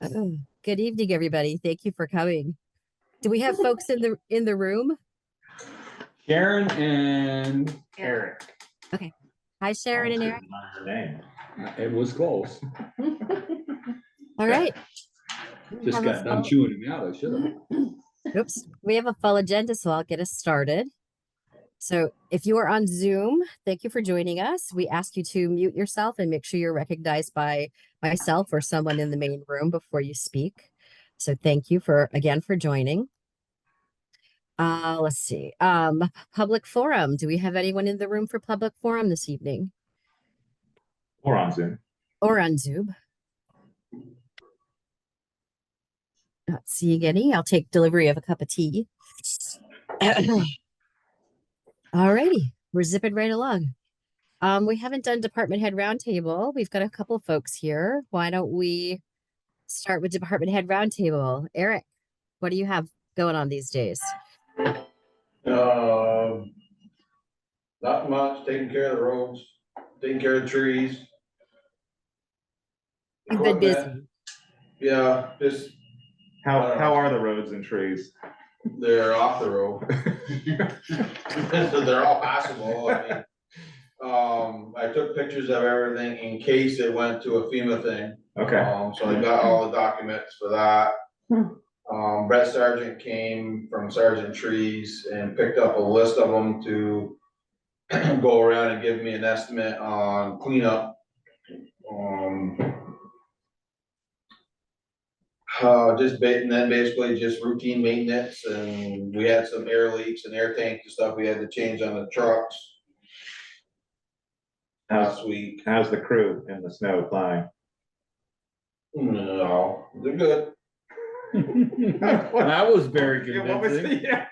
Good evening, everybody. Thank you for coming. Do we have folks in the room? Sharon and Eric. Okay. Hi, Sharon and Eric. Her name. It was close. All right. Just got done chewing them out. I should have. Oops. We have a full agenda, so I'll get us started. So if you are on Zoom, thank you for joining us. We ask you to mute yourself and make sure you're recognized by myself or someone in the main room before you speak. So thank you again for joining. Let's see. Public forum. Do we have anyone in the room for public forum this evening? Or on Zoom. Or on Zoom. Not seeing any. I'll take delivery of a cup of tea. All righty. We're zipping right along. We haven't done department head roundtable. We've got a couple folks here. Why don't we start with department head roundtable? Eric, what do you have going on these days? Not much, taking care of the roads, taking care of the trees. You've been busy. Yeah, just. How are the roads and trees? They're off the road. So they're all passable. I took pictures of everything in case it went to a FEMA thing. Okay. So I got all the documents for that. Brett Sargent came from Sargent Trees and picked up a list of them to go around and give me an estimate on cleanup. And then basically just routine maintenance, and we had some air leaks and air tanks and stuff we had to change on the trucks last week. How's the crew in the snow plowing? No, they're good. That was very convincing. I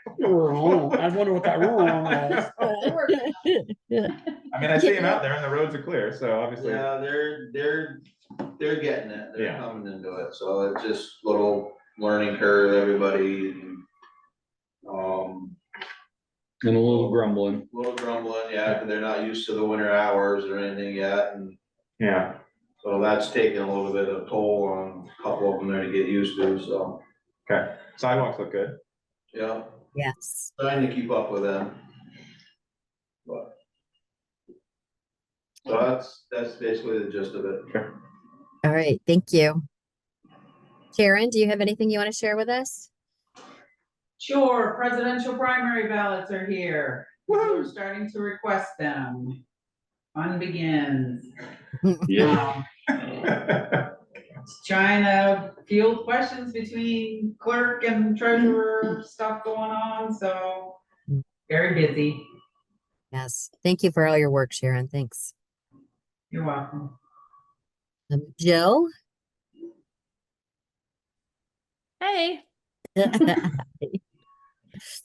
wonder what that was. I mean, I see them out there and the roads are clear, so obviously. Yeah, they're getting it. They're coming into it. So it's just little learning curve, everybody. And a little grumbling. Yeah, because they're not used to the winter hours or anything yet, and yeah. So that's taking a little bit of toll on a couple of them there to get used to. So okay, sidewalks look good. Yeah. Yes. Trying to keep up with them. But so that's basically the gist of it. Okay. All right, thank you. Sharon, do you have anything you want to share with us? Sure, presidential primary ballots are here. We're starting to request them. Fun begins. Yeah. Trying to field questions between clerk and treasurer, stuff going on, so very busy. Yes, thank you for all your work, Sharon. Thanks. You're welcome. Jill? Hey. So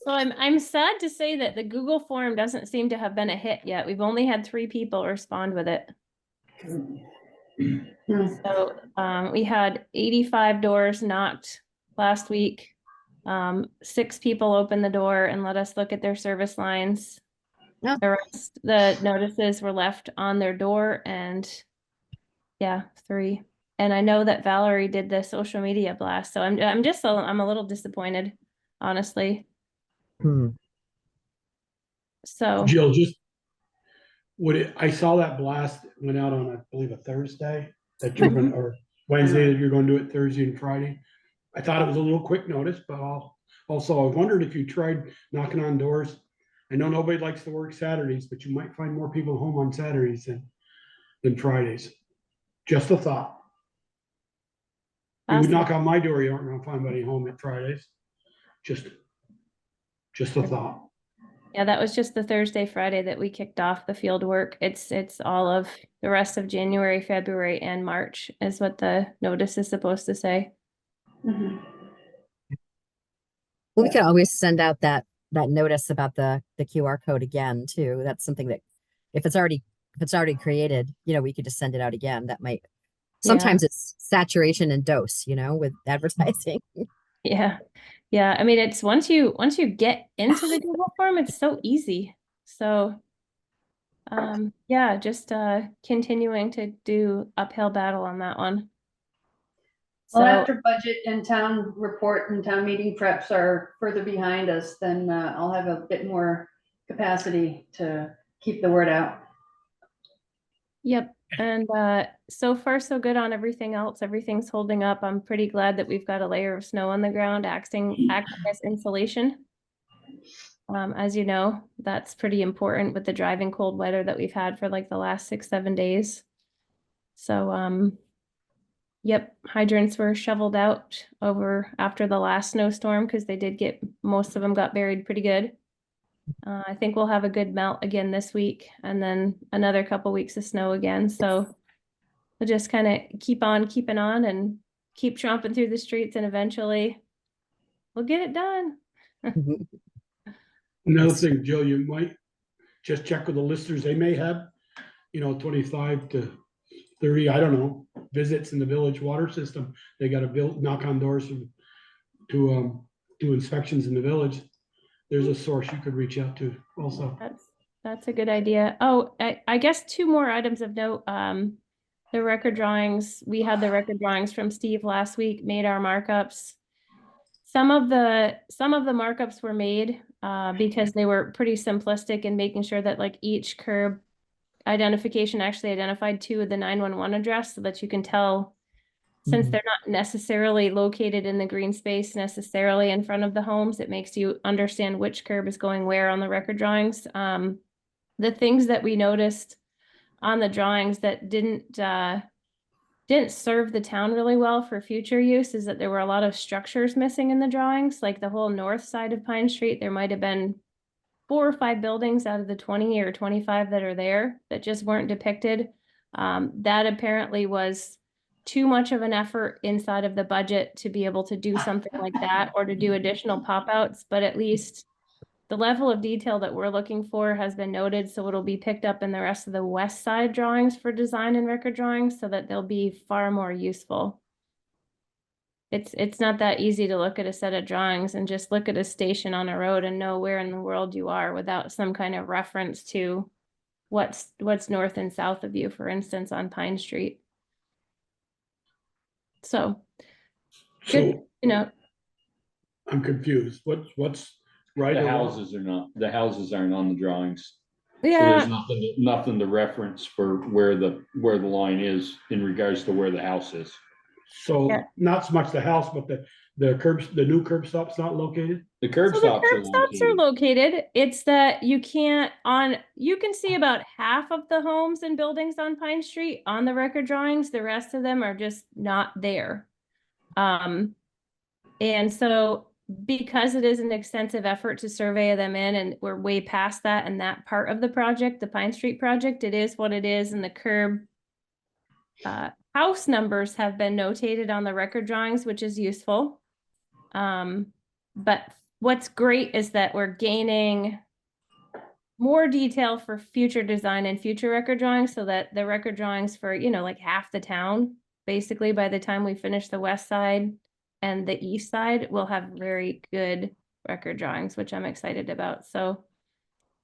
I'm sad to say that the Google form doesn't seem to have been a hit yet. We've only had 3 people respond with it. So we had 85 doors knocked last week. 6 people opened the door and let us look at their service lines. Oh. The rest, the notices were left on their door, and yeah, 3. And I know that Valerie did the social media blast, so I'm a little disappointed, honestly. So Jill, I saw that blast went out on, I believe, a Thursday that you're going or Wednesday that you're going to do it Thursday and Friday. I thought it was a little quick notice, but also I wondered if you tried knocking on doors. I know nobody likes to work Saturdays, but you might find more people home on Saturdays than Fridays. Just a thought. You would knock on my door, you aren't going to find anybody home at Fridays. Just a thought. yeah, that was just the Thursday, Friday that we kicked off the field work. It's all of the rest of January, February, and March is what the notice is supposed to say. Well, we could always send out that notice about the QR code again too. That's something that if it's already created, we could just send it out again. That might sometimes it's saturation and dose, with advertising. Yeah. I mean, it's once you get into the Google form, it's so easy. So just continuing to do uphill battle on that one. So, Well, after budget and town report and town meeting preps are further behind us, then I'll have a bit more capacity to keep the word out. yep. And so far so good on everything else. Everything's holding up. I'm pretty glad that we've got a layer of snow on the ground acting as insulation. As you know, that's pretty important with the driving cold weather that we've had for like the last 6-7 days. So, yep, hydrants were shoveled out over after the last snowstorm because they did get, most of them got buried pretty good. I think we'll have a good melt again this week and then another couple weeks of snow again. So we'll just kind of keep on keeping on and keep tromping through the streets and eventually we'll get it done. Another thing, Jill, you might just check with the listers. They may have, 25 to 30, I don't know, visits in the village water system. They got to knock on doors to do inspections in the village. There's a source you could reach out to also. That's a good idea. Oh, I guess 2 more items of note. The record drawings, we had the record drawings from Steve last week, made our markups. Some of the markups were made because they were pretty simplistic in making sure that like each curb identification actually identified to the 911 address so that you can tell, since they're not necessarily located in the green space necessarily in front of the homes, it makes you understand which curb is going where on the record drawings. The things that we noticed on the drawings that didn't serve the town really well for future use is that there were a lot of structures missing in the drawings, like the whole north side of Pine Street. There might have been 4 or 5 buildings out of the 20 or 25 that are there that just weren't depicted. That apparently was too much of an effort inside of the budget to be able to do something like that or to do additional pop-outs, but at least the level of detail that we're looking for has been noted, so it'll be picked up in the rest of the west side drawings for design and record drawings so that they'll be far more useful. It's not that easy to look at a set of drawings and just look at a station on a road and know where in the world you are without some kind of reference to what's north and south of you, for instance, on Pine Street. So, good, I'm confused. What's right? The or wrong? houses aren't on the drawings. So yeah, there's nothing to reference for where the line is in regards to where the house is. So Yeah. not so much the house, but the new curb stop's not located? The curb so the stops curb stops are located. located. It's that you can see about half of the homes and buildings on Pine Street on the record drawings. The rest of them are just not there. And so because it is an extensive effort to survey them in and we're way past that and that part of the project, the Pine Street project, it is what it is, and the curb house numbers have been notated on the record drawings, which is useful. But what's great is that we're gaining more detail for future design and future record drawings so that the record drawings for, like half the town, basically by the time we finish the west side and the east side, will have very good record drawings, which I'm excited about. So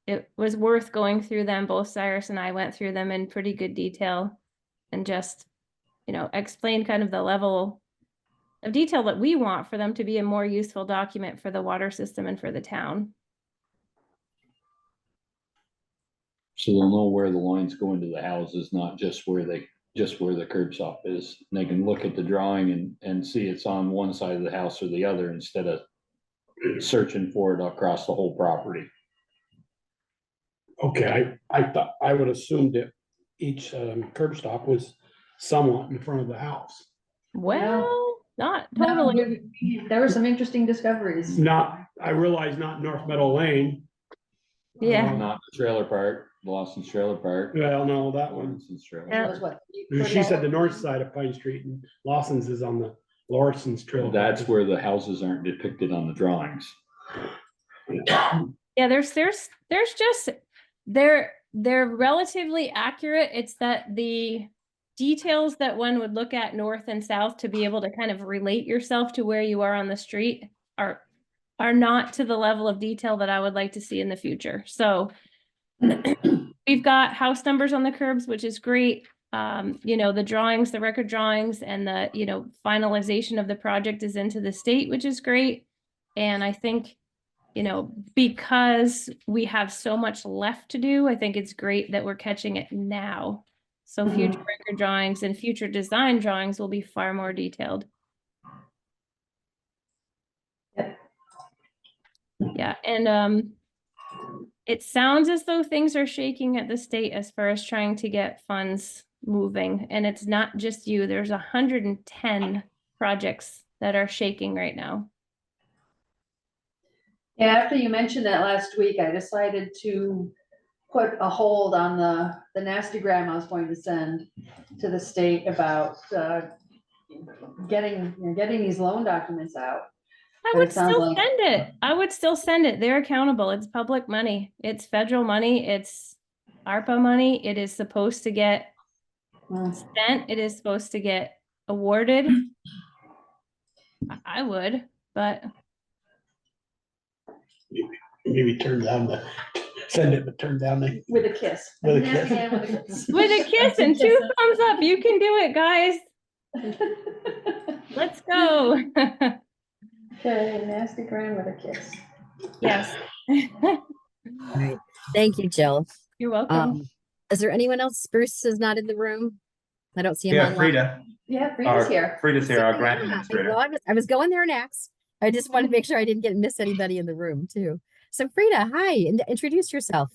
it was worth going through them. Both Cyrus and I went through them in pretty good detail and just, explain kind of the level of detail that we want for them to be a more useful document for the water system and for the town. So they'll know where the lines go into the houses, not just where the curb stop is. And they can look at the drawing and see it's on one side of the house or the other instead of searching for it across the whole property. Okay, I would assume that each curb stop was somewhat in front of the house. Well, not No, totally. there were some interesting discoveries. I realize not North Meadow Lane. Yeah. Not the trailer park, Lawson's trailer park. Well, no, that one. Lawson's trailer Yeah. That was park. what? She said the north side of Pine Street and Lawson's is on the Larson's trail. That's where the houses aren't depicted on the drawings. Yeah, there's just they're relatively accurate. It's that the details that one would look at north and south to be able to kind of relate yourself to where you are on the street are not to the level of detail that I would like to see in the future. So we've got house numbers on the curbs, which is great. You know, the drawings, the record drawings and the, you know, finalization of the project is into the state, which is great. And I think, you know, because we have so much left to do, I think it's great that we're catching it now. So future record drawings and future design drawings will be far more detailed. Yep. Yeah, and it sounds as though things are shaking at the state as far as trying to get funds moving. And it's not just you, there's 110 projects that are shaking right now. Yeah, after you mentioned that last week, I decided to put a hold on the nastygram I was going to send to the state about getting these loan documents out. I But would it sounds still like- send it. I would still send it. They're accountable. It's public money. It's federal money. It's ARPA money. It is supposed to get spent. It is supposed to get awarded. I would, but Maybe turn down send it, but turn down the. With a kiss. With a Nasty kiss. hand with a kiss. with a kiss and 2 thumbs up, you can do it, guys. Let's go. Okay, nasty gram with a kiss. Yes. All right. Thank you, Jill. You're welcome. Is there anyone else? Bruce is not in the room. I don't see him Yeah, online. Frida. Yeah, Frida's here. Frida's here, our So, grant yeah, administrator. well, I was going there next. I just wanted to make sure I didn't miss anybody in the room too. So Frida, hi, and introduce yourself.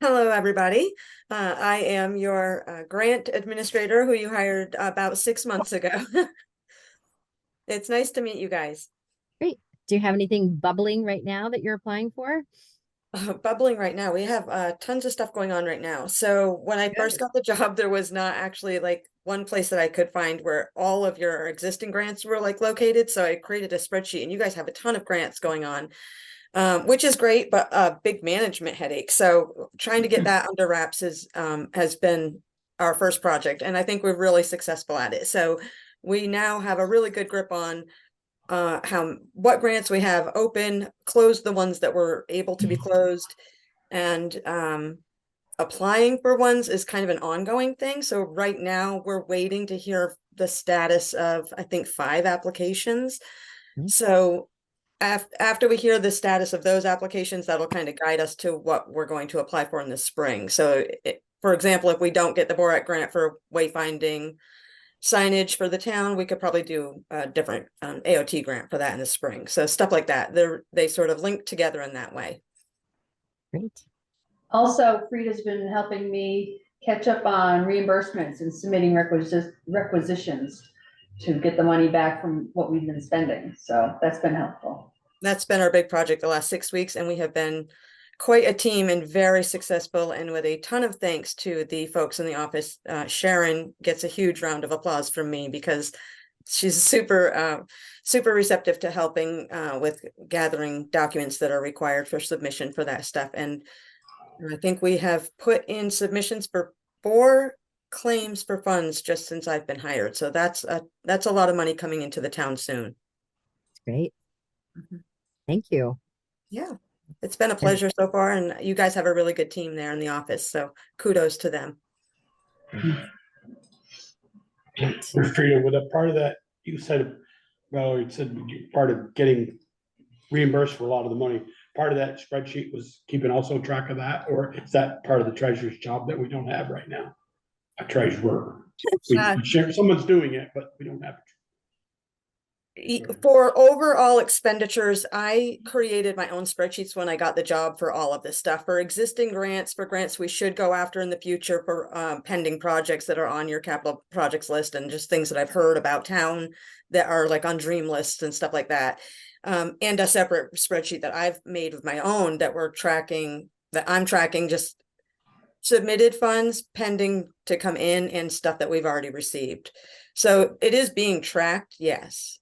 Hello, everybody. I am your grant administrator who you hired about 6 months ago. It's nice to meet you guys. Great. Do you have anything bubbling right now that you're applying for? Bubbling right now. We have tons of stuff going on right now. So when I first got the job, there was not actually like one place that I could find where all of your existing grants were like located. So I created a spreadsheet, and you guys have a ton of grants going on. Which is great, but a big management headache. So trying to get that under wraps has been our first project, and I think we're really successful at it. So we now have a really good grip on what grants we have open, close the ones that were able to be closed, and applying for ones is kind of an ongoing thing. So right now we're waiting to hear the status of, I think, 5 applications. So after we hear the status of those applications, that'll kind of guide us to what we're going to apply for in the spring. So for example, if we don't get the Borat grant for wayfinding signage for the town, we could probably do a different AOT grant for that in the spring. So stuff like that, they sort of link together in that way. Great. Also, Frida's been helping me catch up on reimbursements and submitting requisitions to get the money back from what we've been spending. So that's been helpful. That's been our big project the last 6 weeks, and we have been quite a team and very successful, and with a ton of thanks to the folks in the office. Sharon gets a huge round of applause from me because she's super receptive to helping with gathering documents that are required for submission for that stuff. And I think we have put in submissions for 4 claims for funds just since I've been hired. So that's a lot of money coming into the town soon. Great. Thank you. Yeah, it's been a pleasure so far, and you guys have a really good team there in the office. So kudos to them. Frida, with a part of that, you said, well, you said part of getting reimbursed for a lot of the money. Part of that spreadsheet was keeping also track of that, or is that part of the treasurer's job that we don't have right now? A treasurer. Someone's doing it, but we don't have it. For overall expenditures, I created my own spreadsheets when I got the job for all of this stuff. For existing grants, for grants we should go after in the future, for pending projects that are on your capital projects list, and just things that I've heard about town that are like on dream lists and stuff like that. And a separate spreadsheet that I've made with my own that I'm tracking just submitted funds pending to come in and stuff that we've already received. So it is being tracked, yes.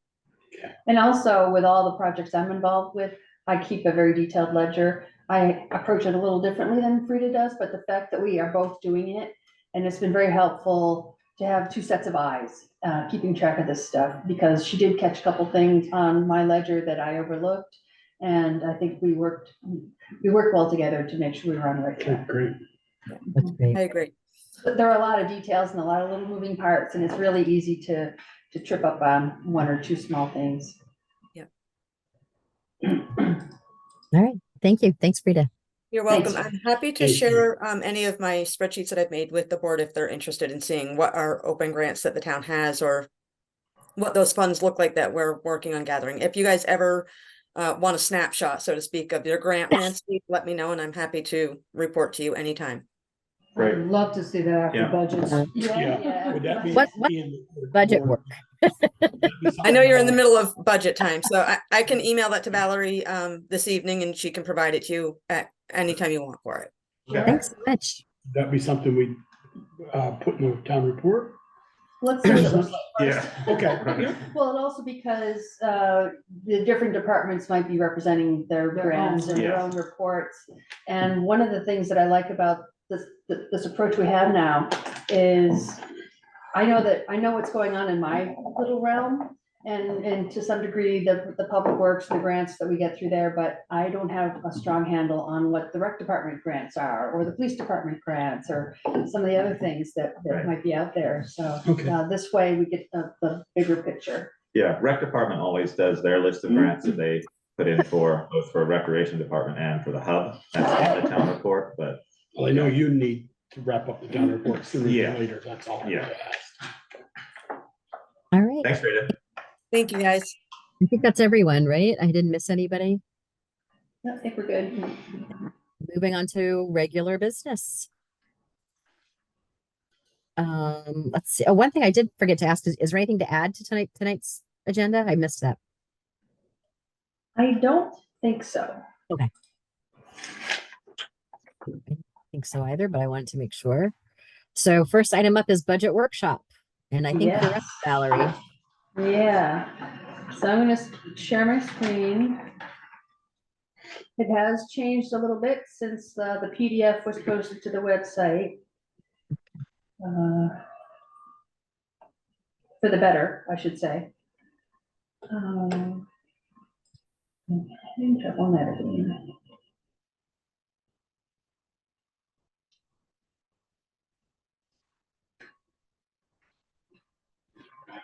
And also with all the projects I'm involved with, I keep a very detailed ledger. I approach it a little differently than Frida does, but the fact that we are both doing it, and it's been very helpful to have 2 sets of eyes, keeping track of this stuff, because she did catch a couple things on my ledger that I overlooked. And I think we worked well together to make sure we were on the right track. Great. That's great. I agree. But there are a lot of details and a lot of little moving parts, and it's really easy to trip up on one or two small things. All right. Thank you. Thanks, Frida. You're welcome. Thanks. I'm happy to Thank you. share any of my spreadsheets that I've made with the board if they're interested in seeing what are open grants that the town has or what those funds look like that we're working on gathering. If you guys ever want a snapshot, so to speak, of your grant landscape, let me know and I'm happy to report to you anytime. Great. I'd love to see that after Yeah. budgets. Yeah. Would that be? What in the budget board? work? I know you're in the middle of budget time, so I can email that to Valerie this evening and she can provide it to you at any time you want for it. Okay. Thanks so much. That'd be something we put in the town report? Let's see what it looks like first. Yeah, okay. Well, and also because the different departments might be representing their Their grants own, and their yes. own reports. And one of the things that I like about this approach we have now is I know what's going on in my little realm. And to some degree, the public works, the grants that we get through there, but I don't have a strong handle on what the rec department grants are, or the police department grants, or some of the other things that Right. might be out there. So Okay. this way we get the bigger picture. Yeah, rec department always does their list of grants that they put in for both for recreation department and for the hub. That's in the town report, but Well, I know you need to wrap up the town report sooner Yeah. than later, that's all. I Yeah. asked. All right. thanks, Rita. Thank you, guys. I think that's everyone, right? I didn't miss anybody. I think we're good. Moving on to regular business. Let's see. Oh, one thing I did forget to ask is there anything to add to tonight's agenda? I missed that. I don't think so. I don't think so either, but I wanted to make sure. So first item up is budget workshop. And I think you're up, Yes. Valerie. Yeah, so I'm gonna share my screen. It has changed a little bit since the PDF was posted to the website. For the better, I should say. I think I won that again.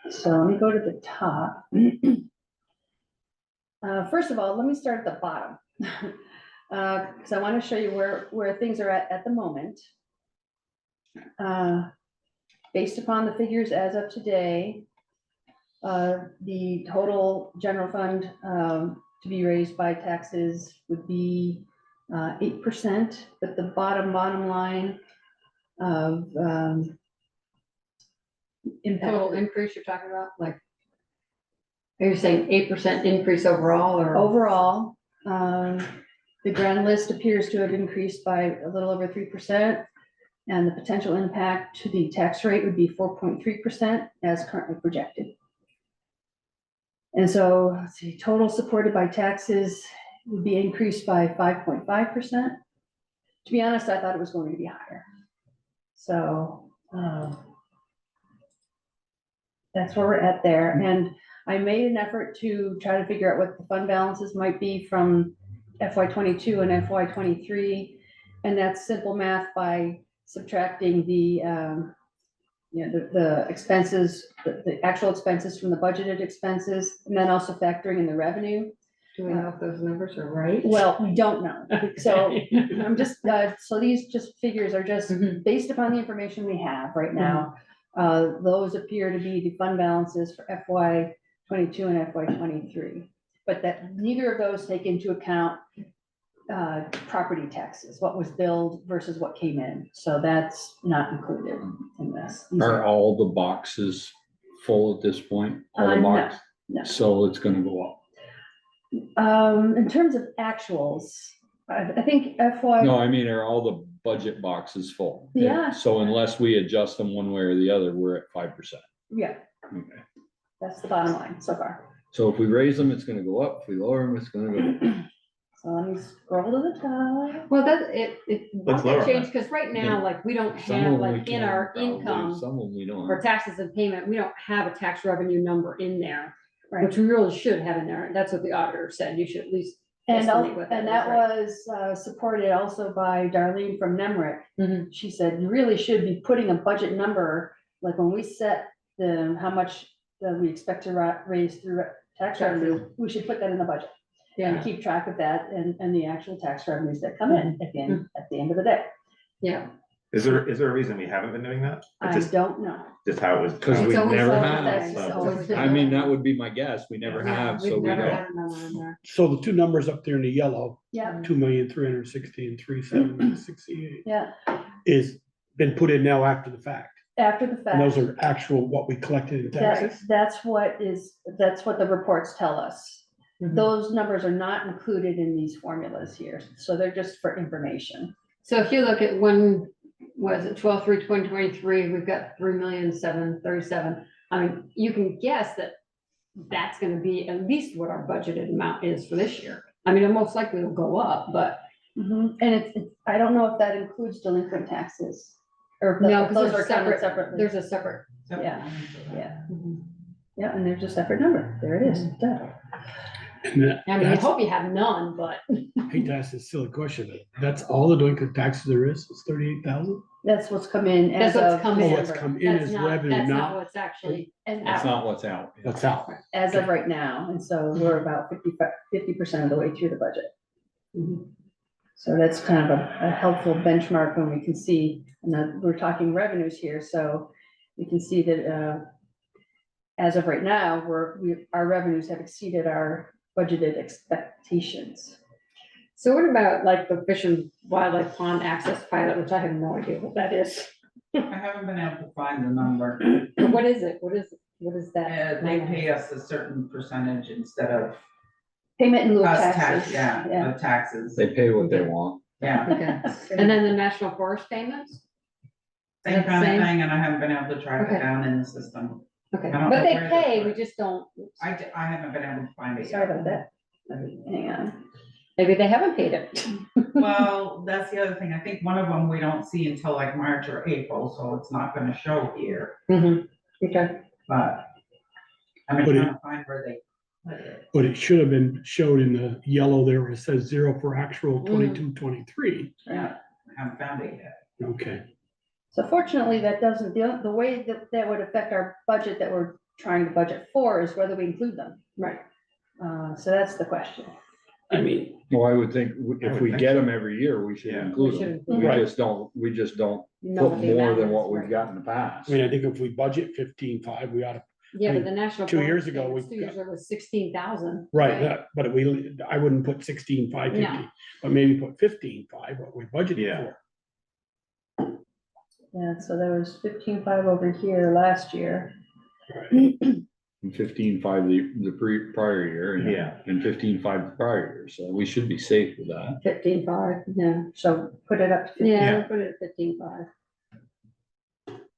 So let me go to the top. First of all, let me start at the bottom. Because I want to show you where things are at the moment. Based upon the figures as of today, the total general fund to be raised by taxes would be 8%, but the bottom line of impact. Total increase you're talking about, like, are you saying 8% increase overall, or? Overall, the grand list appears to have increased by a little over 3%, and the potential impact to the tax rate would be 4.3% as currently projected. And so, let's see, total supported by taxes would be increased by 5.5%. To be honest, I thought it was going to be higher. So, that's where we're at there. And I made an effort to try to figure out what the fund balances might be from FY22 and FY23. And that's simple math by subtracting the expenses, the actual expenses from the budgeted expenses, and then also factoring in the revenue. Do we know if those numbers are right? Well, we don't know. So I'm just, so these just figures are just based upon the information we have right now. Those appear to be the fund balances for FY22 and FY23, but that neither of those take into account property taxes, what was billed versus what came in. So that's not included in this. These Are all the boxes full at this point? All the No, box? no. So it's gonna go up. In terms of actuals, I think FY. No, I mean, are all the budget boxes full? Yeah. So unless we adjust them one way or the other, we're at 5%. Yeah, Okay. that's the bottom line so far. So if we raise them, it's gonna go up. If we lower them, it's gonna go down. So let me scroll to the top. Well, that, it Let's won't lower get that. changed, because right now, like, we don't Some have, of them we like, in can our probably, income some of them we don't. for taxes and payment, we don't have a tax revenue number in there, Right. which we really should have in there. That's what the auditor said. You should at least And, estimate what that and is, that right? was supported also by Darlene from Nemrick. Mhm. She said, you really should be putting a budget number, like when we set how much we expect to raise through tax revenue, we should put that in the budget. And Yeah, keep track of that and the actual tax revenues that come in at the end of the day. yeah. Is there a reason we haven't been doing that? I It's don't know. just how it was. Because It's we always never always have. been- That's it's always always been I mean, been- that would be my guess. We never Yeah, have, so we've we never don't. had a number in there. So the two numbers up there in the yellow, Yeah, 2,360,000 and 3,768 yeah, is been put in now after the fact. after the And those fact, are actual, what we collected in taxes. that's what the reports tell us. Mhm. Those numbers are not included in these formulas here, so they're just for information. So if you look at one, was it 12/3/2023, we've got 3,737,000. I mean, you can guess that that's gonna be at least what our budgeted amount is for this year. I mean, it most likely will go up, but And it's, I don't know if that includes delinquent taxes. Or if no, if because those there's are counted separate, separately. there's a separate. Yeah. Yeah, Mhm. yeah, and there's a separate number. There it is. Duh. And that, I mean, I that's, hope you have none, but I hate to ask this silly question, but that's all the delinquent taxes there is 38,000? That's what's come in That's as what's of come Oh, in. what's December. come in that's as not, revenue, that's not not what's actually And That's out, not what's out. what's out. as of right now, and so we're about 50% of the way through the budget. Mhm. So that's kind of a helpful benchmark when we can see, and we're talking revenues here, so we can see that, as of right now, our revenues have exceeded our budgeted expectations. So what about like the Fish and Wildlife Pond Access Pilot, which I have no idea what that is? I haven't been able to find the number. What is it? What is that? They pay us a certain percentage instead of Payment in lieu of us taxes. yeah, the taxes, They pay what they want. yeah. Okay, and then the National Forest payments? Same That's kind same? of thing, and I haven't been able to track Okay. it down in the system. Okay, I don't but know they where pay, they're we just don't, I haven't been able to find it yet. Sorry about that. Hang on. maybe they haven't paid it. Well, that's the other thing. I think one of them we don't see until like March or April, so it's not gonna show here, Okay, but I've been But trying to find where they put it. But it should have been showed in the yellow there where it says 0 for actual 22-23. Yeah, I haven't found it yet. Okay. So fortunately, that doesn't, the way that would affect our budget that we're trying to budget for is whether we include them. right. So that's the question. I mean, Well, I would think I if would we think get so. them every year, we should Yeah. include We should them. include We them. just don't Know put what the more amount than is, what we've right. got in the past. I mean, I think if we budget 15.5, we ought to, Yeah, I but mean, the National. 2 years Forest ago, payments, we 2 years got- ago was 16,000. right, but I wouldn't put 16,550, but maybe put 15.5, what we budgeted Yeah. for. Yeah, so there was 15.5 over here last year. Right. And 15.5 the prior year. and- Yeah. And 15.5 the prior year, so we should be safe with that. 15.5, yeah. So put it up to 15. Yeah, Yeah. we'll put it at 15.5.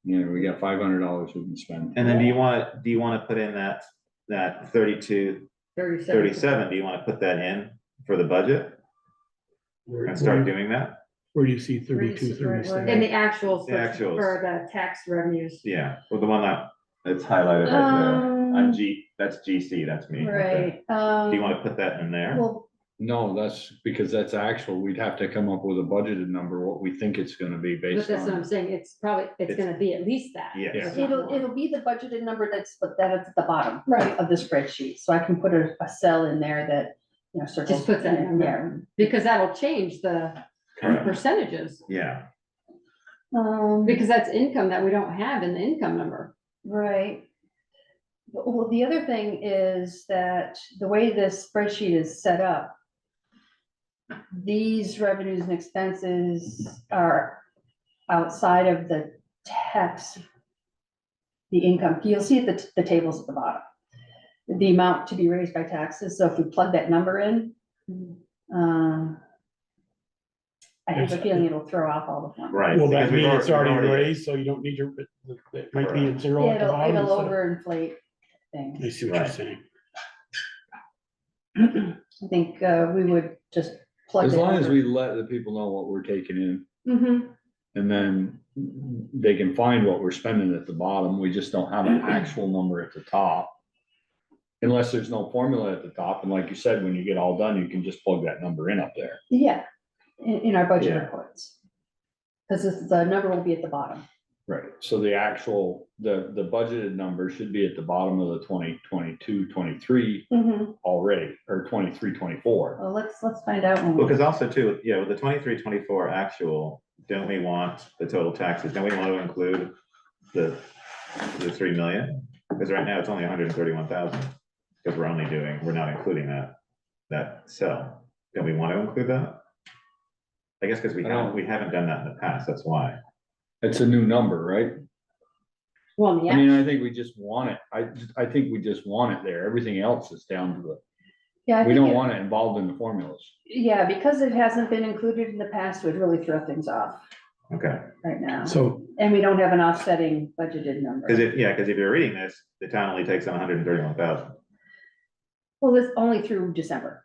You know, we got $500 we can spend. And then do you wanna put in that 32, 37, do you wanna put that in for the budget and start doing that? Where do you see 32, Where do you see- where- 37? And the actuals The for actuals. for the tax revenues. Yeah, well, the one that's highlighted right there, I'm that's GC, that's me. Okay. Right. Do you wanna put that in there? Well, No, that's because that's actual. We'd have to come up with a budgeted number, what we think it's gonna be But based that's what I'm on. saying, it's It's- gonna be at least that. Yes. if not more. it'll be the budgeted number that's at the bottom. Right. Of the spreadsheet, so I can put a cell in there that, circles. Just put that number. Yeah. Because that'll change the Correct. percentages, Yeah, because that's income that we don't have in the income number. Right. Well, the other thing is that the way this spreadsheet is set up, these revenues and expenses are outside of the tax, the income. You'll see the tables at the bottom. The amount to be raised by taxes, so if we plug that number in, I have a feeling it'll throw off all the fun. right. Will that because we've mean it's already we've raised, so you don't need to, it might be at 0 at the It'll bottom? instead of- overinflate I things. see what you're Right. saying. I think, we would just plug. As that long as number. we let the people know what we're taking in, Mhm. and then they can find what we're spending at the bottom. We just don't have an actual number at the top. Unless there's no formula at the top, and like you said, when you get all done, you can just plug that number in up there. Yeah, in our budget Yeah. reports. Cause the number will be at the bottom. Right, so the actual, the budgeted number should be at the bottom of the 2022-23 already, or 23-24. Well, let's find out. when we- Because also too, yeah, with the 23-24 actual, don't we want the total taxes, don't we want to include the 3 million? Because right now it's only 131,000, because we're not including that cell. Don't we want to include that? I guess because we haven't done that in the past, that's why. It's a new number, right? Well, I yeah, mean, I think we just want it, I think we just want it there, everything else is down to Yeah, I we think don't want it involved in the formulas. Yeah, because it hasn't been included in the past, would really throw things off Okay, right now. So, And we don't have an offsetting budgeted number. because if you're reading this, the town only takes on 131,000, Well, it's only through December.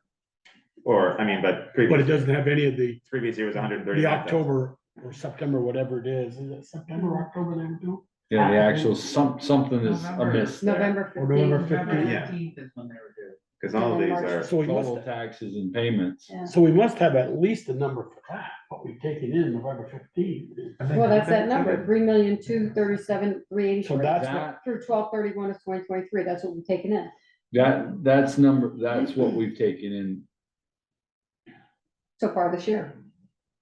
or, I mean, but but it doesn't have any of the previous year was 131,000. October or September, whatever it is. Is it September, or October they would do? Yeah, the actual, something is amiss there. November Or November 15th. November Yeah. 15th is when they were due. Because all of these are, So we Total must, taxes and payments. Yeah. so we must have at least a number for that, what we've taken in November 15th. Well, that's that number, 3,237,383. So that's what, That, Through 12/31 of 2023, that's what we've taken in. that's what we've taken in, So far this year.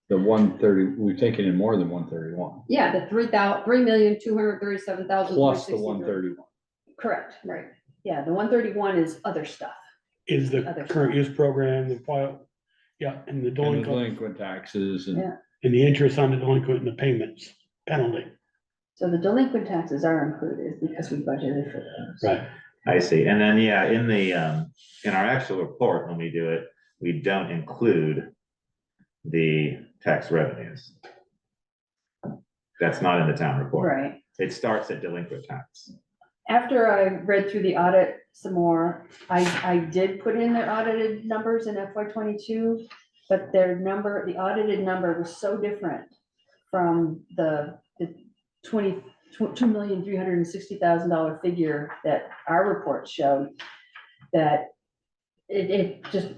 the 130, we've taken in more than 131, Yeah, the 3,237,000. plus the 131. Correct, right. Yeah, the 131 is other stuff. is the Other current stuff. use program, the file, yeah, and the And the delinquent, delinquent taxes and. Yeah. and the interest on the delinquent and the payments penalty. So the delinquent taxes are included because we budgeted for those. Right. I see, and then, yeah, in our actual report, when we do it, we don't include the tax revenues. That's not in the town report. Right. It starts at delinquent tax. After I read through the audit some more, I did put in their audited numbers in FY '22, but the audited number was so different from the $2,360,000 figure that our report showed, that it just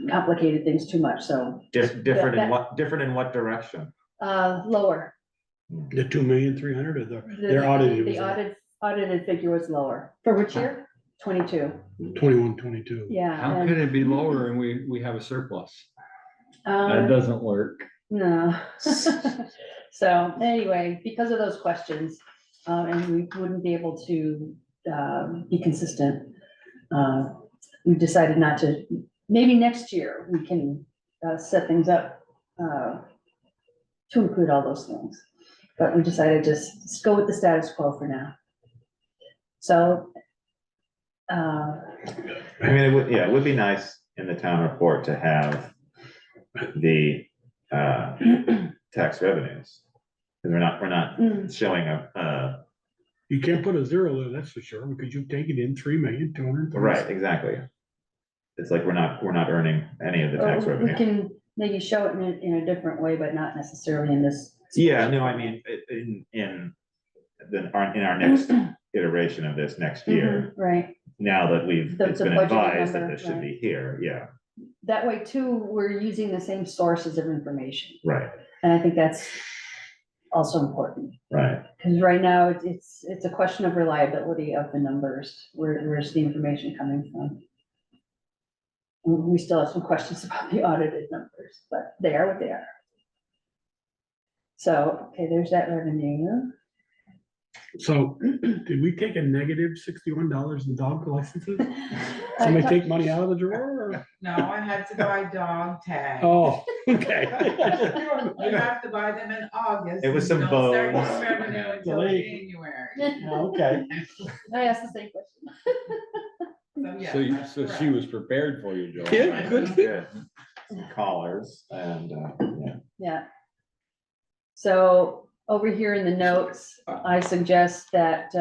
complicated things too much, so, Different in That- different in what direction? lower. The 2,300,000 or their audited was The audited figure was lower, For which year? 22, 21, 22. yeah. How and, could it be lower and we have a surplus? That um, doesn't work. No. So anyway, because of those questions, and we wouldn't be able to be consistent, we decided not to, maybe next year we can set things up to include all those things. But we decided just go with the status quo for now. So, I mean, it would be nice in the town report to have the tax revenues. Because we're not showing You can't put a zero there, that's for sure, because you've taken in 3,200,000. right, exactly. It's like we're not earning any of the tax we revenue. can maybe show it in a different way, but not necessarily in this. Yeah, no, I mean, in our next iteration of this next year, Right. now that it's The been budgeted advised that number, this should right. be here, yeah, That way too, we're using the same sources of information. right, And I think that's also important, right. because right now it's a question of reliability of the numbers. Where's the information coming from? We still have some questions about the audited numbers, but they are what they are. So, okay, there's that revenue. So, did we take a negative $61 in dog licenses? Somebody take money out of the drawer or? No, I had to buy dog tags. Oh, okay. You have to buy them in August. It was and some you don't start bows. getting revenue until Delay. January. Okay. I asked the same question. So, yeah, So that's she correct. was prepared for you, Joe. Yeah, good. Good. Some collars and, yeah. Yeah. So over here in the notes, I suggest that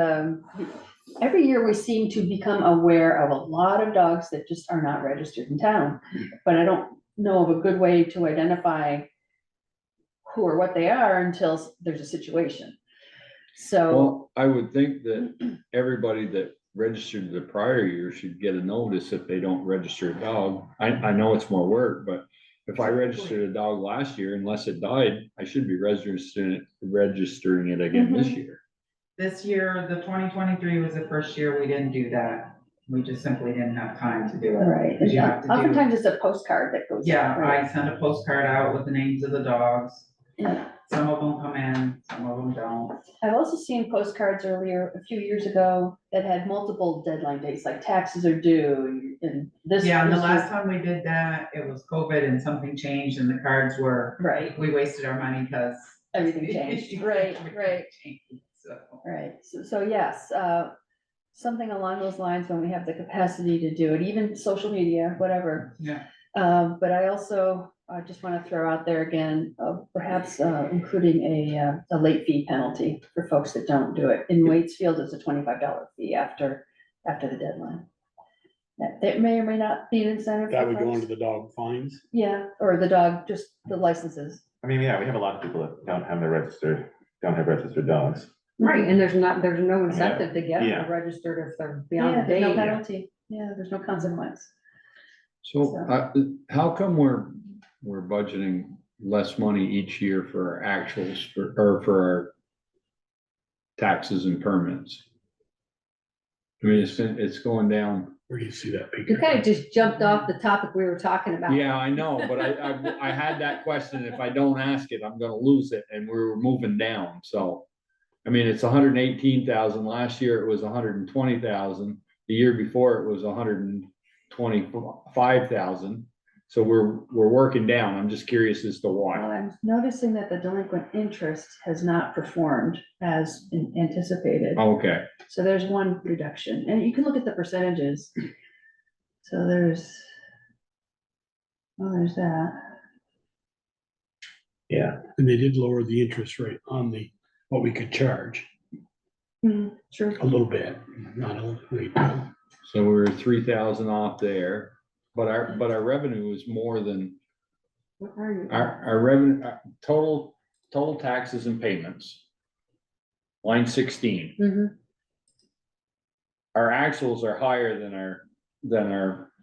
every year we seem to become aware of a lot of dogs that just are not registered in town. But I don't know of a good way to identify who or what they are until there's a situation. So, Well, I would think that everybody that registered the prior year should get a notice if they don't register a dog. I know it's more work, but if I registered a dog last year, unless it died, I should be registering it again this year. This year, the 2023 was the first year we didn't do that. We just simply didn't have time to do it. Right, 'Cause you have to do- oftentimes it's a postcard that goes. Yeah, out, right? I send a postcard out with the names of the dogs. Yeah. Some of them come in, some of them don't. I've also seen postcards earlier, a few years ago, that had multiple deadline dates, like taxes are due and this. Yeah, and the this last was- time we did that, it was COVID and something changed and the cards were, Right, we wasted our money because. everything changed, right, right. So, Right, so yes, something along those lines when we have the capacity to do it, even social media, whatever. yeah, But I also, just wanna throw out there again, perhaps, including a late fee penalty for folks that don't do it. In Waitsfield, it's a $25 fee after the deadline. That may or may not be an incentive. That for would go folks. into the dog fines. Yeah, or the dog, just the licenses. I mean, yeah, we have a lot of people that don't have registered dogs. Right, and there's no incentive to get Yeah. registered if they're Yeah, beyond the there's no date. penalty. Yeah, there's no consequence. So, how come we're budgeting less money each year for our actuals or for our taxes and permits? I mean, it's going down. Where do you see that? You Peter? kind of just jumped off the topic we were talking about. Yeah, I know, but I had that question. If I don't ask it, I'm gonna lose it, and we were moving down, so. I mean, it's 118,000. Last year it was 120,000. The year before it was 125,000. So we're working down. I'm just curious as to Well, why. I'm noticing that the delinquent interest has not performed as anticipated. Okay, So there's one reduction, and you can look at the percentages. So there's that. Yeah, And they did lower the interest rate on what we could charge Sure. a little bit, not a little bit. so we're 3,000 off there, but our revenue is more than What are you? our revenue, total taxes and payments. Line 16. Mhm. Our actuals are higher than our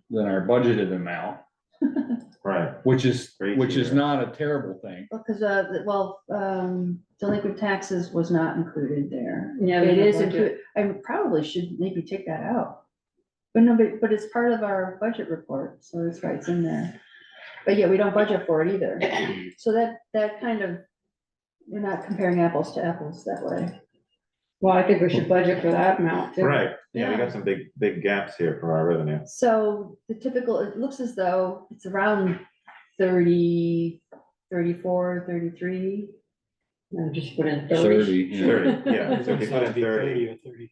budgeted amount, right. which is Great year. not a terrible thing. Because, delinquent taxes was not included there. Yeah, It there's is no budget. included, I probably should maybe take that out. But no, but it's part of our budget report, so that's right, it's in there. But yeah, we don't budget for it either. So that kind of, we're not comparing apples to apples that way. Well, I think we should budget for that amount too. Right, yeah, we Yeah. got some big gaps here for our revenue. So the typical, it looks as though it's around 30, 34, 33. And just put in 30, 30. yeah. 30, yeah, so if you put in It'd be 30, or 30.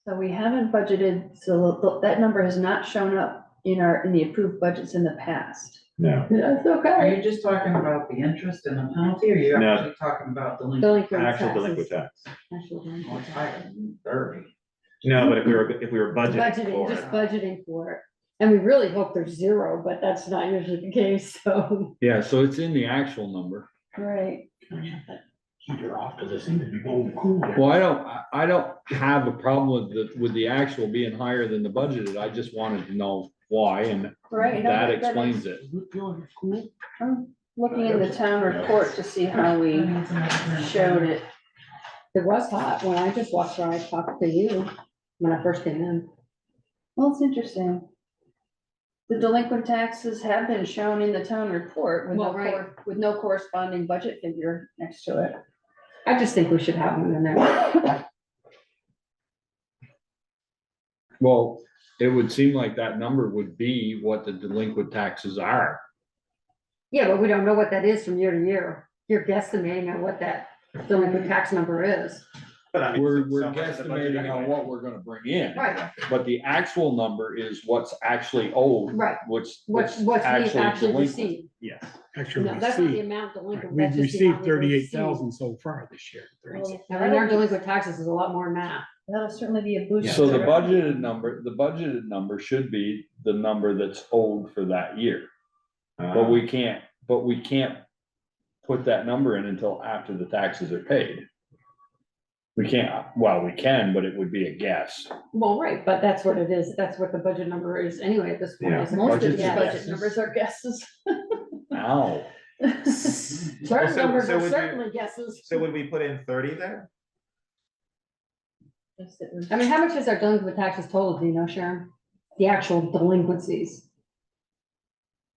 So we haven't budgeted, so that number has not shown up in the approved budgets in the past. no, That's are okay. you just talking about the interest and the penalty, or are you No. actually talking about delinquent? Delinquent actual taxes. delinquent tax. Actual Oh, delinquent it's taxes. higher than 30. No, but if we were budgeting Budgeting, for just it, budgeting for it. And we really hope there's zero, but that's not usually the case, so. Yeah, so it's in the actual number. Right. Heater off, because it seems to be going cool. Well, I don't have a problem with the actual being higher than the budgeted. I just wanted to know why, and Right. no, that that explains is- it. Doesn't it feel like it's cool? I'm looking in the town report to see how we showed it. It was hot when I just walked around, I talked to you when I first came in. Well, it's interesting. The delinquent taxes have been shown in the town report with Well, right. with no corresponding budget figure next to it. I just think we should have one in there. Well, it would seem like that number would be what the delinquent taxes are. Yeah, but we don't know what that is from year to year. You're guesstimating on what that delinquent tax number is. but I mean. We're so much of the budget guesstimating on anyway. what we're gonna bring in. Right, But the actual number is what's actually owed. right. What's What's we've actually delinquent. received. Yes, Actually, No, that's not the received. amount delinquent. We've that's just the received amount we've 38,000 so far this year. 36. received. And our delinquent taxes is a lot more than that. That'll certainly be a boost. So to the revenue. budgeted number should be the number that's owed for that year. But uh, we can't put that number in until after the taxes are paid. We can't, well, we can, but it would be a guess. Well, right, but that's what it is. That's what the budget number is anyway at this point. Yeah. is a Most of budget these guess. budget numbers are guesses. Ow. Certain So- numbers so are would you- certainly guesses. So would we put in 30 there? I mean, how much is our delinquent taxes total, do you know, Sharon? The actual delinquencies.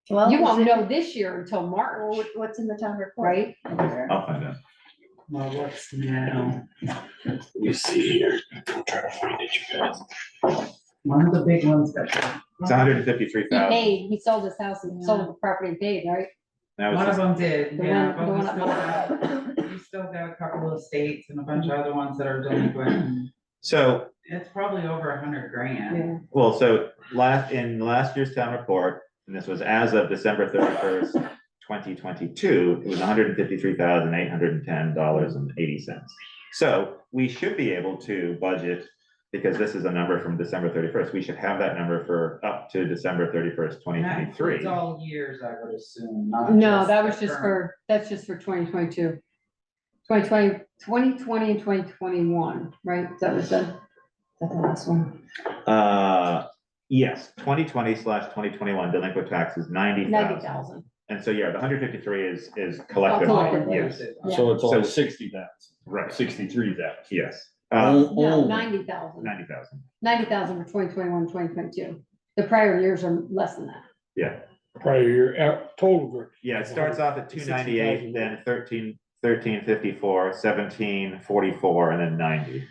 Well, You won't is it- know this year until March, Well, what's in the town report? right? I'll find out. Well, what's now? Let me see here. I'm trying to find it, you guys. One of the big ones that, It's He 153,000. paid, he sold his house and sold the property and paid, right? Now one it's of just, them did, The yeah, one- but the we one up still got, we still got a couple of estates and a bunch of other ones that are delinquent. so, It's probably over 100,000. Yeah. well, so in last year's town report, and this was as of December 31st, 2022, it was $153,810.80. So we should be able to budget, because this is a number from December 31st, we should have that number for up to December 31st, And that 2023. includes all years, I would assume, not No, that was the just current. that's just for 2022. 2020 and 2021, right? That was the last one. Yes, 2020/2021 delinquent tax is 90,000. 90,000. And so, yeah, the 153 is Oh, collectively, collectively. yes, Yeah. So it's So- all 60,000, right, 63,000. yes. Oh, No, oh. 90,000. 90,000, 90,000 for 2021, 2022. The prior years are less than that. yeah. Prior year, total. Yeah, it starts off at 298, then 1354, 1744, and then 90.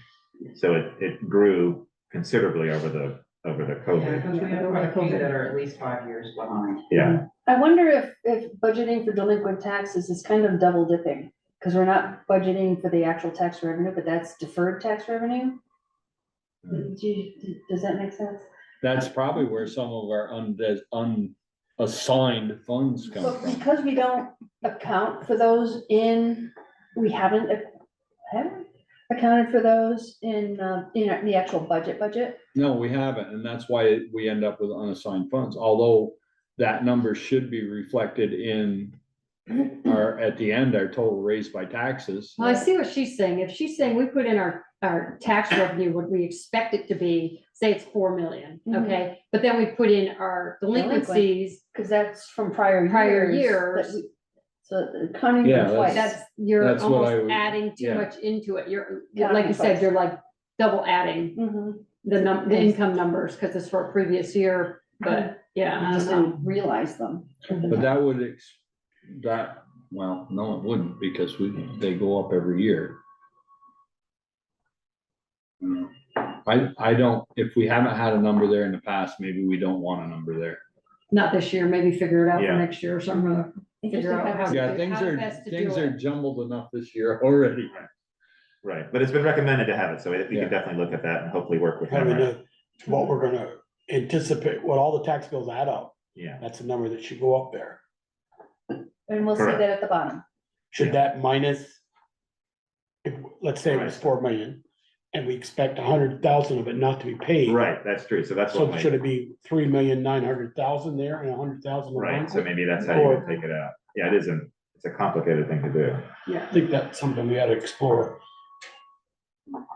So it grew considerably over the Yeah, COVID. because we have quite a few that are at least 5 years behind. Yeah, I wonder if budgeting for delinquent taxes is kind of double dipping, because we're not budgeting for the actual tax revenue, but that's deferred tax revenue. Does that make sense? That's probably where some of our unassigned funds come But from. because we don't account for those we haven't accounted for those in the actual budget. No, we haven't, and that's why we end up with unassigned funds, although that number should be reflected in at the end, our total raised by taxes. Well, I see what she's saying. If she's saying we put in our tax revenue, what we expect it to be, say it's 4 million, Mhm. okay? But then we put in our delinquencies, Because that's from prior Prior years. years. So counting Yeah, them twice. that's, you're That's what I almost would- adding too yeah. much into it. You're, Yeah, like you said, twice. you're like double adding Mhm. the income numbers, because it's for a previous year, but yeah, I I just don't know. didn't realize them. But that would, well, no, it wouldn't, because they go up every year. I don't, if we haven't had a number there in the past, maybe we don't want a number there. Not this year, maybe figure it out for Yeah. next year or something. Figure out how to Yeah, do- things how are, best to do things it. are jumbled enough this year already. right. But it's been recommended to have it, so we Yeah. can definitely look at that and hopefully work with Having them. what we're gonna anticipate, what all the tax bills add up, Yeah, that's a number that should go up there. And we'll see Correct. that at the bottom. Should that minus, if, let's say it was Right. 4 million, and we expect 100,000 of it not to be paid. right, that's true. So that's So what should might, it be 3,900,000 there and 100,000? right, so maybe that's how you would take it out. Yeah, it's a complicated thing to do. I think that's something we ought to explore.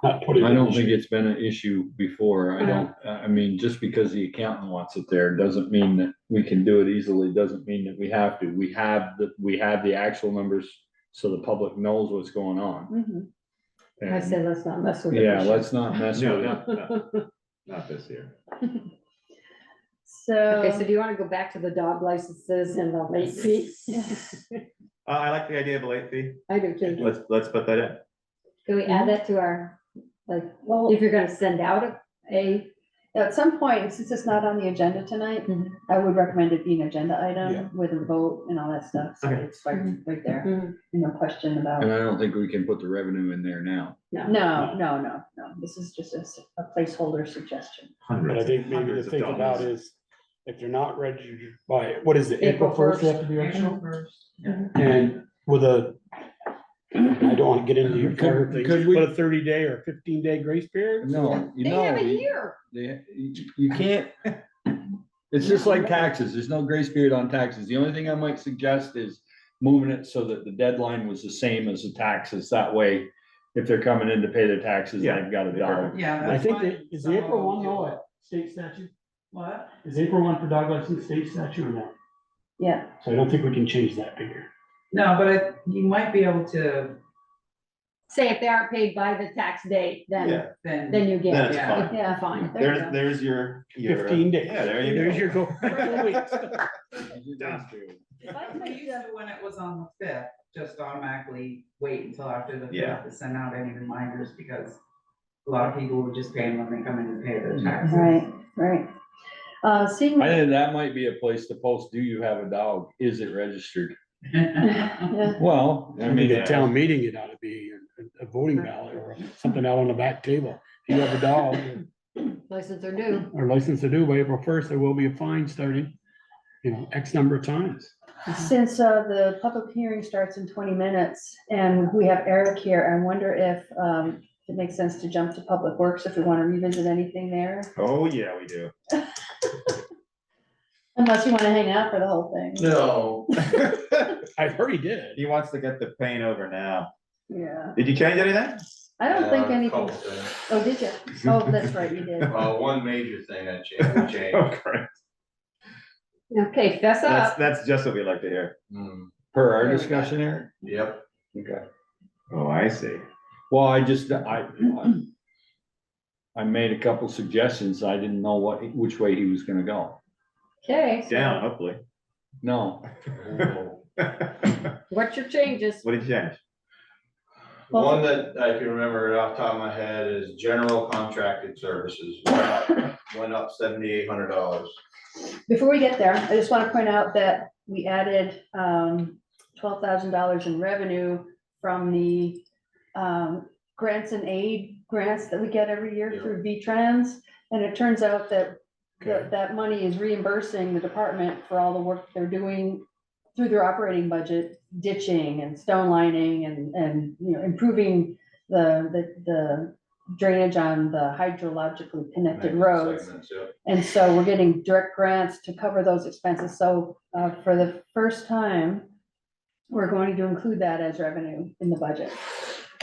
Not put it. I don't think it's been an issue before. I mean, just because the accountant wants it there, doesn't mean that we can do it easily, doesn't mean that we have to. We have the actual numbers, so the public knows what's going on. Mhm. I And, said, let's not mess with it. yeah, this year. let's not mess No, with it. no, not this year. Okay, so So, do you wanna go back to the dog licenses and the late fees? I like the idea of a late fee. I do too. Let's put that in. Can we add that to our, like, well, if you're gonna send out a, at some point, since it's not on the agenda tonight, Mhm. I would recommend it be an agenda Yeah. item with a vote and all that stuff. So Okay. it's right there, Mhm. no question about. And I don't think we can put the revenue in there now. No. This is just a placeholder suggestion. But I Hundreds, think maybe to hundreds of think about dollars. is, if they're not registered by, what is it, April April 1st, they have to be registered? April 1st. Yeah. And with I don't wanna get into your favorite things, Could we- but a 30-day or 15-day grace period? No, you they know. have a you- year. You can't, it's just like taxes, there's no grace period on taxes, the only thing I might suggest is moving it so that the deadline was the same as the taxes, that way. if they're coming in to pay their taxes, Yeah, they've got a they're dog. perfect. Yeah. I that's think fine. that, is April So, 1 though a state statute? What? Is April 1 for dog license state statute or not? Yeah, So I don't think we can change that figure. No, but you might be able to, Say if they aren't paid by the tax date, Yeah, then you then get, it's yeah. fine. yeah, fine. there you go. There's your. 15 days. Yeah, there you go. There's your goal. If I we could, used to, when it was on the fifth, just automatically wait until after the Yeah. fifth to send out any reminders, because a lot of people would just pay them when they come in to pay their taxes. Right, right. Seeing, I think that might be a place to post, do you have a dog? Is it registered? yeah, Well, I I mean, mean, at town meeting, it ought to be a voting ballot or something out on the back table. If you have a dog license are due. or license to do by April 1st, there will be a fine starting, X number of times. since the public hearing starts in 20 minutes and we have Eric here, I wonder if it makes sense to jump to Public Works if we want to revisit anything there, Oh, yeah, we do. unless you want to hang out for the whole thing. No, I heard he did. He wants to get the pain over now. Yeah, Did you change anything? I don't think a anything, couple things. oh, did you? Oh, that's right, you did. One major thing that changed. Oh, great. Okay, fess up. That's just what we like to hear. Hmm, per our discussion here? Yep, Okay. Oh, I see. Well, I made a couple suggestions. I didn't know which way he was gonna go. Okay, so Down, hopefully. No, what's your changes? What did you change? one that I can remember off the top of my head is general contracted services, went up $7,800. Before we get there, I just want to point out that we added $12,000 in revenue from the grants and aid grants that we get every year Yeah. through V-Trans. And it turns out that Okay. that money is reimbursing the department for all the work they're doing through their operating budget, ditching and stone lining and improving the drainage on the hydrologically connected roads. Segments, yep. And so we're getting direct grants to cover those expenses. So for the first time, we're going to include that as revenue in the budget.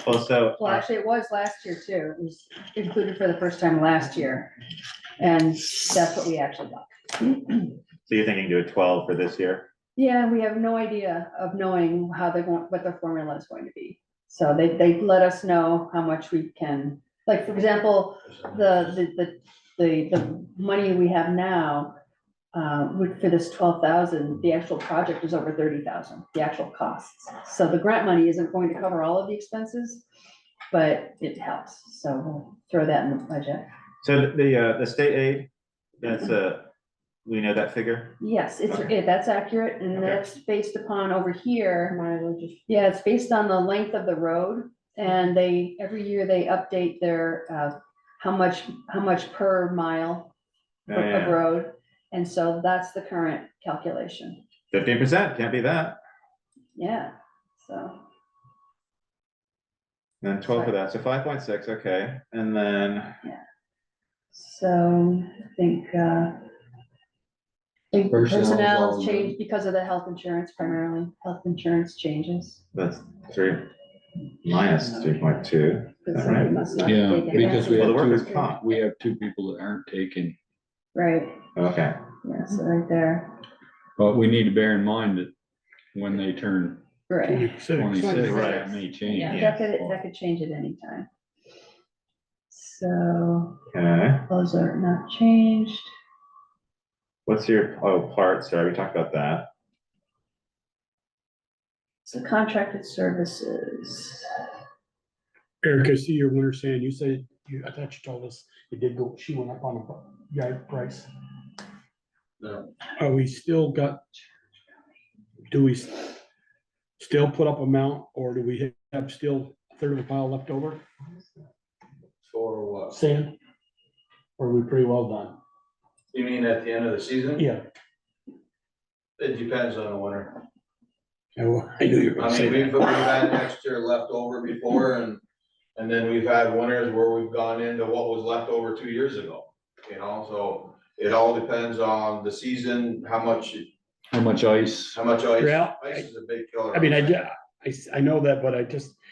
Also, Well, actually, it was last year too. It was included for the first time last year. And that's what we actually got. so you're thinking do a 12 for this year? Yeah, we have no idea of knowing how they're going, what their formula is going to be. So they let us know how much we can, like, for example, the money we have now, for this 12,000, the actual project is over 30,000, the actual costs. So the grant money isn't going to cover all of the expenses, but it helps. So we'll throw that in the budget. So the state aid, that's we know that figure? Yes, Okay. that's accurate, and Okay. that's based upon over here. Yeah, it's based on the length of the road, and every year they update their, how much per mile Oh, of yeah. road. And so that's the current calculation. 15%, can't be that. Yeah, so, And 12 for that, so 5.6, okay. And then, so I think, Personnel's personnel all changed because of the health insurance primarily, health insurance changes. that's 3 minus 3.2. Because All right. somebody must not have yeah, taken because it. we Well, have the workers' two, comp. we have two people that aren't taking, Right, Okay, yeah, so right there, but we need to bear in mind that when they turn right. 26. 26, Right. that may change. Yeah. That could change at any time. So okay. those are not changed. What's your, parts, sorry, we talked about that. So contracted services. Eric, I see your winter sand. You said, I thought you told us it did go, she went up on the yard price. No. Are we still do we still put up amount, or do we have still a third of a pile left over, For what? sand? Or are we pretty well done? You mean at the end of the season? Yeah, It depends on the winter. I knew you were I gonna say mean, we've that. had next year left over before and then we've had winters where we've gone into what was left over 2 years ago. So it all depends on the season, how much ice, How much ice? Yeah, ice is a big killer. I mean, I know that, but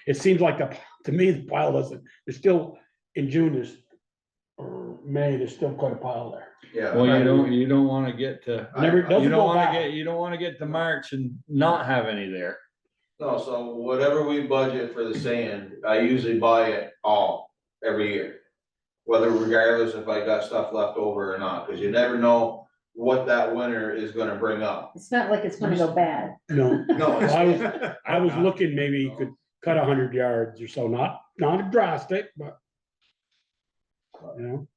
it seems like to me, the pile doesn't, there's still, in June, or May, there's still quite a pile there. Yeah. Well, you don't wanna get to, Never, I- doesn't you don't go wanna back. get, you don't wanna get to March and not have any there. No, so whatever we budget for the sand, I usually buy it all, every year. Whether regardless if I got stuff left over or not, cause you never know what that winter is gonna bring up. It's not like it's gonna go bad. No, No, it's- I was looking, maybe you could cut 100 yards or so, not drastic, but. You know,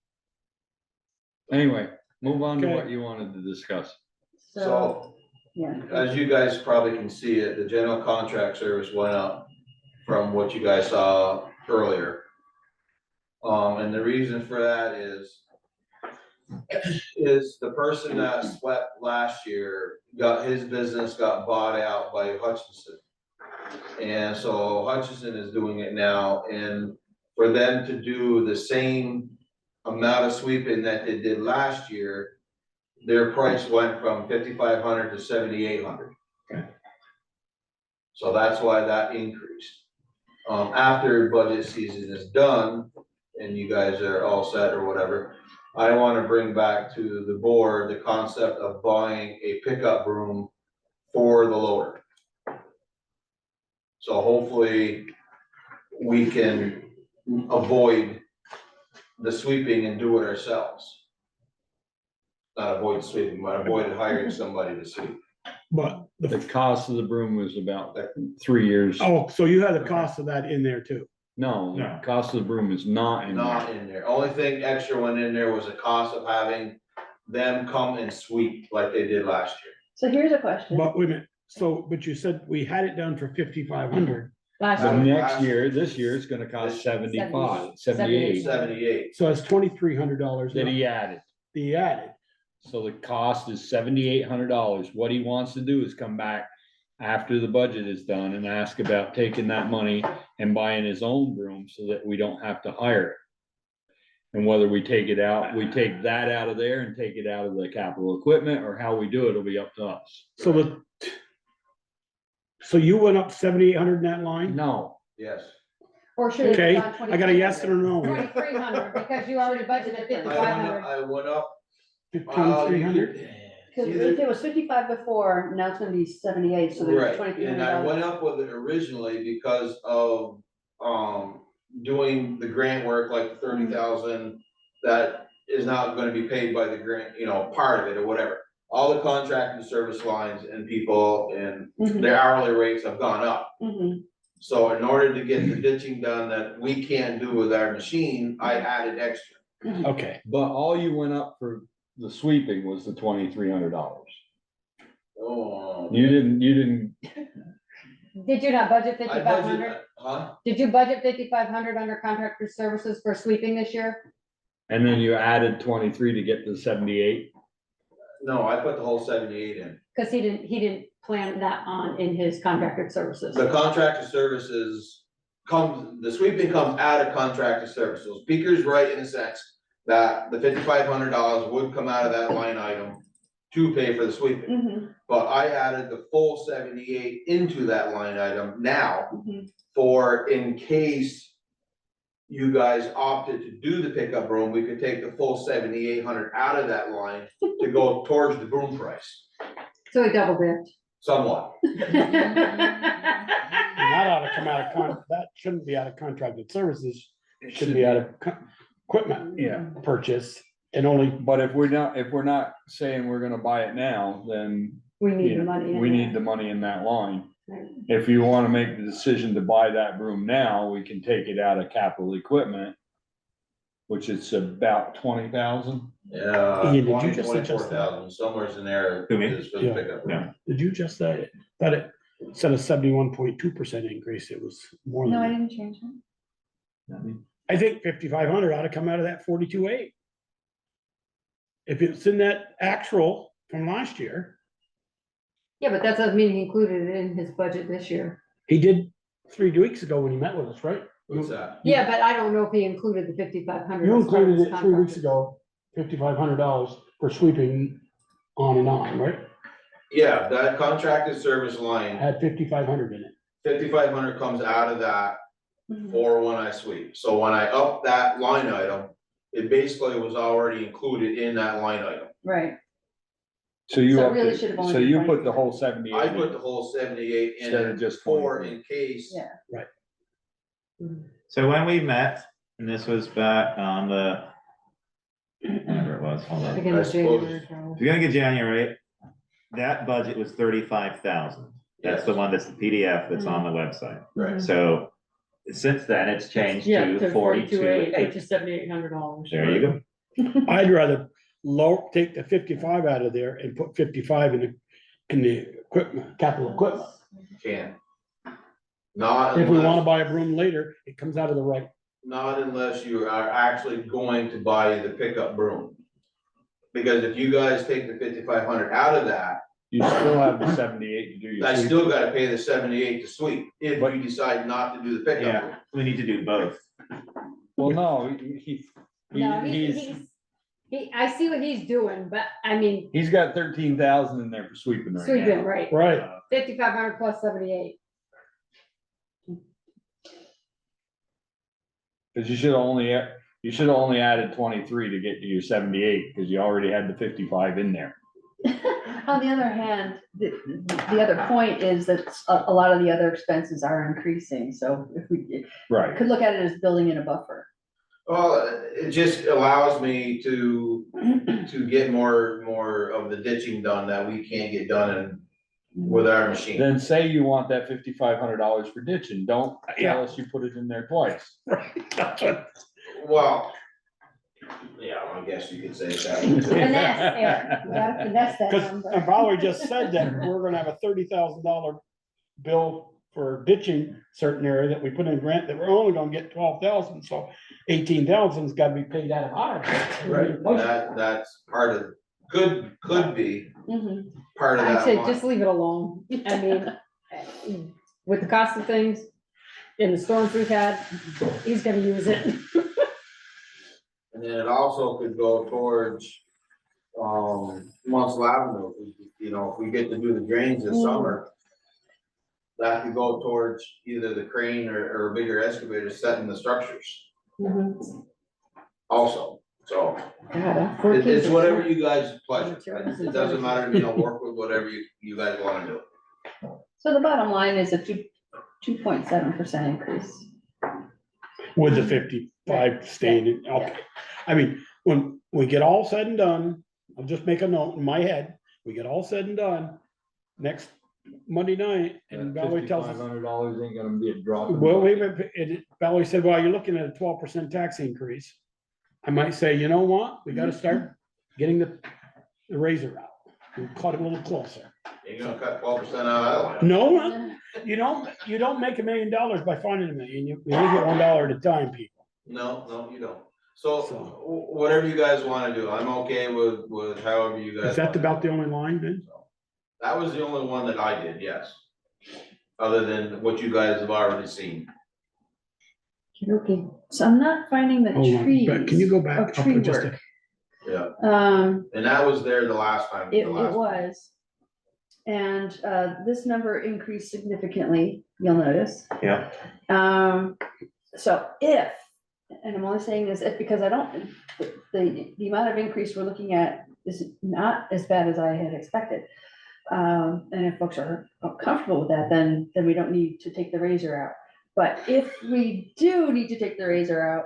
Anyway, move on to Okay. what you wanted to discuss. So, Yeah. as you guys probably can see it, the general contract service went up from what you guys saw earlier. And the reason for that is the person that swept last year his business got bought out by Hutchinson. And so Hutchinson is doing it now, and for them to do the same amount of sweeping that they did last year, their price went from 5,500 to 7,800. Okay. So that's why that increased. After budget season is done, and you guys are all set or whatever, I wanna bring back to the board the concept of buying a pickup broom for the loader. So hopefully, we can avoid the sweeping and do it ourselves. Not avoid sweeping, but avoid hiring somebody to sweep. but The cost of the broom was about 3 years. oh, so you had the cost of that in there too. No, No. the cost of the broom is not in Not there. in there. Only thing extra went in there was the cost of having them come and sweep like they did last year. So here's a question. But wait a minute, but you said we had it down for 5,500, Last The year. next year, this year, it's gonna cost 75, 78 78. so it's $2,300 that he added. he added. So the cost is $7,800. What he wants to do is come back after the budget is done and ask about taking that money and buying his own broom so that we don't have to hire it. And whether we take it out, we take that out of there and take it out of the capital equipment, or how we do it will be up to us. So you went up 7,800 in that line? No, Yes. Or should it Okay, be on I got a yes and a no. 2,300, because you already budgeted I 5,500. went up. 2,300? Cause if it was 55 before, now it's gonna be 78, so there's Right, $2,300. and I went up with it originally because of, doing the grant work, like the 30,000. That is not gonna be paid by the grant, part of it or whatever. All the contracted service lines and people and Mhm, their hourly rates have gone up. mhm. So in order to get the ditching done that we can't do with our machine, I added extra. Okay, but all you went up for the sweeping was the $2,300. Oh. You didn't, Did you not budget I 5,500? budget, huh? Did you budget 5,500 under contractor services for sweeping this year? and then you added 23 to get to 78. No, I put the whole 78 in. Cause he didn't plan that on in his contracted services. The contractor services the sweeping comes out of contractor services. Speaker's right in a sense that the $5,500 would come out of that line item to pay for the sweeping. Mhm, But I added the full 78 into that line item now mhm. for in case you guys opted to do the pickup broom, we could take the full 7,800 out of that line to go towards the broom price, So he double dipped. somewhat. that ought to come out of that shouldn't be out of contracted services, it should be out of equipment Yeah, purchase and only, but if we're not saying we're gonna buy it now, then We need yeah, the money. in we there. need the money in that line. Right. If you wanna make the decision to buy that broom now, we can take it out of capital equipment, which is about 20,000. Yeah, Ian, did you 20, just suggest that? 24,000, somewhere's in there Who, me? is for the Yeah. pickup. Yeah. did you just say it? That it said a 71.2% increase, it was more No, I than, didn't change it. I think 5,500 ought to come out of that 42.8. If it's in that actual from last year, Yeah, but that doesn't mean he included it in his budget this year. he did 3 weeks ago when he met with us, right? What's that? Yeah, but I don't know if he included the 5,500. You as part of included his it 3 weeks contract. ago, $5,500 for sweeping on and on, right? Yeah, that contracted service line, Had 5,500 in it. 5,500 comes out of that for when I sweep. So when I up that line item, it basically was already included in that line item. Right, So you, So it upped really it. should have only So been you put 23. the whole 78 I in. put the whole 78 in Instead of just for 23. in case. yeah. So when we met, and this was back on the, whatever it was, hold on. Beginning of I suppose- January, probably. Beginning of January, that budget was 35,000. That's the Yes. one that's the PDF that's on the website. Right. So since then, it's changed Yeah, to 42.8, 42,800. which is $7,800. There you go. I'd rather take the 55 out of there and put 55 in the equipment, capital equipment. Can't. Not If we wanna unless, buy a broom later, it comes out of the right. not unless you are actually going to buy the pickup broom. Because if you guys take the 5,500 out of that, You still have the 78 to do your. I sweep. still gotta pay the 78 to sweep, if you decide not to do the pickup. Yeah, we need to do both. Well, no, No, I see what he's doing, but I mean, he's got 13,000 in there for sweeping right sweeping, now. right, Right. 5,500 plus 78. Cause you should have only added 23 to get to your 78, cause you already had the 55 in there. On the other hand, the other point is that a lot of the other expenses are increasing, so if we Right. could look at it as building in a buffer. Well, it just allows me to get more of the ditching done that we can't get done with our machine. Then say you want that $5,500 for ditching, don't Yeah. tell us you put it in there twice. Well, yeah, I guess you could say that. Finesse, Eric, you gotta finesse that Cause number. Valerie just said that we're gonna have a $30,000 bill for ditching certain area that we put in grant, that we're only gonna get 12,000, so 18,000's gotta be paid out of ours. That's part of, could be Mhm. part of I'd that say line. just leave it alone. I mean, with the cost of things in the storms we've had, he's gonna use it. And then it also could go towards, Munsell Avenue, you know, if we get to do the drains this summer. That could go towards either the crane or a bigger excavator setting the structures Mhm. also, so. God, It's whatever you guys pleasure, it doesn't matter, to me. I'll work with whatever you guys wanna do. So the bottom line is a 2.7% increase. With the 55 staying in, okay. I mean, when we get all said and done, I'll just make a note in my head, we get all said and done, next Monday night, and Valerie tells us, $5,500 ain't gonna be a drop. in the well, wait a bucket. minute, Valerie said, well, you're looking at a 12% tax increase. I might say, you know what, we gotta start getting the razor out, and cut it a little closer. You're gonna cut 12% out of that. No, you don't make $1 million by finding $1 million, you only get $1 at a time, people. No, you don't. So, So- whatever you guys wanna do, I'm okay with however you guys. Is that wanna about do. the only line then? That was the only one that I did, yes. Other than what you guys have already seen. Okay, so I'm not finding the Hold on, trees. but can you go of back up tree just a, work. Yeah, And that was there the last time. it the last one. was. And this number increased significantly, you'll notice. Yeah. So if, and I'm only saying this if because I don't, the amount of increase we're looking at is not as bad as I had expected. And if folks are comfortable with that, then we don't need to take the razor out. But if we do need to take the razor out,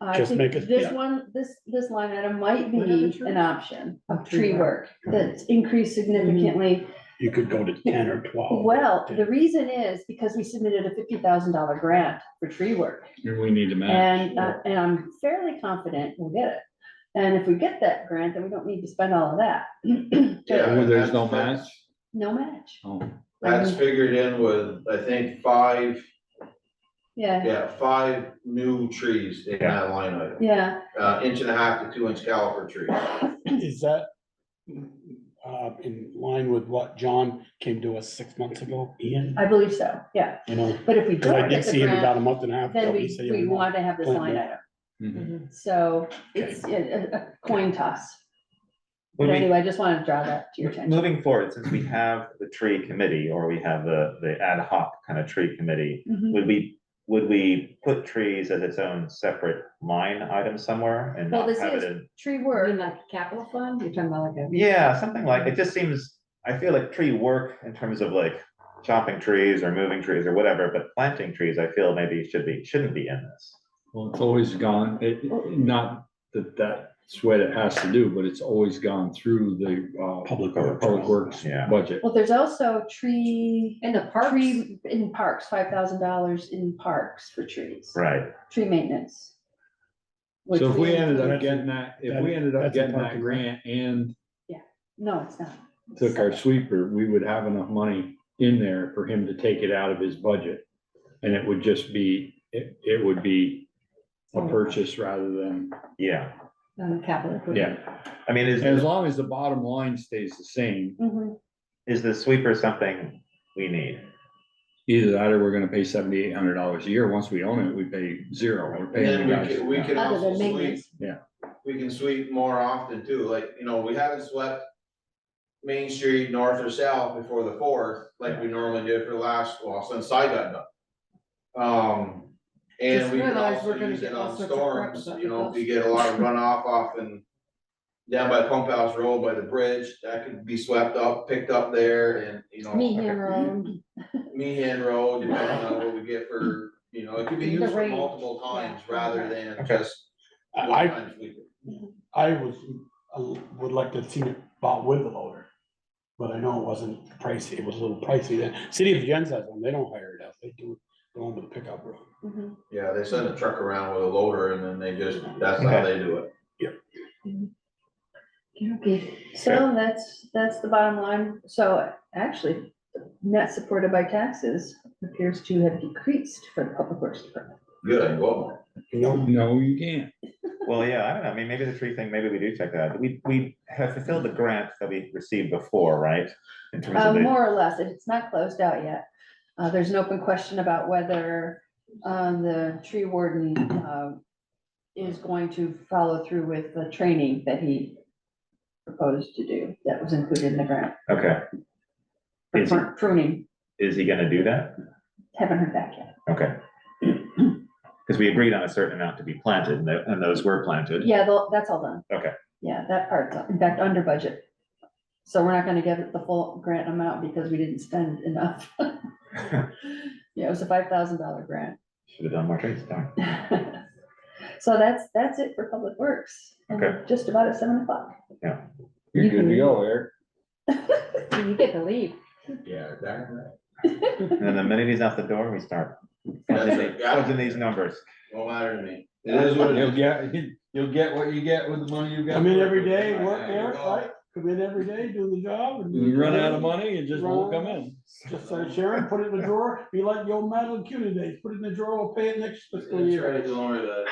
I Just make think it- this yeah. one, this line item might What are the be trees? an option of Tree tree work that's increased significantly. you could go to 10 or 12. Well, the reason is because we submitted a $50,000 grant for tree work. And we need to match. And I'm fairly confident we'll get it. And if we get that grant, then we don't need to spend all of that. Yeah, Well, there's no that's- match? No match. Oh, That's figured in with, I think, five new trees in that line item. Yeah, 1.5 to 2 inch caliper trees. Is that in line with what John came to us 6 months ago, Ian? I believe so, yeah. You know, But if we because I don't did get the see him about grant, a month and a half then ago. He said, we want to have this plant line that. item. mhm. So it's a coin toss. But Moving- anyway, I just wanted to draw that to your attention. Moving forward, since we have the tree committee, or we have the ad hoc kind of tree committee, Mhm. would we would we put trees as its own separate line item somewhere and Well, not this have it is in? tree We're work. in like capital fund, you're talking about like a. Yeah, something like, it just seems, I feel like tree work in terms of like chopping trees or moving trees or whatever, but planting trees, I feel maybe shouldn't be in this. Well, it's always gone, not that that's what it has to do, but it's always gone through the, Public Works. Public Works Yeah. budget. Well, there's also tree, In the parks, tree in parks, $5,000 in parks for trees, Right, tree maintenance. which So if we ended include- up getting that, if we ended up That's a getting that parking lot. grant and No, it's not. took our sweeper, we would have enough money in there for him to take it out of his budget. And it would just be, it would be a purchase rather than, yeah, capital equipment. yeah. I mean, As long as the bottom line stays the same, Mhm. is the sweeper something we need? either that or we're gonna pay $7,800 a year. Once we own it, we pay zero. We're And paying then the guys. we can Other also than sweep, maintenance. we can sweep more often too, like, you know, we haven't swept Main Street north or south before the fourth, like we normally did for the last, well, since I got done. And Just we can realize also we're gonna use get it all on sorts of crap storms, about you know, if the you get a lot of runoff off and down by Pump House Road by the bridge, that could be swept up, picked up there and, you know. Meehan Road, Meehan Road, depending on what we get for, you know, it could be used for range, multiple times yeah. rather than Okay. just one I, time sweeping. would like to have seen it bought with the loader. But I know it wasn't pricey, it was a little pricey then. City of Jens has one, they don't hire it out, they do the one with the pickup road. Mhm. Yeah, they send a truck around with a loader and then they just, that's how they do it. Okay, so that's the bottom line. So actually, net supported by taxes appears to have decreased for the Public Works Department. Good, I can go up more. No, you can't. Well, yeah, I don't know, I mean, maybe the tree thing, maybe we do check that out. We have fulfilled the grant that we received before, right? In terms of the, More or less, it's not closed out yet. There's an open question about whether the tree warden is going to follow through with the training that he proposed to do, that was included in the grant. okay. Is he, Pruning, is he gonna do that? haven't heard back yet. Okay. Because we agreed on a certain amount to be planted and those were planted. Yeah, that's all done. Okay. Yeah, that part's, in fact, under budget. So we're not gonna give it the full grant amount because we didn't spend enough. Yeah, it was a $5,000 grant. Should have done more trees, darn. So that's it for Public Works. And we're Okay. just about at 7:00. You're good to go, Eric. You get to leave. Yeah, darn And then the minute he's out the door, we start closing these numbers. Won't matter to me. It is what it You'll is. you'll get what you get with the money you got. Come in every day, work there, right? Come in every day, do the job. and- You run out of money, you just won't come in. Just say, Sharon, put it in the drawer, be like the old Madeline CUNY days, put it in the drawer, we'll pay it next fiscal That's year. right, don't worry about it.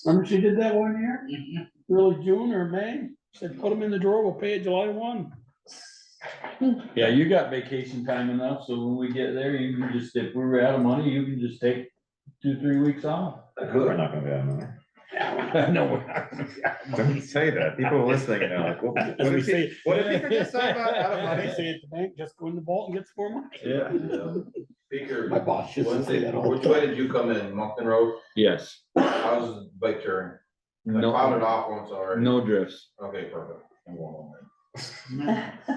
Remember she did that one year? Early June or May, said, put them in the drawer, we'll pay it July 1. Yeah, you got vacation time enough, so when we get there, you can just, if we're out of money, you can just take 2-3 weeks off. We're not gonna be out of money. No, we're not gonna be out of money. Don't say that. People are listening and they're like, what As we if he, say, what if he forgets something about out of they money? say at the bank, just go in the vault and get some more money. Yeah. Speaker. My boss used to say that all the Which way time. did you come in, Moncton Road? Yes, How's the bike turn? I plowed it no, off once already. no drifts. Okay, perfect. I'm going home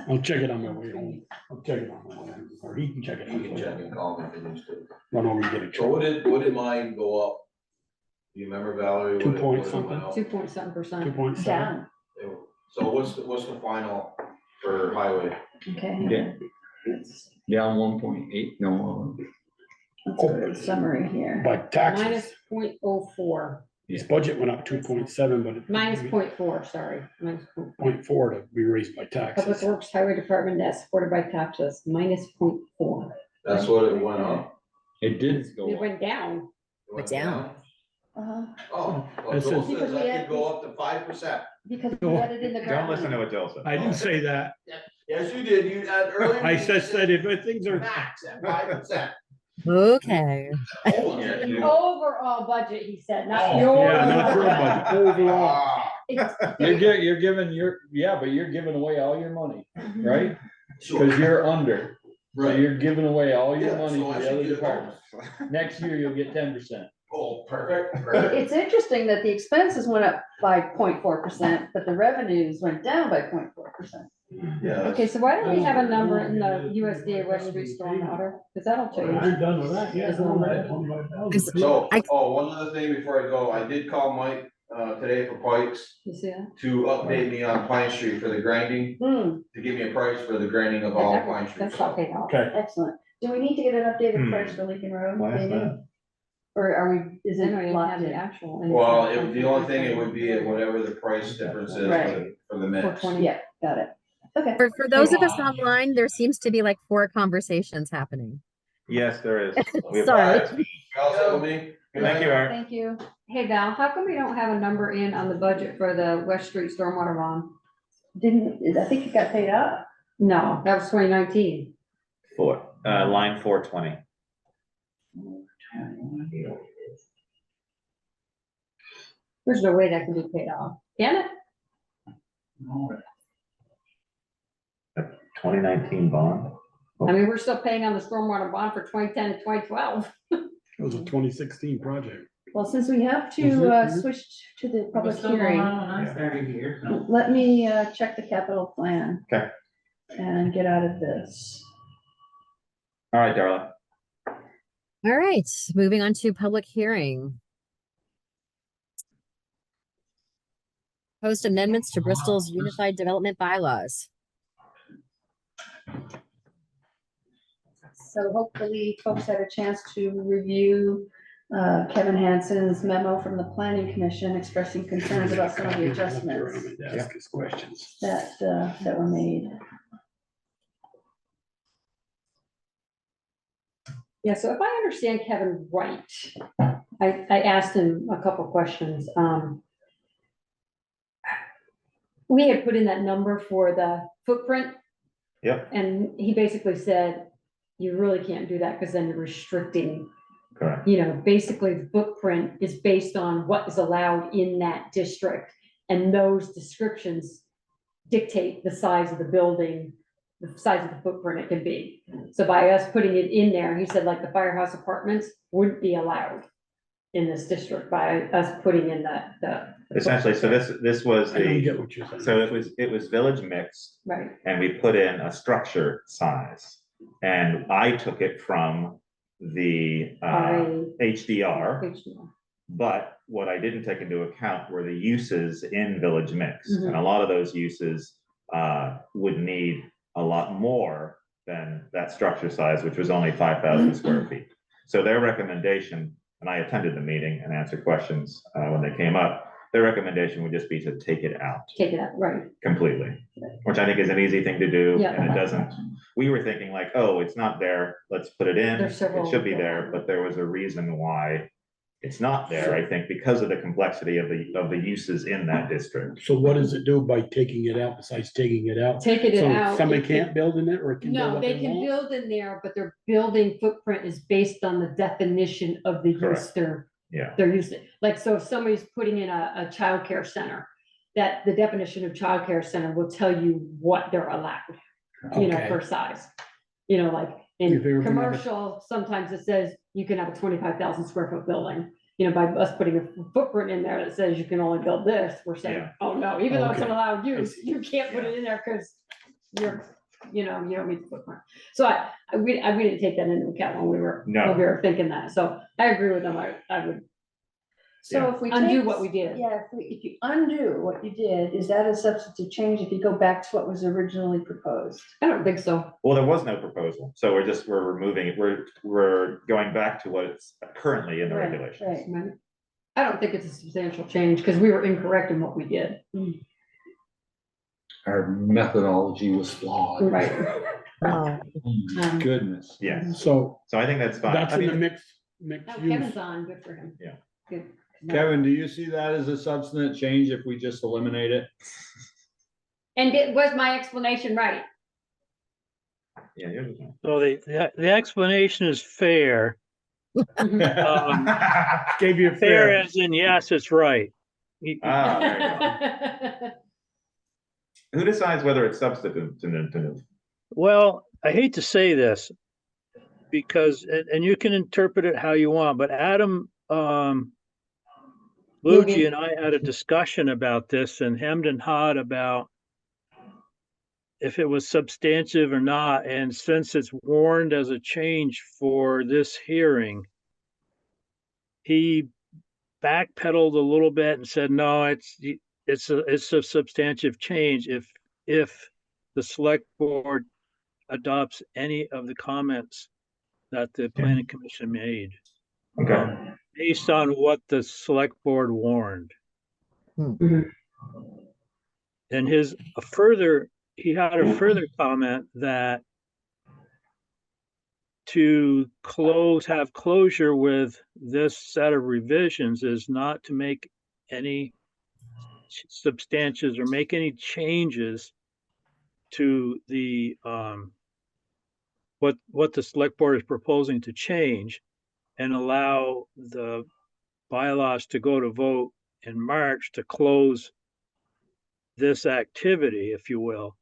I'll check it on my way home. I'll check it on my way home, or he can check it. then. You can check and call me if you need to. Run over and get it. So what did mine go up? Do you remember, Valerie? Two what it- point what it something. went up? 2.7%. 2.7. Down, So what's the final for highway? okay. Yeah. Down 1.8, no, Let's go to the summary here. By taxes, Minus 0.04, his budget went up 2.7, but it. minus 0.4, sorry. Minus 0.4. 0.4 to be raised by Public taxes. Works Highway Department that's supported by taxes, minus 0.4. That's what it went up? it did It go up. went down. It went down. Uh-huh, Oh, well, It Joel says- says that could go up to 5%. because we had it in the Don't ground. listen to what Joel said. I didn't say that. Yes, you did, you, earlier. I you just said if things are, Max at 5%. Okay. The overall budget, he said, not Oh, your. yeah, not your budget, overall. Ah, You're giving, yeah, but you're giving away all your money, right? sure. Cause you're under. So you're giving away all your Yeah, money so to I the should other get a departments. Next year, you'll get 10%. Oh, perfect. It's interesting that the expenses went up by 0.4%, but the revenues went down by 0.4%. Yeah. Okay, so why don't we have a number in the USDA West Street stormwater? Cause that'll change. I'm done with that, yeah. Is the number. So, I- one other thing before I go, I did call Mike, today for Pikes You see that? to update me on Pine Street for the grinding, Hmm, to give me a price for the grinding of all Pine Street. That's not paid off. Okay. excellent. Do we need to get an updated price for Lincoln Road? Why is maybe? that? Or are we, is I it don't even have locked the in? actual. Well, the only thing it would be whatever the price difference is Right. for the mix. 420. Yeah, got it. Okay. For those of us online, there seems to be like 4 conversations happening. Yes, there is. We have- Sorry. You all set with me? Good Thank you, night. Art. Thank you. Hey Val, how come we don't have a number in on the budget for the West Street stormwater bond? I think it got paid out. No, that was 2019. Line 420. There's no way that can be paid off. Can it? 2019 bond. I mean, we're still paying on the stormwater bond for 2010 to 2012. It was a 2016 project. Well, since we have Was to, it? switch to the It was public still going hearing, on when I started here. so. let me, check the capital plan. Okay. And get out of this. All right, Darla. All right, moving on to public hearing. Post amendments to Bristol's Unified Development Bylaws. So hopefully folks had a chance to review Kevin Hansen's memo from the planning commission expressing concerns about some of the adjustments Ask his questions. that were made. Yeah, so if I understand Kevin right, I asked him a couple questions. We had put in that number for the footprint. Yep. And he basically said, you really can't do that because then you're restricting, Correct. you know, basically the footprint is based on what is allowed in that district. And those descriptions dictate the size of the building, the size of the footprint it can be. So by us putting it in there, he said like the firehouse apartments wouldn't be allowed in this district by us putting in the. Essentially, so this was I don't the, get what you're saying. so it was village mixed, Right, and we put in a structure size. And I took it from the HDR, HDR. but what I didn't take into account were the uses in village mix. Mhm. And a lot of those uses would need a lot more than that structure size, which was only 5,000 square feet. So their recommendation, and I attended the meeting and answered questions when they came up, their recommendation would just be to take it out Take it out, right. completely, which I think is an easy thing to do, Yeah. and it doesn't, we were thinking like, oh, it's not there, let's put it in, There's several- it should be there, but there was a reason why it's not there, I think, because of the complexity of the uses in that district. So what does it do by taking it out, besides taking it out? Taking it So out. somebody it- can't build in it, or it can build No, what they they can want? build in there, but their building footprint is based on the definition of the use Correct. they're Yeah, using. Like, so if somebody's putting in a childcare center, that the definition of childcare center will tell you what they're allowed, you know, Okay. for size. You know, like If in they were gonna have a- commercial, sometimes it says you can have a 25,000 square foot building. You know, by us putting a footprint in there that says you can only build this, we're saying, Yeah. oh no, even though it's an Okay. allowed I use, see. you can't put it in there because you're, you know, you don't meet the footprint. So we didn't take that into account when we were thinking that. So I agree with them. I would So if we undo take- what we did. Yeah, if you undo what you did, is that a substantive change if you go back to what was originally proposed? I don't think so. well, there was no proposal, so we're removing it, we're going back to what it's currently in the Right, regulations. right. I don't think it's a substantial change because we were incorrect in what we did. Our methodology was flawed. Right. Oh, Oh my Goodness. Yes, So so I think that's fine. that's I in the mean, mixed Now use. Kevin's on, good for him. Yeah. Good. Kevin, do you see that as a substantive change if we just eliminate it? And was my explanation right? yeah, you're the So the explanation is fair. Gave you a Fair fair. as in, yes, it's right. Ah, there you go. Who decides whether it's substantive? Well, I hate to say this because, and you can interpret it how you want, but Adam, Luigi and I had a discussion about this and hemmed and hawed about if it was substantive or not. And since it's warned as a change for this hearing, he backpedaled a little bit and said, no, it's a substantive change if the select board adopts any of the comments that the planning commission made. Okay. Based on what the select board warned. And he had a further comment that to have closure with this set of revisions is not to make any substantials or make any changes to the what the select board is proposing to change, and allow the bylaws to go to vote in March to close this activity, if you will,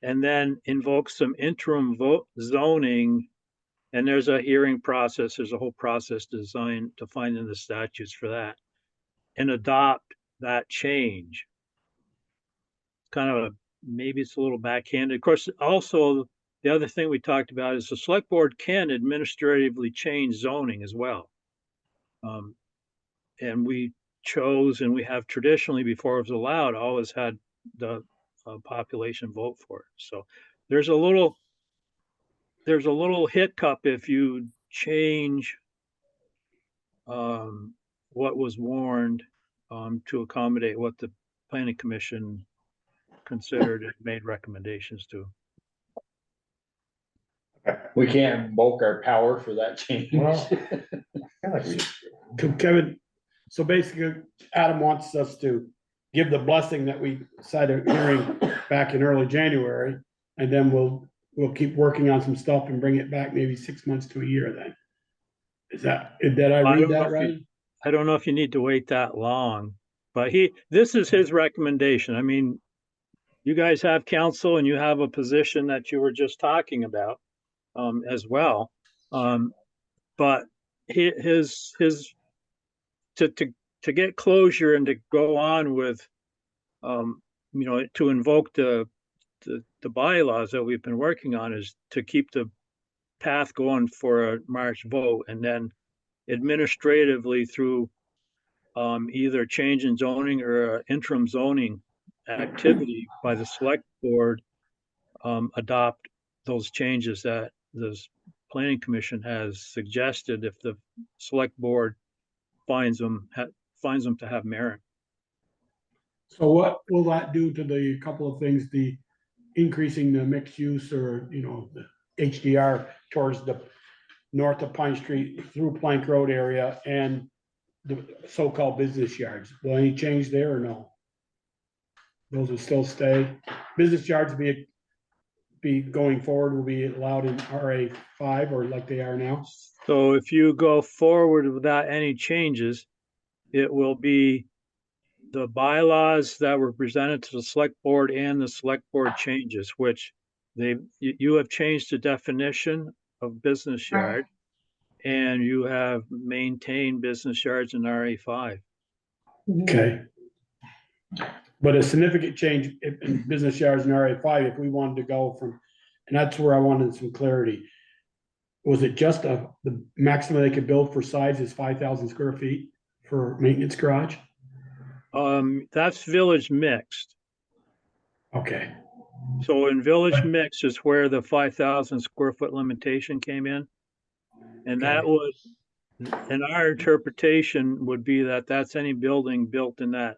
and then invoke some interim vote zoning. And there's a hearing process, there's a whole process designed to find in the statutes for that, and adopt that change. Kind of maybe it's a little backhanded. Of course, also the other thing we talked about is the select board can administratively change zoning as well. And we chose, and we have traditionally, before it was allowed, always had the population vote for it. So there's a little hiccup if you change what was warned to accommodate what the planning commission considered and made recommendations to. We can't invoke our power for that change. Well, I feel like we Kevin, so basically, Adam wants us to give the blessing that we decided hearing back in early January, and then we'll keep working on some stuff and bring it back maybe 6 months to a year then. Did I read that right? I don't know if you need to wait that long, but this is his recommendation. I mean, you guys have counsel and you have a position that you were just talking about as well. But his to get closure and to go on with, to invoke the bylaws that we've been working on is to keep the path going for a March vote, and then administratively through either change in zoning or interim zoning activity by the select board, adopt those changes that the planning commission has suggested if the select board finds them to have merit. So what will that do to the couple of things, the increasing the mixed use or, the HDR towards the north of Pine Street through Plank Road area and the so-called business yards? Will any change there or no? Those will still stay. Business yards be going forward will be allowed in RA5 or like they are now? So if you go forward without any changes, it will be the bylaws that were presented to the select board and the select board changes, which you have changed the definition of business yard, and you have maintained business yards in RA5. Okay. But a significant change in business yards in RA5, if we wanted to go from, and that's where I wanted some clarity. Was it just the maximum they could build for size is 5,000 square feet for maintenance garage? That's village mixed. Okay. So in village mix is where the 5,000 square foot limitation came in. And that would, in our interpretation, would be that that's any building built in that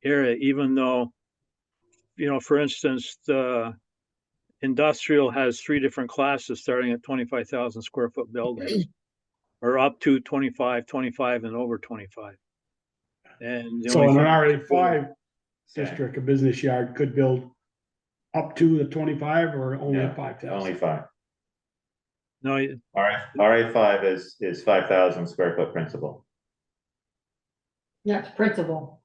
area, even though, for instance, the industrial has 3 different classes starting at 25,000 square foot buildings, or up to 25, 25, and over 25. And so in an RA5 district, a business yard could build up to the 25 or only 5,000? Only 5. No, RA5 is 5,000 square foot principal. Yeah, it's principal.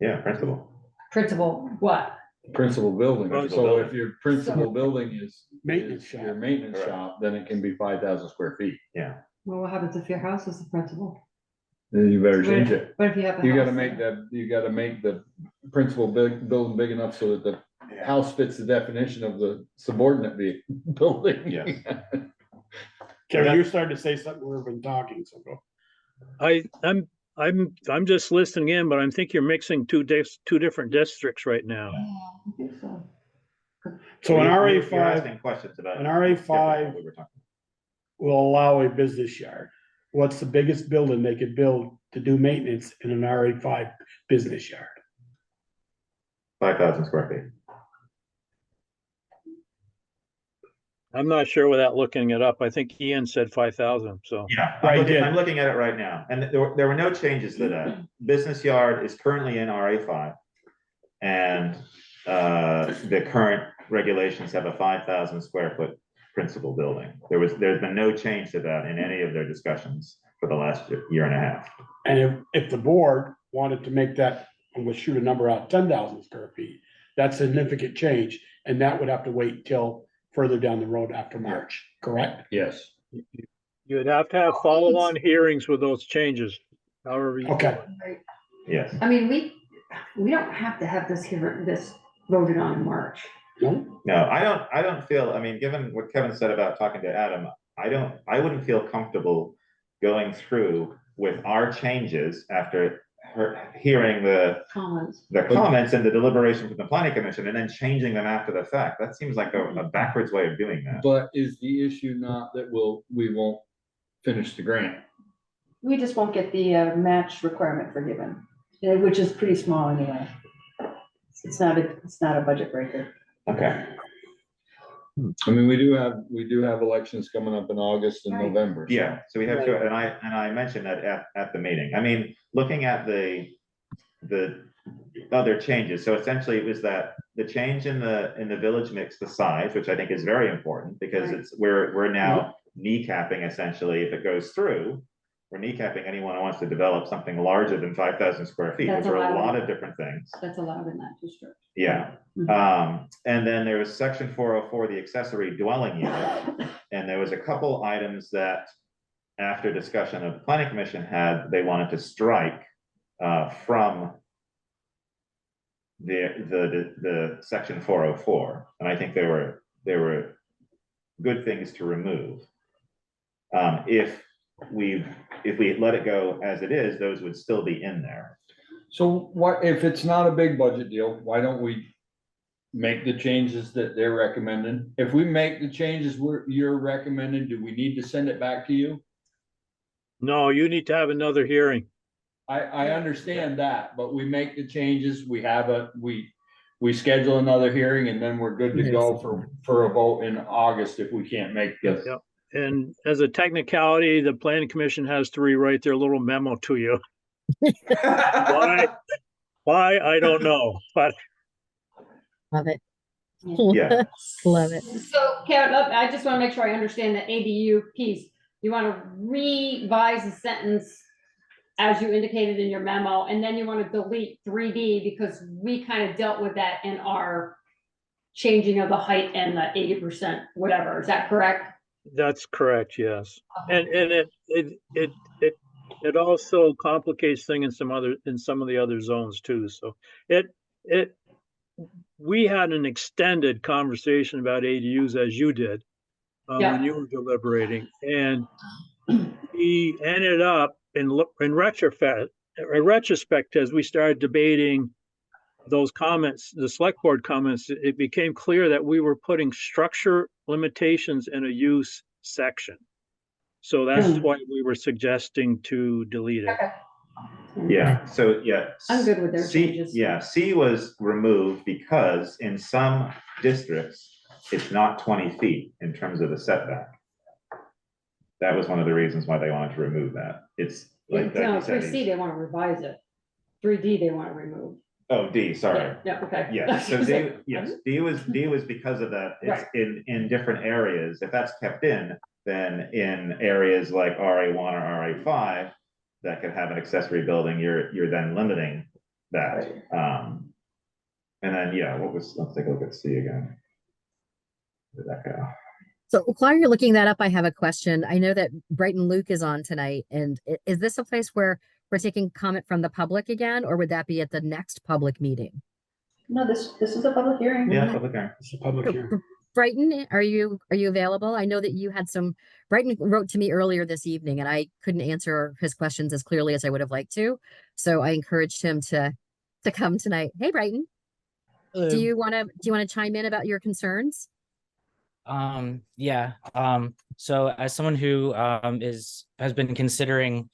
Yeah, principal. Principal what? Principal building, Principal so if building. your principal building is. Maintenance is Your shop. maintenance Correct. shop, then it can be 5,000 square feet, Yeah, Well, what happens if your house is the principal? then you better What change if- it. What if you have a You gotta house make there? that, you gotta make the principal building big enough so that the house fits the definition of the subordinate building. Yes. Kevin, you're starting to say something, we've been talking, so go. I'm just listening in, but I think you're mixing two different districts right now. Yeah, I think so. So an RA You're five asking questions about. an RA different than 5 what we were talking will allow a business yard. What's the biggest building they could build to do maintenance in an RA5 business yard? 5,000 square feet. I'm not sure without looking it up. I think Ian said 5,000, so. Yeah, Right, did. I'm looking at it right now, and there were no changes to that. Business yard is currently in RA5. And the current regulations have a 5,000 square foot principal building. There's been no change to that in any of their discussions for the last year and a half. And if the board wanted to make that, and we'll shoot a number out, 10,000 square feet, that's significant change, and that would have to wait till further down the road after March, correct? Yes, You'd have to have follow-on hearings with those changes, however you do Okay. it. Right. Yes. I mean, we don't have to have this here, this voted on in March. No? No, I don't feel, I mean, given what Kevin said about talking to Adam, I wouldn't feel comfortable going through with our changes after hearing the Comments. comments and the deliberation from the planning commission and then changing them after the fact. That seems like a backwards way of doing that. but is the issue not that we won't finish the grant? We just won't get the match requirement forgiven, which is pretty small anyway. It's not a budget breaker. Okay. I mean, we do have elections coming up in August and Right. November. so- Yeah, so we have to, and I mentioned that at the meeting. I mean, looking at the other changes, so essentially it was that the change in the village mix, the size, which I think is very important, because Right. we're now kneecapping essentially, if it goes through, we're kneecapping anyone who wants to develop something larger than 5,000 square feet, which That's are a allowed. lot of different things. That's allowed in that district. Yeah, Mhm. and then there was section 404, the accessory dwelling unit, and there was a couple items that after discussion of the planning commission had, they wanted to strike from the section 404, and I think they were good things to remove. If we let it go as it is, those would still be in there. So what, if it's not a big budget deal, why don't we make the changes that they're recommending? If we make the changes you're recommending, do we need to send it back to you? No, you need to have another hearing. I understand that, but we make the changes, we schedule another hearing, and then we're good to go for a vote in August if we can't make this. Yep. And as a technicality, the planning commission has to rewrite their little memo to you. Why, I don't know, but Love it. Yeah. Love it. So Kevin, I just want to make sure I understand the ADU piece. You want to revise the sentence as you indicated in your memo, and then you want to delete 3D because we kind of dealt with that in our changing of the height and the 80%, whatever. Is that correct? that's correct, yes. And it also complicates things in some of the other zones too. So we had an extended conversation about ADUs as you did when you were deliberating, and we ended up in retrospect, as we started debating those comments, the select board comments, it became clear that we were putting structure limitations in a use section. So that's why we were suggesting to delete it. Yeah, so yeah. I'm good with their C, changes. yeah, C was removed because in some districts, it's not 20 feet in terms of the setback. That was one of the reasons why they wanted to remove that. It's like that. No, 3C, they want to revise it. 3D, they want to remove. Oh, D, sorry. Yeah, okay. Yes, so D, yes, D was because of that. It's in different areas. If that's kept in, then in areas like RA1 or RA5, that could have an accessory building, you're then limiting that. And then, yeah, let's take a look at C again. Where'd that go? So while you're looking that up, I have a question. I know that Brighton Luke is on tonight, and is this a place where we're taking comment from the public again, or would that be at the next public meeting? No, this is a public hearing. Yeah, public hearing. It's a public So, hearing. Brighton, are you available? I know that you had some, Brighton wrote to me earlier this evening and I couldn't answer his questions as clearly as I would have liked to. So I encouraged him to come tonight. Hey, Brighton, do you want to chime in about your concerns? Yeah. So as someone who has been considering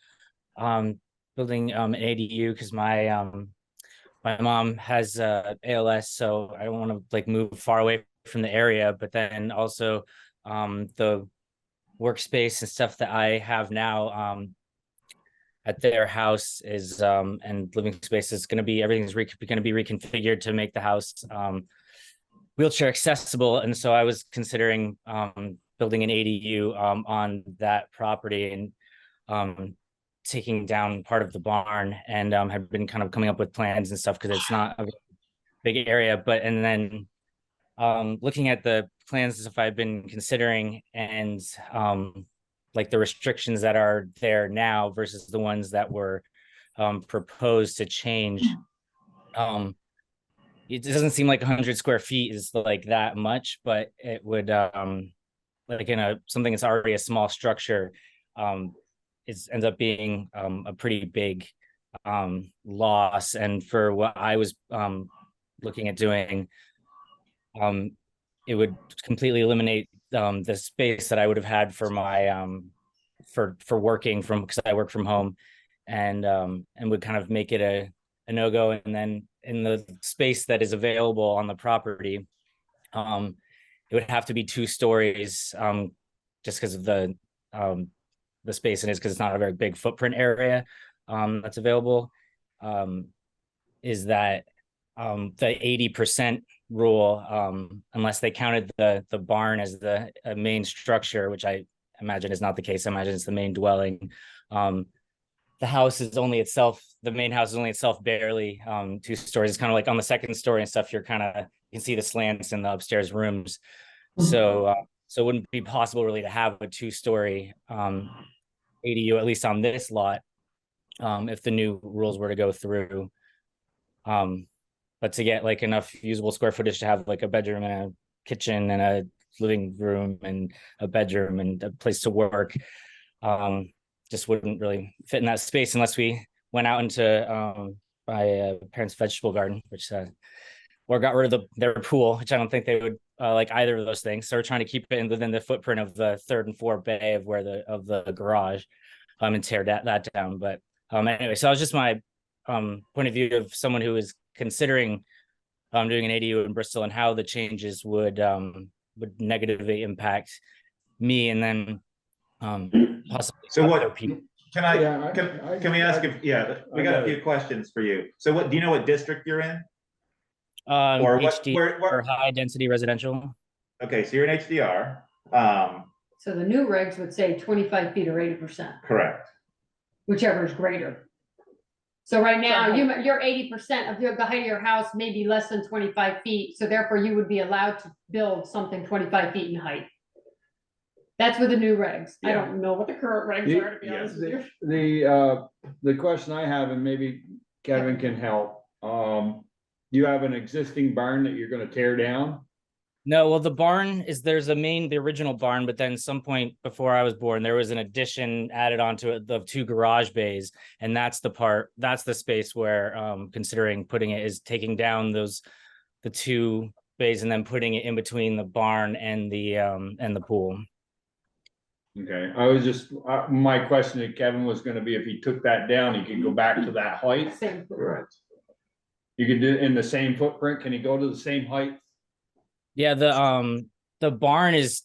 building an ADU, because my mom has ALS, so I don't want to like move far away from the area, but then also the workspace and stuff that I have now at their house is and living space is going to be, everything's going to be reconfigured to make the house wheelchair accessible. And so I was considering building an ADU on that property and taking down part of the barn, and have been kind of coming up with plans and stuff because it's not a big area. But and then looking at the plans and stuff I've been considering, and like the restrictions that are there now versus the ones that were proposed to change. It doesn't seem like 100 square feet is like that much, but it would like in something that's already a small structure ends up being a pretty big loss. And for what I was looking at doing, it would completely eliminate the space that I would have had for my for working from, because I work from home, and would kind of make it a no-go. And then in the space that is available on the property, it would have to be 2 stories, just because of the space it is, because it's not a very big footprint area that's available. Is that the 80% rule, unless they counted the barn as the main structure, which I imagine is not the case. I imagine it's the main dwelling. The house is only itself, the main house is only itself barely 2 stories. It's kind of like on the second story and stuff, you can see the slants in the upstairs rooms. So it wouldn't be possible really to have a 2-story ADU, at least on this lot, if the new rules were to go through. But to get like enough usable square footage to have like a bedroom and a kitchen and a living room and a bedroom and a place to work, just wouldn't really fit in that space unless we went out into my parents' vegetable garden, which or got rid of their pool, which I don't think they would like either of those things. So we're trying to keep it within the footprint of the 3rd and 4th bay of the garage, and tear that down. But anyway, so that was just my point of view of someone who is considering doing an ADU in Bristol, and how the changes would negatively impact me, and then possibly So what, other people. can we ask if, we got a few questions for you. So what, do you know what district you're in? Or what, HD or high density residential. Okay, so you're in HDR. So the new regs would say 25 feet or 80%, Correct. whichever is greater. So right now, you're 80% of the height of your house may be less than 25 feet, so therefore you would be allowed to build something 25 feet in height. That's with the new regs. I don't know what the current regs are, to be honest with you. The question I have, and maybe Kevin can help, you have an existing barn that you're gonna tear down? No, well, the barn is, there's the original barn, but then some point before I was born, there was an addition added onto it of 2 garage bays. And that's the space where considering putting it is taking down the 2 bays and then putting it in between the barn and the pool. Okay, I was just, my question to Kevin was gonna be if he took that down, he could go back to that height? Same. Right. You could do it in the same footprint, can he go to the same height? Yeah, the barn is,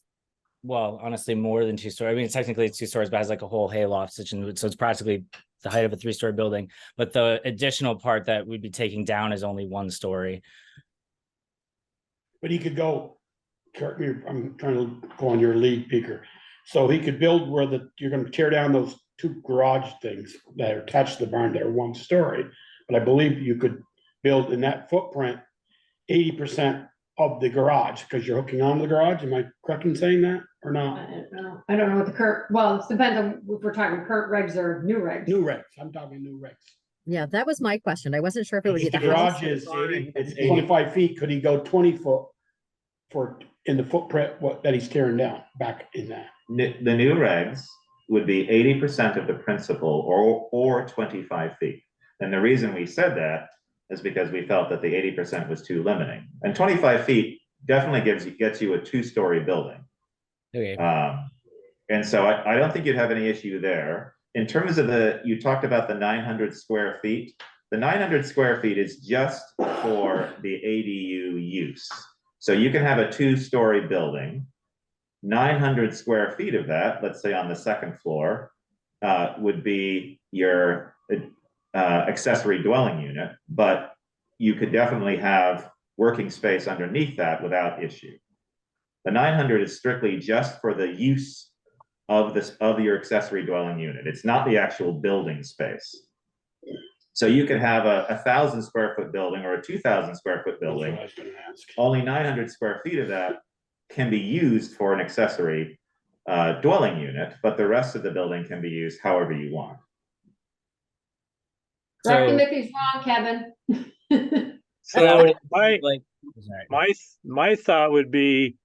well, honestly, more than 2 stories. I mean, technically it's 2 stories, but it has like a whole hayloft, so it's practically the height of a 3-story building. But the additional part that we'd be taking down is only 1 story. But he could go, correct me, I'm trying to go on your lead, Beaker. So he could build where you're gonna tear down those 2 garage things that are attached to the barn that are 1 story. But I believe you could build in that footprint 80% of the garage, because you're hooking on to the garage. Am I correct in saying that or not? I don't know what the current, well, it depends on if we're talking current regs or new regs. New regs, I'm talking new regs. Yeah, that was my question. I wasn't sure if it was If the the house garage or the is barn, 80, but- it's 80. 25 feet, could he go 20 foot in the footprint that he's tearing down back in that? The new regs would be 80% of the principal or 25 feet. And the reason we said that is because we felt that the 80% was too limiting. And 25 feet definitely gets you a 2-story building. Okay. And so I don't think you'd have any issue there. In terms of you talked about the 900 square feet. The 900 square feet is just for the ADU use. So you can have a 2-story building. 900 square feet of that, let's say on the second floor, would be your accessory dwelling unit, but you could definitely have working space underneath that without issue. The 900 is strictly just for the use of your accessory dwelling unit. It's not the actual building space. So you could have a 1,000 square foot building or a 2,000 square foot building. That's what I was gonna ask. Only 900 square feet of that can be used for an accessory dwelling unit, but the rest of the building can be used however you want. Correct him So, if he's wrong, Kevin. So like, my thought would be,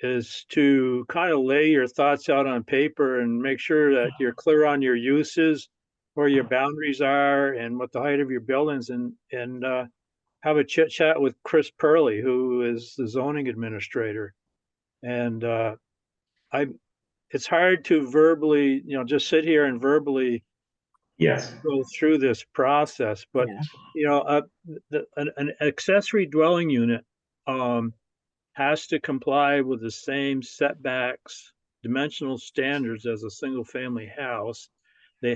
is to kind of lay your thoughts out on paper and make sure that you're clear on your uses, where your boundaries are and what the height of your buildings, and have a chit chat with Chris Purley, who is the zoning administrator. And it's hard to verbally, just sit here and verbally Yes. go through this process, but Yeah. an accessory dwelling unit has to comply with the same setbacks, dimensional standards as a single family house. The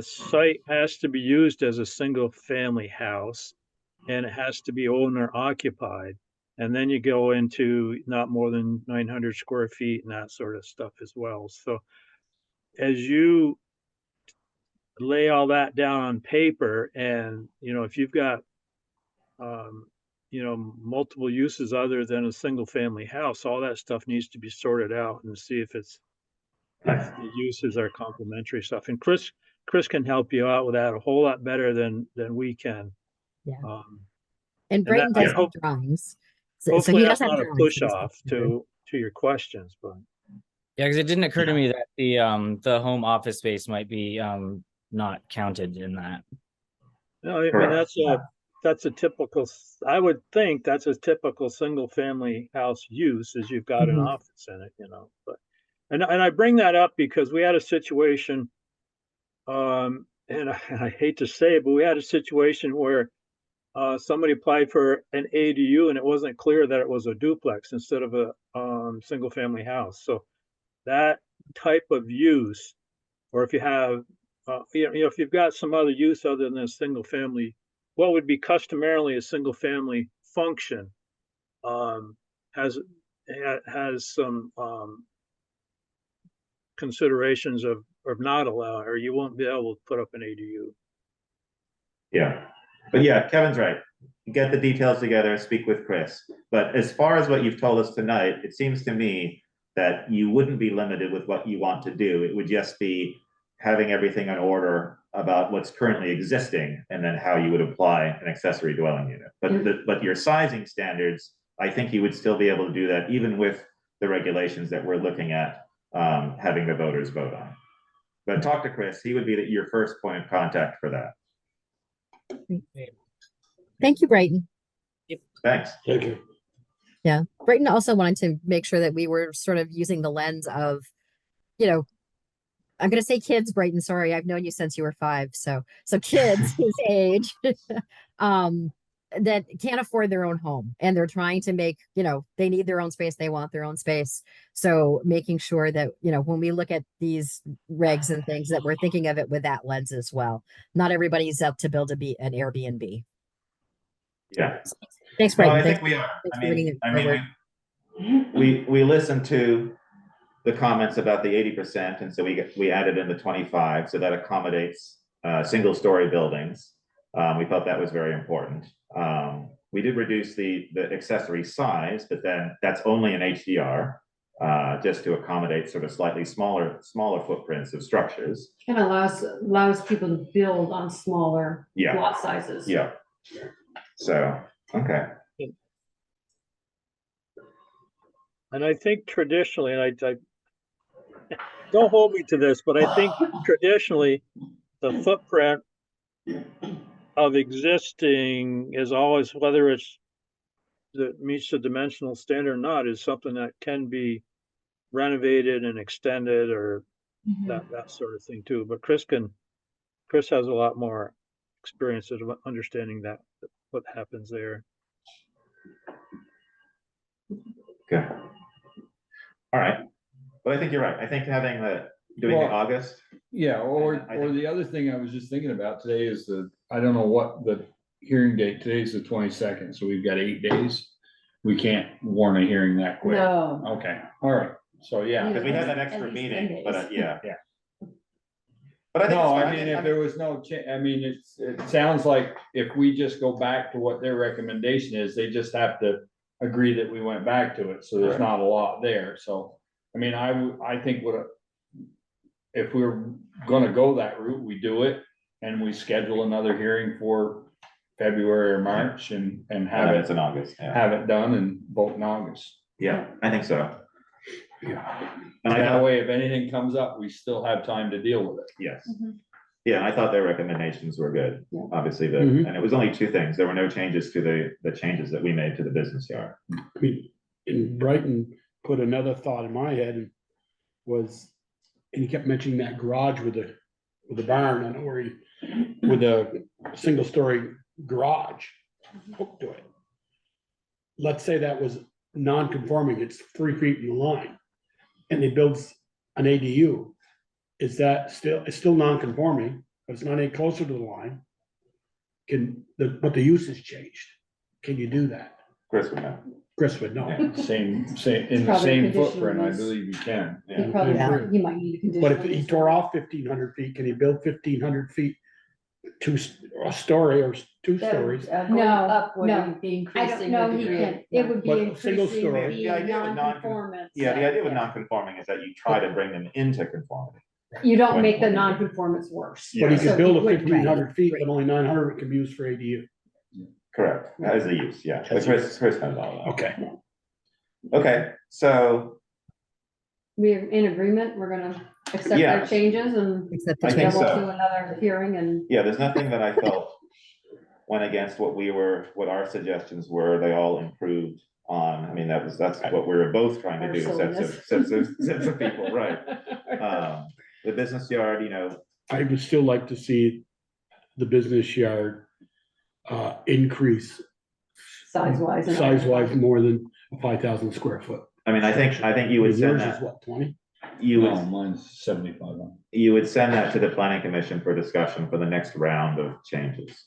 site has to be used as a single family house, and it has to be owner occupied. And then you go into not more than 900 square feet and that sort of stuff as well. So as you lay all that down on paper, and if you've got multiple uses other than a single family house, all that stuff needs to be sorted out and see if if the uses are complementary stuff. And Chris can help you out with that a whole lot better than we can. Yeah. And And Brayton that- does I hope- have drawings. So Hopefully he that's does have not a drawings. push for this off picture. to your questions, but yeah, because it didn't occur to me that the home office space might be not counted in that. no, I mean, Correct. that's a typical, I would think that's a typical single family house use, is you've got an Mhm. office in it, but, and I bring that up because we had a situation, and I hate to say it, but we had a situation where somebody applied for an ADU and it wasn't clear that it was a duplex instead of a single family house. So that type of use, or if you have, if you've got some other use other than a single family, what would be customarily a single family function, has some considerations of not allowed, or you won't be able to put up an ADU. Yeah, but yeah, Kevin's right. Get the details together, speak with Chris. But as far as what you've told us tonight, it seems to me that you wouldn't be limited with what you want to do. It would just be having everything in order about what's currently existing and then how you would apply an accessory dwelling unit. But your sizing standards, I think you would still be able to do that even with the regulations that we're looking at having the voters vote on. But talk to Chris, he would be your first point of contact for that. Thank you, Brayton. Thanks. Thank you. Yeah. Brayton also wanted to make sure that we were sort of using the lens of, I'm going to say kids, Brayton. Sorry, I've known you since you were 5. So kids his age, that can't afford their own home, and they're trying to make, they need their own space. They want their own space. So making sure that, when we look at these regs and things, that we're thinking of it with that lens as well. Not everybody's up to build an Airbnb. Yeah. Thanks, No, Brayton. I think we are. Thanks for bringing it forward. We listened to the comments about the 80%, and so we added in the 25, so that accommodates single-story buildings. We felt that was very important. We did reduce the accessory size, but then that's only an HDR, just to accommodate sort of slightly smaller footprints of structures. And allows people to build on smaller Yeah. lot sizes. Yeah. So, okay. And I think traditionally, and I don't hold me to this, but I think traditionally the footprint of existing is always, whether it's that meets the dimensional standard or not, is something that can be renovated and extended or that sort of thing too. But Chris has a lot more experience of understanding that, what happens there. Okay. All right. But I think you're right. I think having doing Well, August. Yeah, or I think- the other thing I was just thinking about today is I don't know what the hearing date, today's the 22nd, so we've got 8 days. We can't warn a hearing that quick. No. Okay, all right, so yeah. Because we had that At extra least 10 meeting, but days. yeah. But I think. No, it's I fine. mean, if there was no I mean, it sounds like if we just go back to what their recommendation is, they just have to agree that we went back to it, so there's Correct. not a lot there, so. I mean, I think if we're gonna go that route, we do it, and we schedule another hearing for February or March and And have then it, it's in August, yeah. have it done and vote in August. Yeah, I think so. Yeah. And I That thought, way, if anything comes up, we still have time to deal with it. yes. Mhm. Yeah, and I thought their recommendations were good, Yeah. obviously, Mhm. and it was only 2 things. There were no changes to the changes that we made to the business yard. I mean, and Brighton put another thought in my head and he kept mentioning that garage with the barn, I know where with a single story garage hooked to it. Let's say that was non-conforming, it's 3 feet in the line, and they build an ADU. Is that it's still non-conforming, but it's not any closer to the line. But the use has changed. Can you do that? Chris would know. Chris would know. Yeah. Same, in the Probably same conditional footprint, I use. believe you can. Yeah. He probably, Yeah. he might need a condition. But if he tore off 1,500 feet, can he build 1,500 feet, a story or 2 stories? No, Up would no. be I increasing. don't know, the he degree can, of- it would be But a single increasing story. The the idea with non-conformance. Yeah, the idea with Yeah. non-conforming is that you try to bring them into conformity. You don't When- make the when- non-conformance worse. Yeah. But he So could build a he would- 1,500 feet, but only 900 can be used for ADU. Correct, as the use, yeah. But Chris knows all of Okay. that. Okay, so We're in agreement, we're gonna accept their Yes. changes and Except the I then think change. we'll so. do another hearing and. yeah, there's nothing that I felt went against what our suggestions were. They all improved on, I mean, that's what we were both trying to Our do, silliness. sets of people, right? The business yard, I would still like to see the business yard increase Size-wise. and size-wise more than 5,000 square foot. I mean, I think you would send Yours is that, what, 20? No, mine's 75 on. you would send that to the planning commission for discussion for the next round of changes.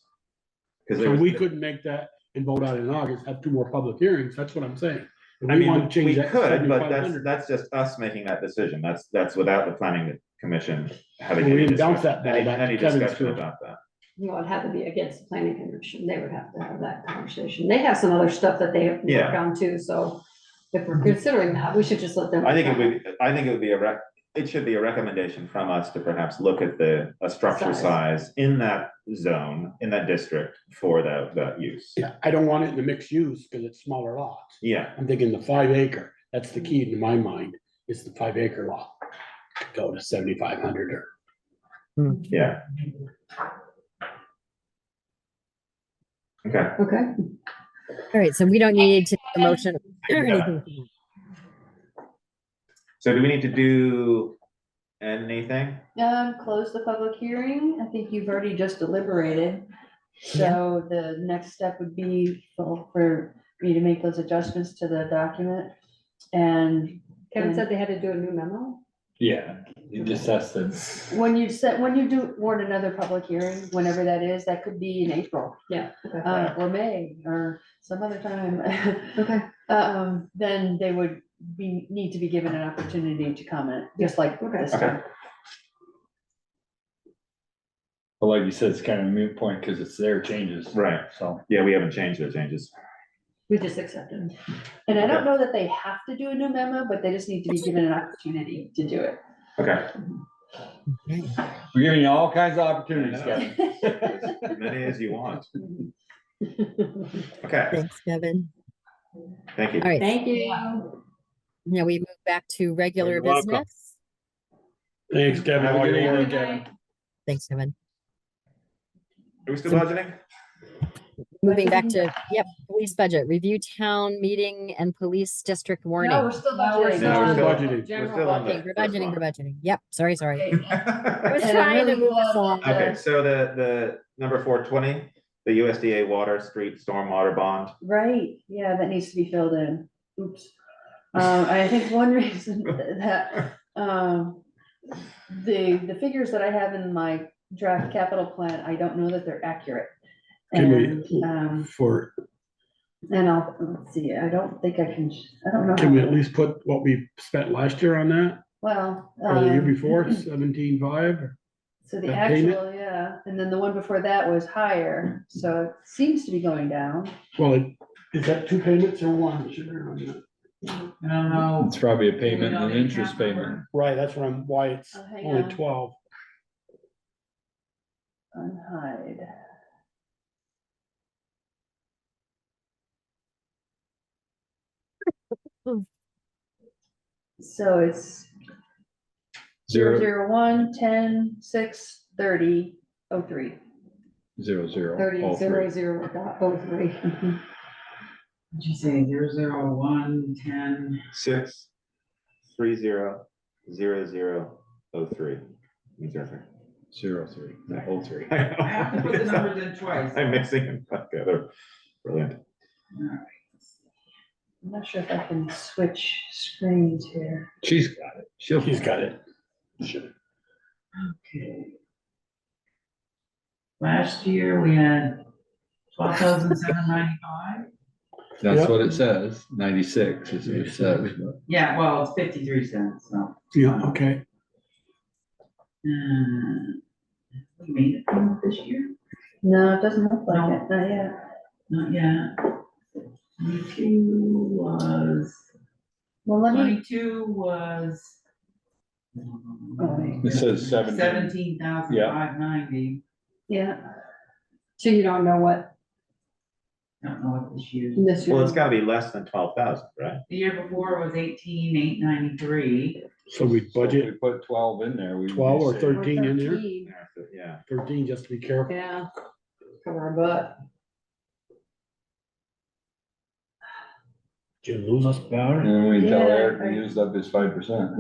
Because So we couldn't make that and vote on it in August, have 2 more public hearings, that's what I'm saying. If we want to we change that to could, but 7,500, that's just us making that decision. That's without the planning commission having Well, we any didn't bounce discussion, that ball back to any Kevin's discussion field. about that. You know, it'd have to be against the planning commission, they would have to have that conversation, they have some other stuff that they have to Yeah. work on too, so. If we're considering that, we should just let them. I think it would be it should be a recommendation from us to perhaps look at a structure size in that zone, in that district for that use. Yeah, I don't want it in the mixed use because it's smaller lots. Yeah, I'm thinking the 5 acre, that's the key in my mind, is the 5 acre lot. Go to 7,500 or. yeah. Okay, Okay, All right, so we don't need to make a motion or anything. so do we need to do anything? Close the public hearing. I think you've already just deliberated. So the next step would be for me to make those adjustments to the document. And Kevin said they had to do a new memo. Yeah, it just has to. when you do warn another public hearing, whenever that is, that could be in April, Yeah. Okay. or May, or some other time. Okay. Then they would need to be given an opportunity to comment, just like this Okay. time. But like you said, it's kind of a moot point because it's their changes. Right. So. Yeah, we haven't changed their changes. We just accepted. And I don't know that they have to do a new memo, but they just need to be given an opportunity to do it. Okay. We're giving you all kinds of opportunities, I Kevin. As many as you want. Okay, Thanks, Kevin. thank you. All right, Thank you. now we move back to regular You're welcome. business. Thanks, Kevin. Have a all good your evening, work. Kevin. Thanks, Kevin. Are we still budgeting? Moving back to, yep, police budget, review town meeting and police district No, warning. we're still No, we're budgeting. still No, we're on still, budgeting. we're general still on Okay, the we're first budgeting, one. we're budgeting. Yep, sorry. I was And I trying to really move us love along. Okay, so the number 420, the USDA water street stormwater bond. Right, yeah, that needs to be filled in. Oops. I think one reason that, the figures that I have in my draft capital plan, I don't know that they're accurate. Can And, we, for, let's see, I don't think I can, I don't know. can we how- at least put what we spent last year on that? Well. Or the year um, before, 17.5? So the that payment? actual, yeah, and then the one before that was higher, so it seems to be going down. Well, is that 2 payments or 1? Sugar on that? I don't know. It's probably a Do we payment know and the an interest account payment. number? Right, that's why it's Oh, hang only on. 12. Unhide. So it's 001 10 6 30 03. 00. 30 all three. 00.03. Did you say 001 10? 6300003. Means everything. 03, not 03. I have to put the numbers in twice. I'm mixing them together. Brilliant. I'm not sure if I can switch screens here. She's got it. He's got it. Okay. Last year, we had 12,795. That's Yep. what it says. 96 is what it says. Yeah, well, it's 53 cents, so. Yeah, okay. We made it through this year? No, it doesn't look like No. it, not yet. Not yet. 22 was, Well, let me, 22 was. oh, wait. It says 17. 17,590. Yeah, So you don't know what Don't know what this year. this year. Well, it's gotta be less than 12,000, right? The year before was 18,893. So we So if budget we put 12 in there, we. 12 or say- 13 in there? 13. Yeah. 13, just to be careful. Yeah, cover our butt. Did you lose us, Barry? And then we tell Yeah, Eric I- he used up his 5%.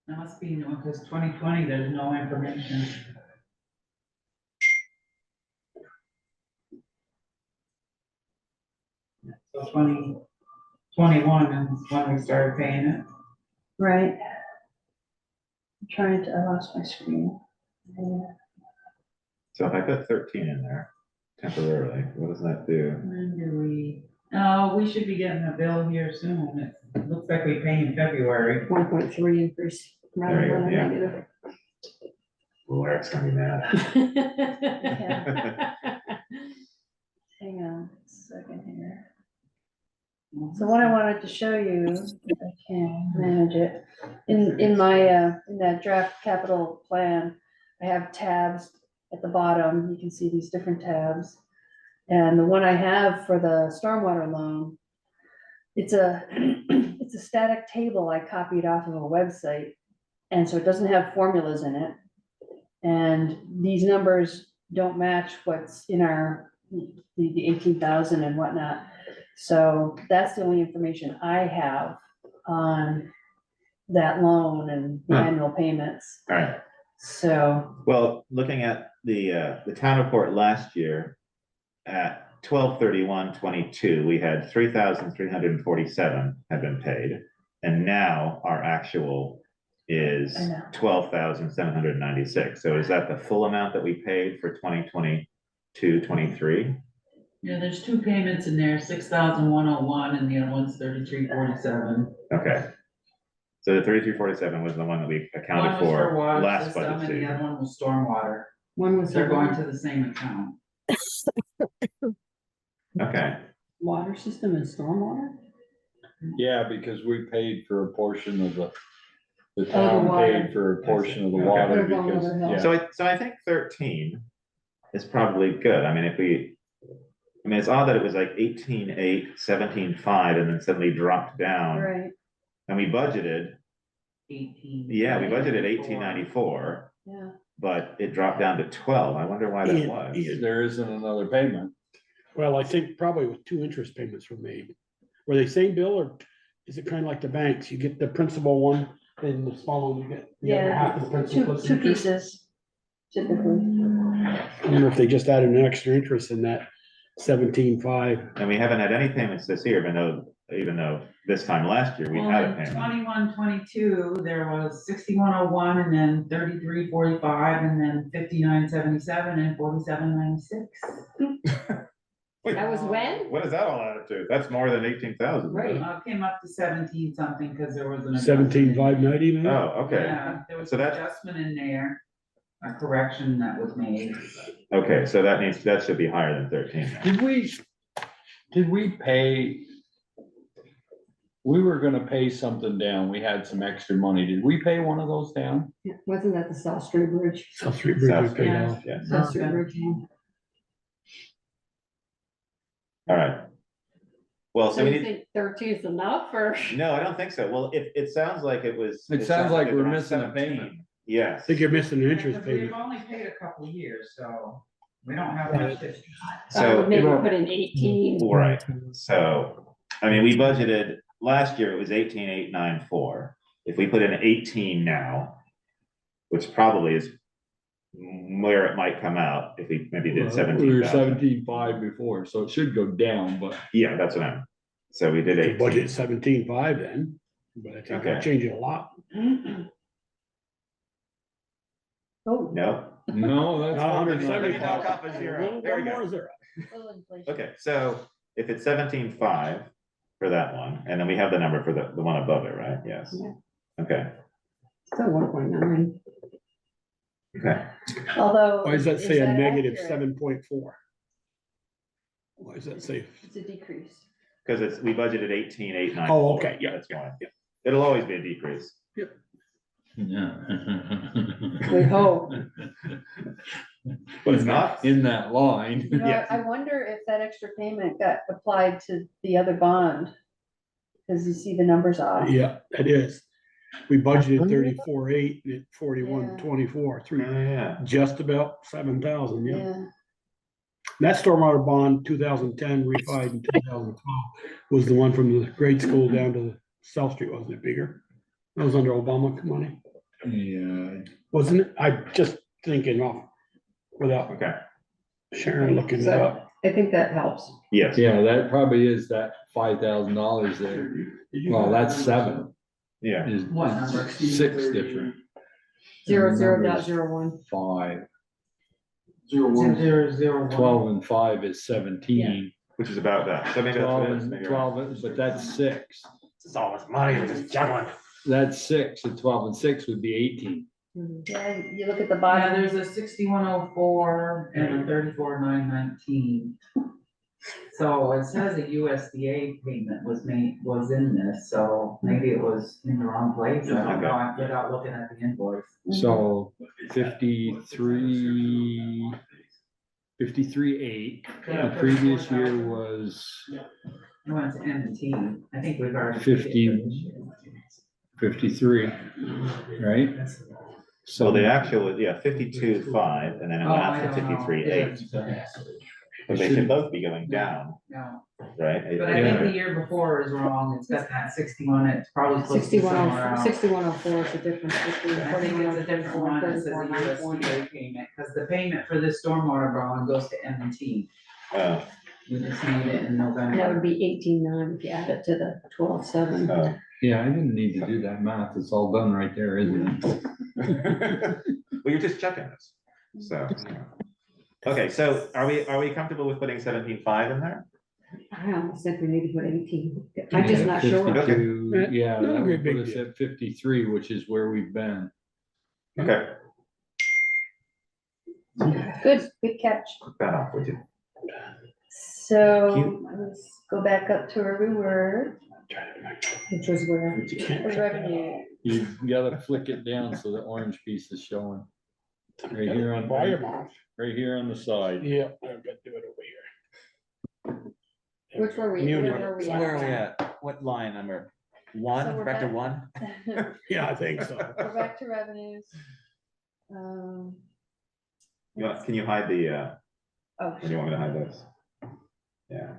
That must be, no, because 2020, there's no information. So 2021 is when we started paying it. right. I'm trying to, I lost my screen. So if I put 13 in there temporarily, what does that do? When do we, oh, we should be getting a bill here soon. It looks like we pay in February. 1.3 increase. rather There you go, than a yeah. negative. Well, Eric's gonna be mad. Hang on a second here. So what I wanted to show you, if I can manage it, in my, in that draft capital plan, I have tabs at the bottom. You can see these different tabs. And the one I have for the stormwater loan, it's a, it's a static table I copied off of a website. And so it doesn't have formulas in it. And these numbers don't match what's in our, the 18,000 and whatnot. So that's the only information I have on that loan and the Huh. annual payments. All right. So, Well, looking at the town report last year, at 12/31/22, we had 3,347 had been paid. And now our actual is I know. 12,796. So is that the full amount that we paid for 2022-23? Yeah, there's two payments in there, 6,101 and the other one's 3347. Okay. So the 3347 was the one that we One accounted was for for water last system budget and the season. other one was stormwater. One was They're the going to the same account. Okay, water system and stormwater? Yeah, because we paid for a portion of the the town water. paid for a portion of the Okay. water They're going because, over hill. yeah. so I think 13 is probably good. I mean, it's odd that it was like 18.8, 17.5, and then suddenly dropped down. Right, And we budgeted, 18. yeah, we budgeted 1894, yeah. but it dropped down to 12. I wonder why that Ian, was. Ian. There isn't another payment. Well, I think probably with 2 interest payments were made. Were they same bill or is it kind of like the banks? You get the principal one, then the small one you get the other half of the principal. plus Two interest? pieces typically. I wonder if they just added an extra interest in that 17.5. And we haven't had any payments this year, even though this time last year we Well, had a in payment. 21, 22, there was 6101 and then 3345 and then 5977 and 4796. Wait, That was when? what does that all add up to? That's more than 18,000. Right. Came up to 17 something because there was an. 17.590 maybe? Oh, okay. Yeah, there was So an that- adjustment in there, a correction that was made. Okay, so that should be higher than 13. Did we pay? We were gonna pay something down. We had some extra money. Did we pay one of those down? Yeah, wasn't that the South Street Bridge? South Street Bridge we South paid Street. off. Yes, South Street Okay. Bridge, yeah. all right. Well, So so we you need, think 13 is enough or? no, I don't think so. Well, it sounds like it was. It sounds like it was we're around missing a 17. payment. Yes. I think you're missing an interest Because we've payment. only paid a couple years, so we don't have much to. I So, would maybe put in 18. right, so, I mean, we budgeted, last year it was 18,894. If we put in 18 now, which probably is where it might come out, if we maybe did We 17,000. were 17.5 before, so it should go down, but Yeah, that's what I'm, so we did The 18. budget 17.5 then, but I think Okay. that changed it a lot. Oh, No, no, that's. Not fucking 170. not- Knock off a zero. There we go. More zero. okay, so if it's 17.5 for that one, and then we have the number for the one above it, right? Yes. Yeah. Okay, still 1.9. okay. Although. Why does that say a that negative accurate? 7.4? Why does that say? It's a decrease. Because we budgeted 18,894. Oh, okay, yeah, That's why. yeah. It'll always be a decrease. Yeah. We hope. But it's not. In that line. You know, Yes. I wonder if that extra payment got applied to the other bond. Cause you see the numbers off. Yeah, it is. We budgeted 34.8 and it's 41.24, three, Yeah. just about 7,000, yeah. Yeah, That stormwater bond, 2010, refied in 2012, was the one from the grade school down to South Street, wasn't it bigger? That was under Obama money, Yeah, wasn't it? I just thinking off without Okay, Sharon looking it So- up. I think that helps. yes. yeah, that probably is that $5,000 there. Well, that's 7, Yeah, is What number? 6 different. 00.01. 5, 001. 12 and 5 is 17. which is about that. So maybe that's 12 what it is. and Maybe 12, but that's 6. It's all this money, we're just juggling. That's 6, and 12 and 6 would be 18. Yeah, you look at the Yeah, bottom. there's a 6104 and a 34,919. So it says a USDA payment was in this, so maybe it was in the wrong place. I don't know, without looking at the invoice. So 53.8, the previous year was I went to M&T. I think we've already. 53, right? So the actual, yeah, 52.5, and then it Oh, went I up to don't know. 53.8. But they should both be going down, No, right? but I think the year before is wrong. It's got that 61, it's probably supposed to be somewhere else. 6104 is the difference between I think it's a different one that says a 34.91. USDA payment, because the payment for this stormwater bond goes to M&T. Oh, We just made it in That November. would be 18.9 if you add it to the 12.7. oh. Yeah, I didn't need to do that math. It's all done right there, isn't it? Well, you're just checking this, so. Okay, so are we comfortable with putting 17.5 in there? I almost think we need to put 18. I'm just not sure. 52, yeah, Not a that great would big put us deal. at 53, which is where we've been. Okay, Good, good catch. click that off, would you? So let's go back up to where we were, which was where, But you can't the check that revenue. You gotta flick it down so the orange piece is showing. off. Right here on- Volume off. Right here on the side. Yeah, I've got to do it over here. Which were we, Muni. where were we So at? where are we at? What line number? So One, we're back to back- one? Yeah, I think so. We're back to revenues. Can you hide the, Oh, or do you want me to hide this? Yeah.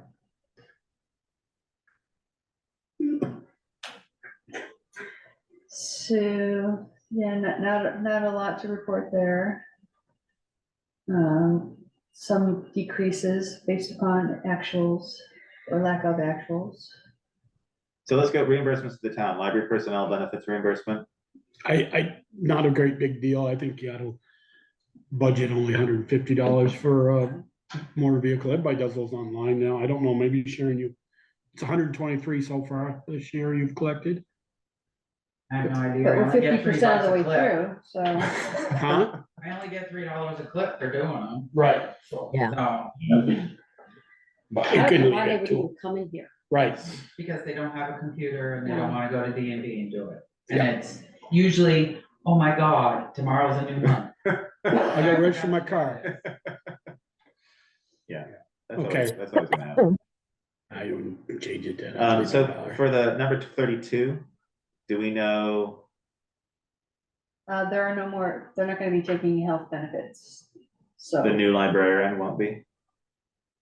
so, yeah, not a lot to report there. Some decreases based upon actuals or lack of actuals. So let's go reimbursements to the town, library personnel benefits reimbursement. Not a great big deal. I think you ought to budget only $150 for motor vehicle. Everybody does those online now. I don't know, maybe Sharon, it's 123 so far this year you've collected. I have no idea. But I we're only get 50% of the $3 way a clip. through, so. Huh? I only get $3 a clip for doing them, Right. So, Yeah. so, but you could leave Why they it would to, even come in here? right. because they don't have a computer and they don't wanna go to D and D and do it. And Yeah. it's usually, oh my God, tomorrow's a new month. I got rich for my car. Yeah. Okay. That's always gonna happen. I don't change it then. So for the number 32, do we know, There are no more, they're not gonna be taking health benefits, so. the new librarian won't be?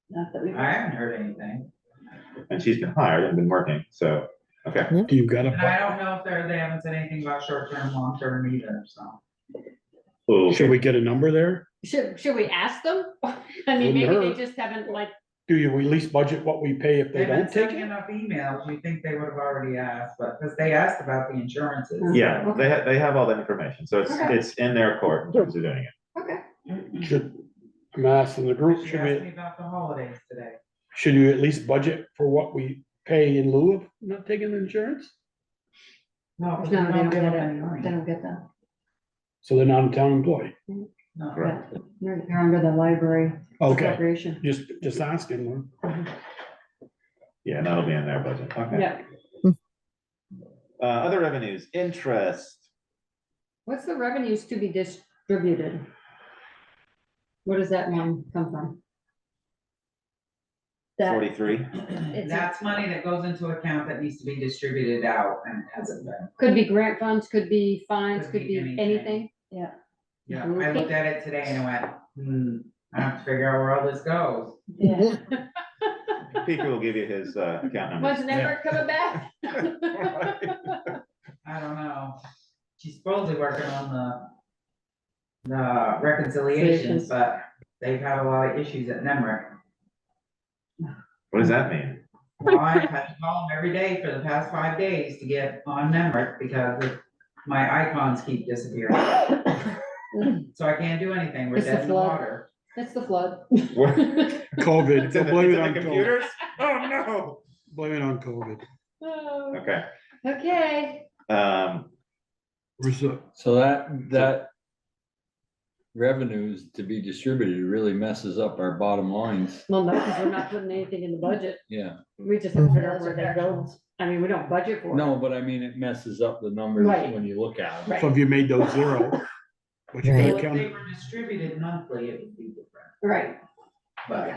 Not that we. I haven't heard anything. And she's been hired and been working, so, okay. Do you got And I a, don't know if they haven't said anything about short-term, long-term either, so. Cool. should we get a number there? Should we ask them? I mean, Wouldn't maybe they hurt. just haven't like, Do you at least budget what we pay if they They've been don't take sending it? enough emails, you think they would have already asked, but, because they asked about the insurances. Yeah, they have all that information, so Okay. it's in their court in terms of doing it. okay, Should, I'm asking the group, She should asked me we, about the holidays today. should you at least budget for what we pay in lieu of not taking insurance? No, no, because they we don't don't get give them it, any they money. don't get that. So they're not a town employee. No. Right. They're under the library Okay, appropriation. just asking. Yeah, that'll be in their budget, okay. Yeah, Other revenues, interest, what's the revenues to be distributed? Where does that one come from? That, 43. That's money that goes into account that needs to be distributed out and hasn't been. Could be grant funds, could be fines, Could could be be anything. anything. yeah, Yeah, I looked at it today and I went, I have to figure out where all this goes. yeah. Peter will give you his account number. When's Never coming back? I don't know. She's supposedly working on the reconciliations, but they've had a lot of issues at Nemrick. What does that mean? Well, I've had to call them every day for the past 5 days to get on Nemrick because my icons keep disappearing. So I can't do anything. We're It's the dead in the flood. water. It's the flood. What? COVID, It's in the, blame it's it in on the COVID. computers? Oh, no. Blame it on COVID. Okay, Okay, So that revenues to be distributed really messes up our bottom lines. well, no, because we're not putting anything in the budget. Yeah, We just have to figure out where that goes. I mean, we don't budget for it. no, but I mean, it messes up the numbers Right. when you look at them. So if you made those zero, but you Right. Well, gotta if count they it. were distributed monthly, it would be different, Right, but.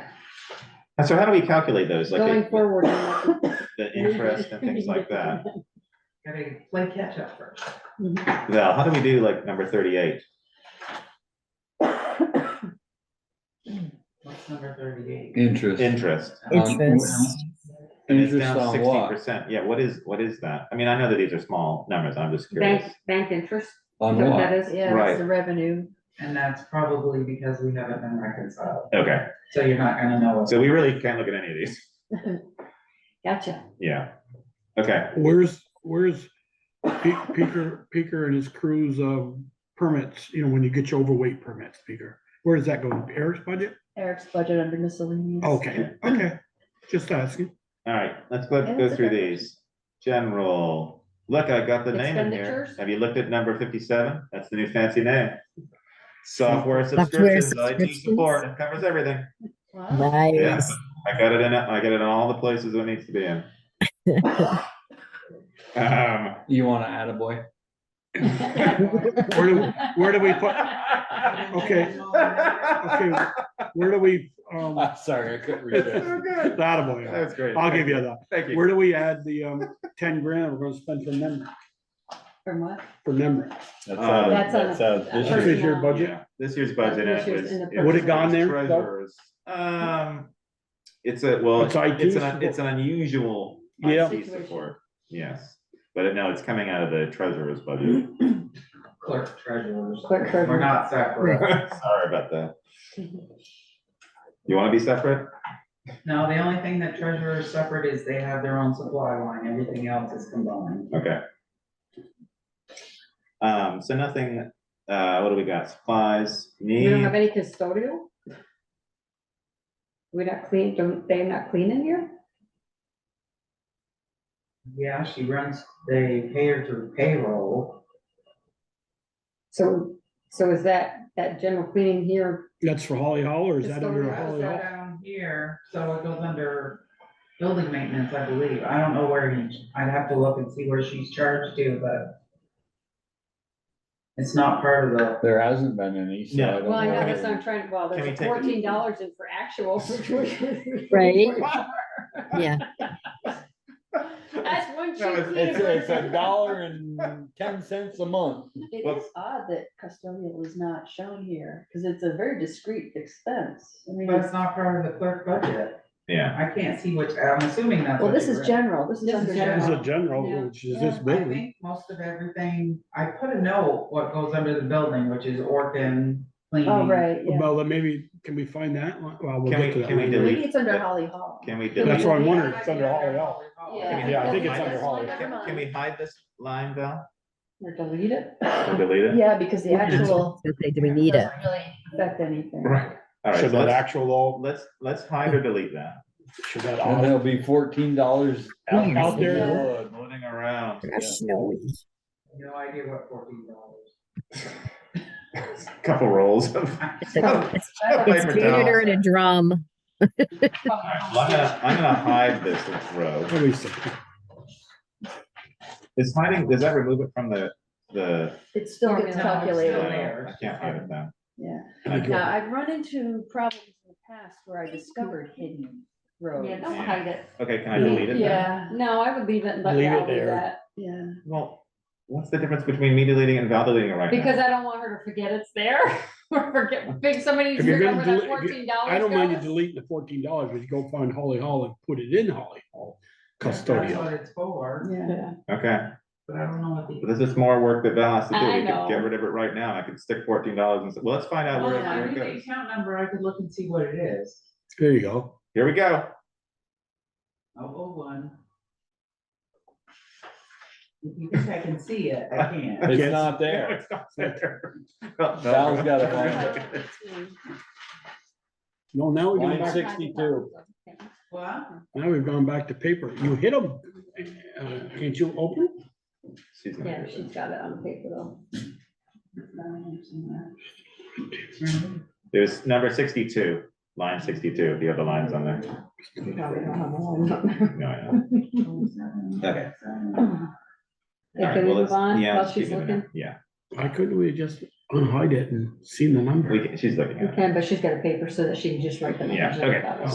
and so how do we calculate those, like going the forward. interest and things like that? Gotta play catch up first. Val, how do we do like number 38? What's number 38? Interest. Interest. Interest. And it's Interest down on what? 60%. Yeah, what is that? I mean, I know that these are small numbers, I'm just curious. Bank interest. On Is that what what? that is? Yeah, Right. that's the revenue. And that's probably because we haven't been reconciled, Okay, so you're not gonna know. what- so we really can't look at any of these. Gotcha. Yeah. Okay, Where's Peker and his crew's permits, when you get your overweight permits, Peker? Where does that go? Eric's budget? Eric's budget under miscellaneous. Okay. Just asking. All right, let's Yeah, go that's through okay. these. General, look, I got the name in here. Expenditures? Have you looked at number 57? That's the new fancy name. Software Software subscriptions, IT support, it covers everything. Wow. Yeah, Nice. I got it in all the places it needs to be in. You wanna add a boy? Where do we put, okay, where do we, Sorry, I couldn't resist. that boy, That's great. I'll give you that. Thank you. Where do we add the, 10 grand we're gonna spend for memory, From what? for memory? That's That's on that's a- this This year. is your budget? Yeah, this year's budget, This and year's in the Would it gone there, Doug? Treasurers. It's a, well, It's IT it's an unusual Yeah. IT support, yes. But no, it's coming out of the treasurer's budget. Clerk treasurers. Clerk treasurer. We're not separate. Sorry about that. You wanna be separate? No, the only thing that treasurer is separate is they have their own supply line, everything else is combined. Okay. So nothing, what do we got? Supplies, We don't have me, any custodial? We not clean, don't, they not clean in here? Yeah, she runs, they pay her through payroll. So is that general cleaning here? That's for Holly Hall, or is that under Custodial. Holly Hall? Down here, so it goes under building maintenance, I believe. I don't know where I'd have to look and see where she's charged to, but it's not part of the, There hasn't been any, so I No. don't Well, I know, know. that's what I'm trying, well, Can we there's take it? $14 in for actual. Right. Yeah. That's one No, cheap. It's $1.10 a month. It is odd that custodial is not shown here, because it's a very discrete expense. I mean, but it's not part of the clerk budget. yeah. I can't see which, I'm assuming that's. well, what this you is read. general, this is This is under This is general. a general, Yeah. which is this I building. think most of everything, I put a note what goes under the building, which is Orkin, cleaning. Oh, right, yeah. Well, then maybe, can we find that? Well, we'll Can get we- to that. can we later. Maybe it's under Holly Hall. Can we That's delete? what I'm Yeah, wondering, it it's might under be Holly Hall. Yeah. Yeah, I think it's That's under Holly. fine, never Can we mind. hide this line, Val? Or delete it? Or delete it? Yeah, because the actual Okay, do we need it? doesn't really affect anything. Right. All right, Should so that let's, actual though, let's hide or delete that. should that And all, there'll be $14 out there? Yeah. Floating around. Snowy. No idea what $14. Couple rolls of. It's it's Paper janitor towels. and a drum. Well, I'm gonna hide this row. what do we say? Is hiding, does that remove it from the, It still gets Formula. calculated. Still I there. can't hide it then. Yeah. Thank you. Now, I've run into problems in the past where I discovered hidden roads. Yeah, don't Yeah. hide it. Okay, can I delete it then? Yeah, No, I would leave it and let Leave it Val do there. that, yeah. Well, what's the difference between me deleting it and Val deleting it right now? because I don't want her to forget it's there. Or forget, big, somebody needs If to you're remember gonna that delete, $14. I don't mind you goes. deleting the $14, but you go find Holly Hall and put it in Holly Hall That's custodial. what it's for, Yeah. Okay, but I don't know what but the. this is more work that Val has to do. I We could know. get rid of it right now. and I could stick $14 and say, well, let's find out Well, where if I it knew the goes. account number, I could look and see what it is. There you go. Here we go. 001. If you think I can see it, I can't. It's Yes. not there. It's not there. Well, Val's gotta find it. No, now we're going Line back, 62. What? now we've gone back to paper. You hit them. Can't you open? She's not Yeah, good. she's got it on paper though. There's number 62, line 62, if you have the lines on there. You probably don't have one. No, I know. Okay. Hey, All right, can we well, move on yeah, while let's she's keep it in looking? there. Yeah, Why couldn't we just unhide it and see the number? she's looking We at it. can, but she's got a paper so that she can just write the Yeah, numbers. down okay, that way.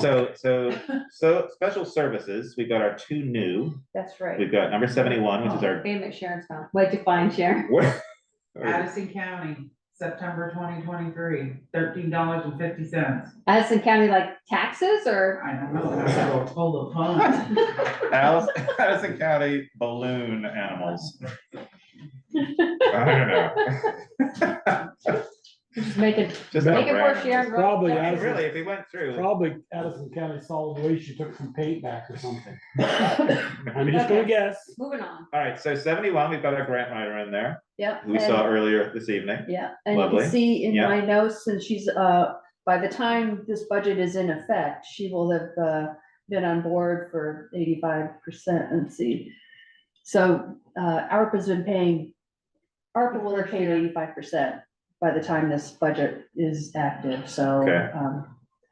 so special services, we got our two new, That's right. we've got number 71, which is our. Wait a minute, Sharon's found. Wait to find Sharon. What? Addison County, September 2023, $13.50. Addison County, like taxes or? I don't know, that's a little full of fun. Addison County balloon animals. I don't know. Just make it, Just make no it work, brand. Sharon. Probably I mean, Addison, really, if we went through. probably Addison County Solid Waste, you took some paint back or something. I'm just gonna Okay. guess. Moving on. All right, so 71, we've got our grant writer in there, Yep. who we saw earlier this evening. Yeah, and you Lovely. can see in Yeah. my notes, since she's, by the time this budget is in effect, she will have, been on board for 85%, let's see. So, ARPA's been paying, ARPA will have paid 85% by the time this budget is active, so, Okay.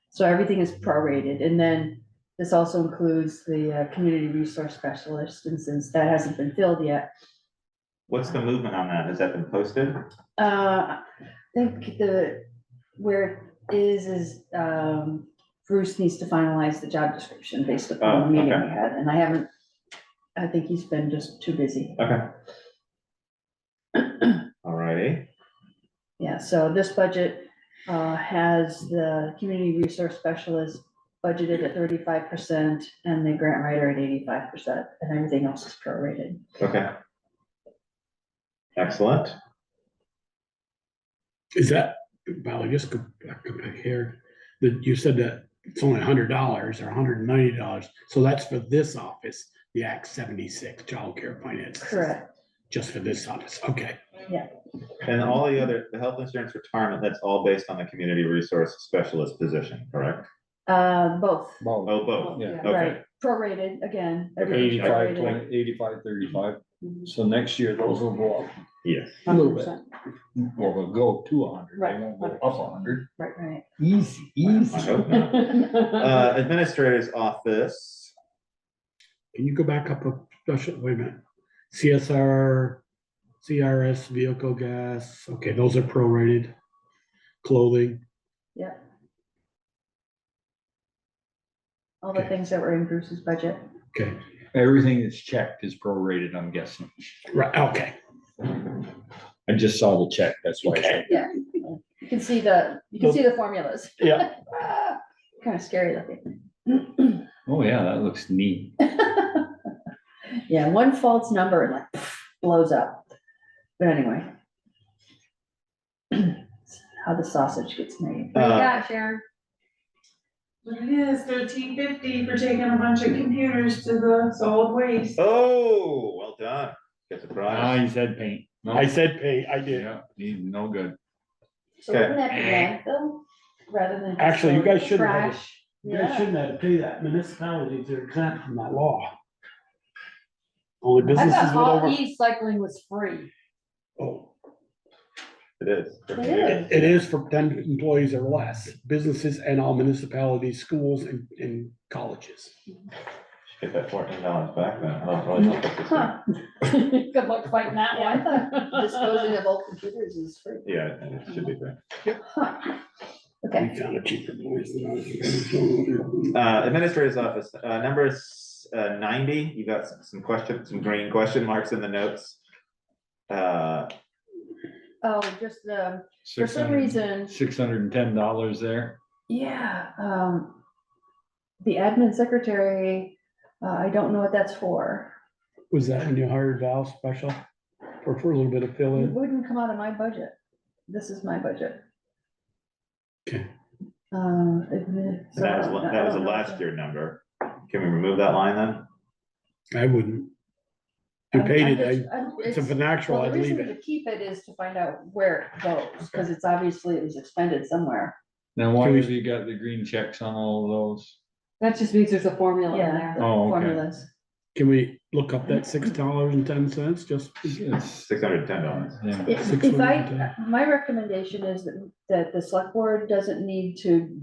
so everything is prorated, and then this also includes the, community resource specialist, and since that hasn't been filled yet, What's the movement on that? Has that been posted? I think where it is, Bruce needs to finalize the job description based upon the Oh, meeting okay. we had, and I think he's been just too busy. Okay. Alrighty. Yeah, so this budget, has the community resource specialist budgeted at 35% and the grant writer at 85%, and everything else is prorated. Okay. Excellent. Is that, Valerie, just go back here, that you said that it's only $100 or $190, so that's for this office, the Act 76 childcare finance. Correct. Just for this office, okay. And all the other, the health insurance retirement, that's all based on the community resource specialist position, correct? Both, About Oh, both. Yeah. Okay. right, prorated, again. everything's 85, prorated. 20, 85, 35. So next year, those will go up. Yes. A little bit. 100%. Well, they'll go to 100. They Right, won't go up 100. Right, Easy, I hope not. right. Administrator's office. Can you go back up a special, wait a minute, CSR, CRS, vehicle gas, okay, those are prorated. Clothing, Yeah. All the Okay. things that were in Bruce's budget. okay, Everything that's checked is prorated, I'm guessing. right, okay. I just saw the check, that's why. I said- Yeah, you can see the formulas. Yeah. Kind of scary looking. Oh, yeah, that looks neat. Yeah, one false number and like blows up. But anyway. How the sausage gets made. What do you got, Sharon? What it is, $13.50 for taking a bunch of computers to the solid waste. Oh, well done. Get the Ah, prize. he said paint. No. I said pay, I did. Yeah, he's no good. So wouldn't that be landfill rather than? just Actually, you guys like shouldn't have it. trash? You guys Yeah. shouldn't have to pay that, municipalities are exempt from that law. Only I businesses thought with all over, e-cycling was free. oh, It is. It is. it is for 10 employees or less, businesses and all municipalities, schools and colleges. Get that $14 back then. Oh, really help us this year. Huh. Good luck fighting that Yeah, I one. thought disposing of old computers is free. Yeah, and it should be great. Huh. Okay, We found a cheaper place than ours. Administrator's office, number 90, you got some questions, some green question marks in the notes. oh, just, for some reason, $610 there. yeah, the admin secretary, I don't know what that's for. Was that when you hired Val special? Or for a little bit of fill It in? wouldn't come out of my budget. This is my budget. Okay. So That I was a don't know last if- year number. Can we remove that line then? I wouldn't. You I'm- paid I'm it, just- it's a well, natural, the I'd leave reason to it. keep it is to find out where it goes, because it's obviously it was expended somewhere. Now, why Can we- have you got the green checks on all of those? That just means there's a formula in Yeah, there. the Oh, okay. formulas. Can we look up that $6.10, just? It's, $610. yeah. If my recommendation is that the select board doesn't need to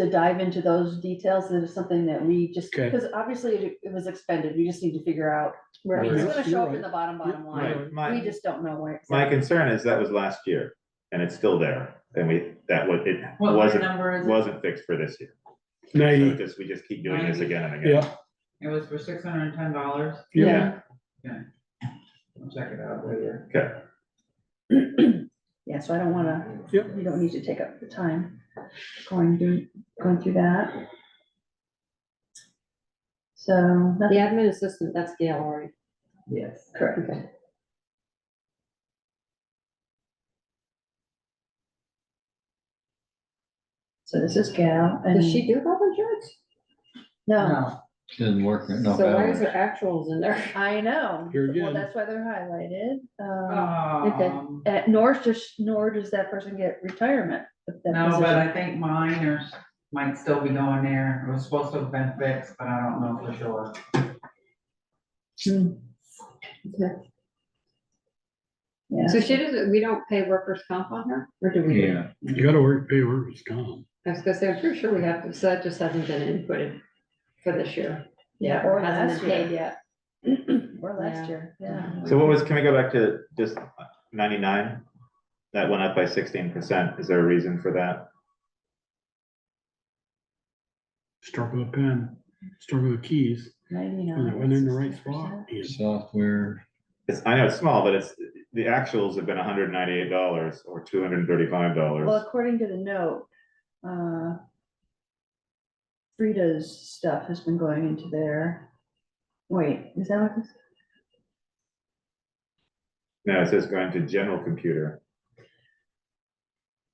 dive into those details, that is something that we just, Okay. because obviously it was expended, we just need to figure out where Where it's it is. gonna show You're up in right. the bottom line. My, We just don't know where. my exactly. concern is that was last year and it's still there. And it What wasn't, number is it? wasn't fixed for this year. So 90, we just keep doing this 90. again and again. yeah, It was for $610. yeah. I'll check it out later. Okay. Yeah, so I don't wanna, Yep. you don't need to take up the time going through that. So, The nothing, admin assistant, that's Gail already. Yes. correct. Okay. So this is Gal, and. Does she do health insurance? No, No, She doesn't work, no. So why is there actuals in there? I know. Here Well, again. that's why they're highlighted. okay. Nor does that person get retirement. if that No, but I position- think mine are might still be going there. It was supposed to have been fixed, but I don't know for sure. Yeah. So she doesn't, we don't pay workers' comp on her, or do we? Yeah, You gotta work, pay workers' comp. I was gonna say, I'm pretty sure we have to, so that just hasn't been inputted for this year. Yeah, Or or hasn't last been paid yet. Or last Yeah. year, yeah. So what was, can we go back to just 99? That went up by 16%. Is there a reason for that? Stroke of a pen, stroke of the keys, when it went in the right spot. software. I know it's small, but the actuals have been $198 or $235. Well, according to the note, Frida's stuff has been going into there. Wait, is that what this? No, it says going to general computer.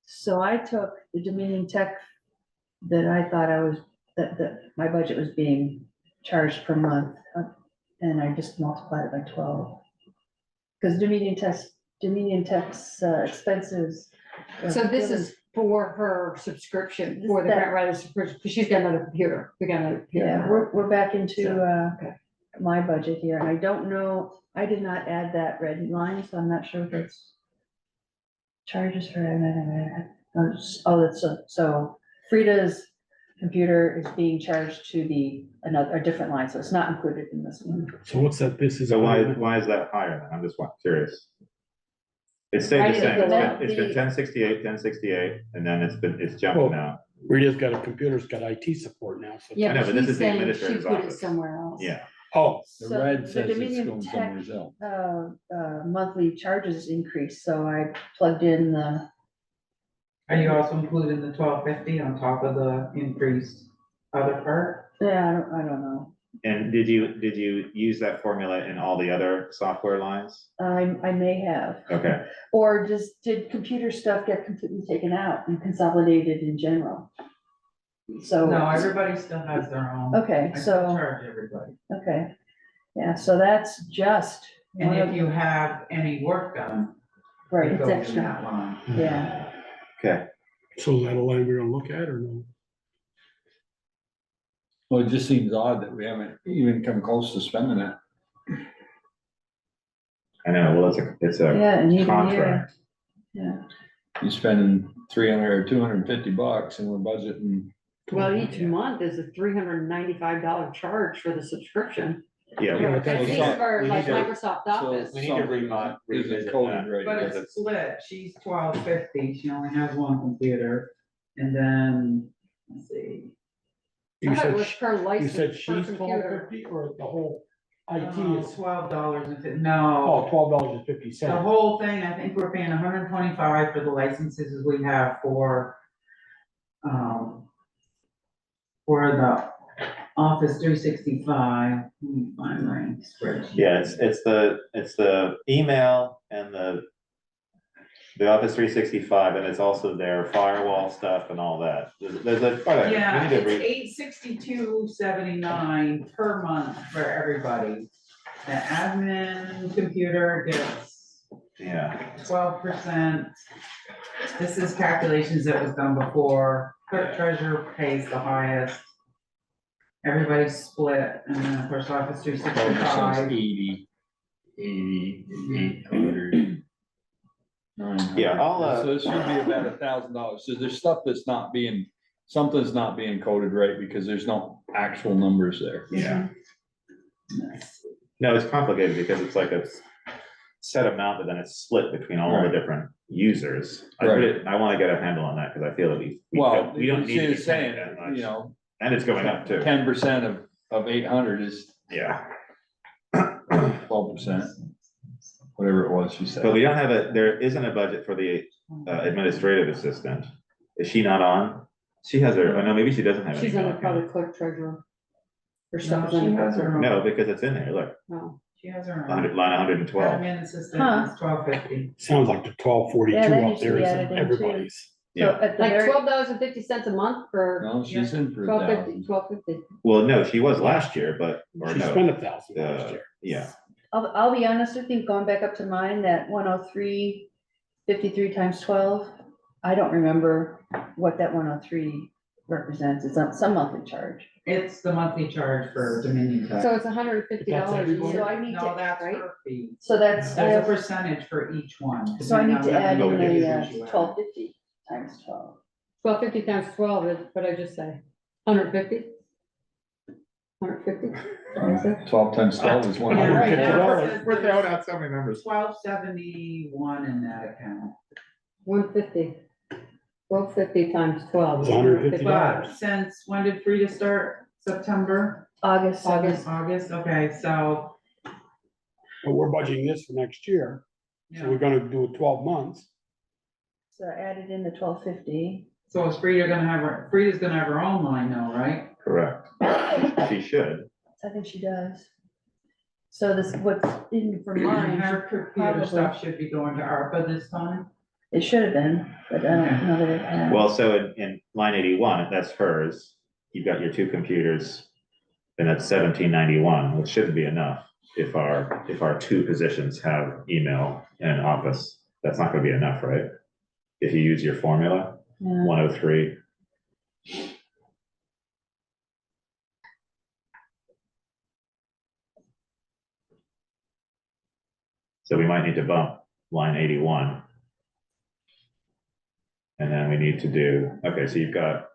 So I took the Dominion Tech that I thought that my budget was being charged per month, and I just multiplied it by 12. Because Dominion Tech's expenses. So this is for her subscription, for the That- grant writer subscription, because she's got another computer, we got another computer. Yeah, we're back into, okay. my budget here, and I don't know, I did not add that red line, so I'm not sure if it's charges for, oh, that's, so Frida's computer is being charged to a different line, so it's not included in this one. So what's that, this is. So why is that higher? I'm just curious. It stayed Why the did it same. go It's up? been 1068, and then it's jumped now. Rita's got a computer's got IT support now, so. Yeah, I know, but but this she's is the saying she administrator's put it office. somewhere else. Yeah. Oh, The So red the says it's Dominion going Tech, somewhere else. monthly charges increased, so I plugged in the, Are you also including the 1250 on top of the increased other part? yeah, I don't know. And did you use that formula in all the other software lines? I may have. Okay, Or did computer stuff get completely taken out and consolidated in general? So. No, everybody still has their own. Okay, I still so, charge everybody. okay, yeah, so that's just. And one if of- you have any work done, Right, it it's goes in extra, that line. yeah. okay. so is that a line we're gonna look at or no? Well, it just seems odd that we haven't even come close to spending it. I know, well, it's a Yeah, and even here, contract. yeah. You're spending 300 or 250 bucks and we're budgeting. Well, each month is a $395 charge for the subscription. Yeah, Yeah, At that's- least for we like need to- Microsoft Office. we need to revisit Isn't coded that. right. But now. it's split, she's 1250, she only has one computer, and then, let's see. I You thought it said, was per you license, said per she's computer. $12.50 or the whole IT is, $12.50, oh, no, $12.50. the whole thing, I think we're paying 125 for the licenses we have for the Office 365, let me find my spreadsheet. Yeah, it's the email and the Office 365, and it's also their firewall stuff and all that. There's a, Yeah, we need to it's $862.79 per month for everybody. The admin computer gets yeah, 12%. This is calculations that was done before. Clerk treasurer pays the highest. Everybody's split, and then of course Office 365. 80, 800. Yeah, I'll, So it should be about $1,000. So there's stuff that's not being, something's not being coded right because there's no actual numbers there. yeah. No, it's complicated because it's like a set amount, but then it's split between all the different users. I wanna get a handle on that, cause I feel that Well, we don't need to be it's paying saying, that much. you know, And it's going up too. 10% of 800 is Yeah, 12%. Whatever it was she said. but we don't have there isn't a budget for the administrative assistant. Is she not on? She has her, oh no, maybe she doesn't have. She's anything under on probably here. clerk treasurer. Her No, stuff is she under has clerk her own. No, because it's in there, look, treasurer. She has her own. line 112. Admin assistant Huh. is 1250. Sounds like the 12.42 Yeah, that up used to there be is added in too. everybody's. So Yeah, at the Like very, $12.50 a month for No, she's in for $12.50, $1,000. $12.50. well, no, she was last year, but, or She no, spent $1,000 last year. yeah, I'll be honest with you, going back up to mine, that 103.53 times 12, I don't remember what that 103 represents, it's some monthly charge. It's the monthly charge for Dominion tax. So it's $150 a everybody? So year. I need to, No, that's right? her fee. So that's, There's a percentage for each one. so I need to add in depending on how many the users you have. 1250 times 12. 1250 times 12 is, what I just say, 150? 150? 12 times 12 is one Yeah, hundred. right now it $150. says We're there's throwing out so many numbers. 1271 in that account. 150. 1250 times 12 is It's $150. But since, when did Frida start? September, August 7th. August, okay, so, But we're budgeting this for next year, so we're yeah. gonna do it 12 months. So I added in the 1250. So is Frida's gonna have her own line now, right? Correct. She should. I think she does. So this, what's in for mine, Her computer stuff should be going to ARPA this time. it should have been, but I don't know that it has. Well, so in line 81, that's hers. You've got your two computers, and that's 1791, which shouldn't be enough if our two positions have email and office. That's not gonna be enough, right? If you use your formula, Yeah. 103. So we might need to bump line 81. And then we need to do, okay, so you've got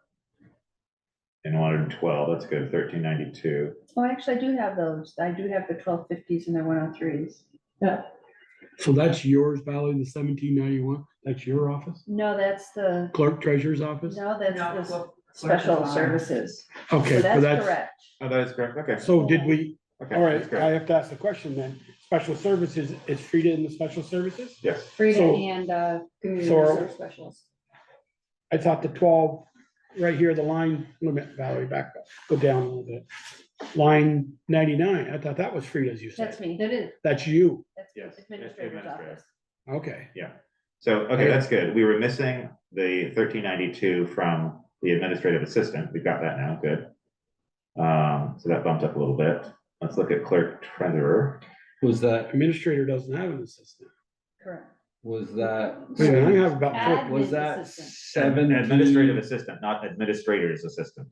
in 112, that's good, 1392. Oh, actually, I do have those. I do have the 1250s and the 103s. Yeah. So that's yours, Valerie, the 1791, that's your office? No, that's the, Clerk treasurer's office? no, that's No, the well, special fine. services. Okay, So but that's that's, correct. Oh, that is correct, okay. so did we, Okay, all right, that's good. I have to ask the question then. Special services, is Frida in the special services? Yes, Frida So- and community so- resource specialist. I thought the 12, right here, the line, limit, Valerie, back up, go down a little bit. Line 99, I thought that was Frida's, you That's said. me. That is, That's you, That's Yes, the administrator's administrator. office. okay. so, okay, that's good. We were missing the 1392 from the administrative assistant. We've got that now, good. So that bumped up a little bit. Let's look at clerk treasurer. Was that, Administrator doesn't have an assistant. Correct. was that, Wait a minute, I have about Admin was that assistant. 7? Administrative assistant, not administrator's assistant.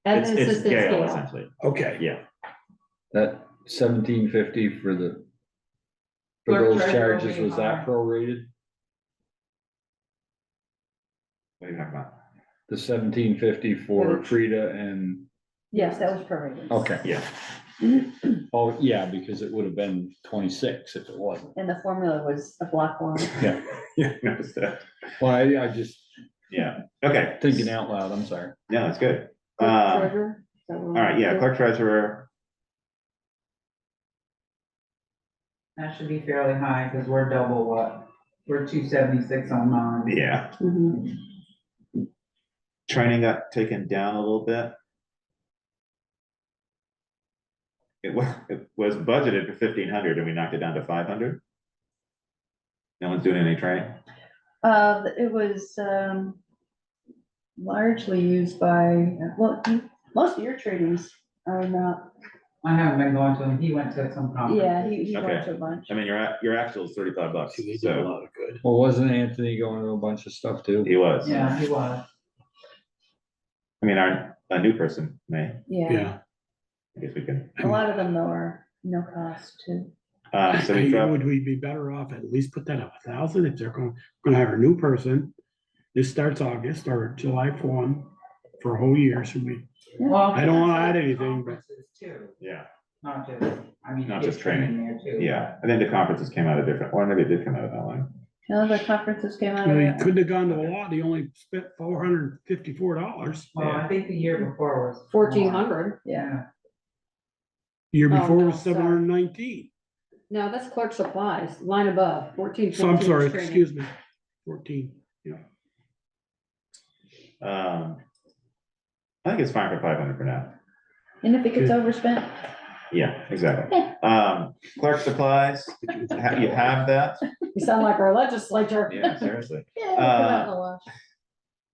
Admin It's assistant Gail, scale. essentially. okay. Yeah, That 1750 for Clerk those treasurer will charges, be was that high. prorated? what are you talking about? The 1750 for Frida and, Yes, that was prorated. okay. Yeah, Oh, yeah, because it would have been 26 if it wasn't. And the formula was a block one. Yeah. yeah, noticed that. Well, I just Yeah, okay. thinking out loud, I'm sorry. Yeah, that's good. Clerk All treasurer. Is that what right, yeah, we're- clerk treasurer, That should be fairly high, because we're double what? We're 276 on mine. yeah. Mhm. Training got taken down a little bit. It was budgeted for 1,500 and we knocked it down to 500. No one's doing any training? It was, largely used by, well, most of your trainings are not, I haven't been going to him, he went to some conference. yeah, he went Okay. to a bunch. I mean, your actual is $35, See, they did a so lot of good. Well, wasn't Anthony going to a bunch of stuff too? he was. Yeah, he was. I mean, a new person may, Yeah, Yeah. I guess we can, a lot of them though are no cost too. so we Hey, dropped, would we be better off at least put that up 1,000 if they're gonna have a new person? This starts August or July 1 for a whole year, so we, Well, I don't wanna add that's anything, but- conferences Too, yeah, not just, I mean. Not you just get training. there too. yeah, I think the conferences came out of different, or maybe it did come out of that line. No, the conferences came out you of know, you that. couldn't have gone to a lot, he only spent $454. Well, I think the year before was. 1,400. Yeah, Year Oh, before no, was sorry. 719. No, that's clerk supplies, line above, 14. So I'm 14 sorry, is training. excuse me, 14, yeah. I think it's fine for 500 for now. and if it gets overspent, Yeah, exactly. Clerk supplies, you have that? You sound like our legislature. Yeah, seriously. yeah, it'll come out in the wash.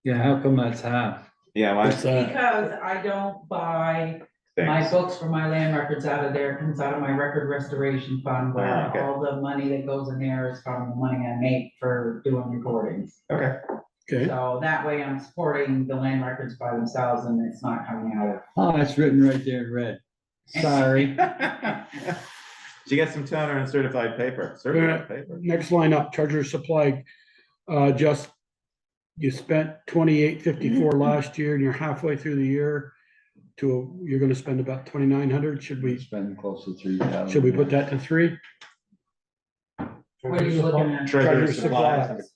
Yeah, how come that's half? Yeah, why? What's that? Because I don't buy my Thanks. books for my land records out of there, it comes out of my record restoration fund, Ah, where okay. all the money that goes in there is from the money I make for doing recordings. Okay, Okay, So that way I'm supporting the land records by themselves and it's not coming out Oh, it's written right there in red. Sorry. She gets some toner and certified paper, certified paper. next line up, treasurer supply, just, you spent 2854 last year and you're halfway through the year you're gonna spend about 2,900, should We we, spend close to 3,000. should we put that to 3? What are you looking at? Treasurer Treasurer supplies. supplies.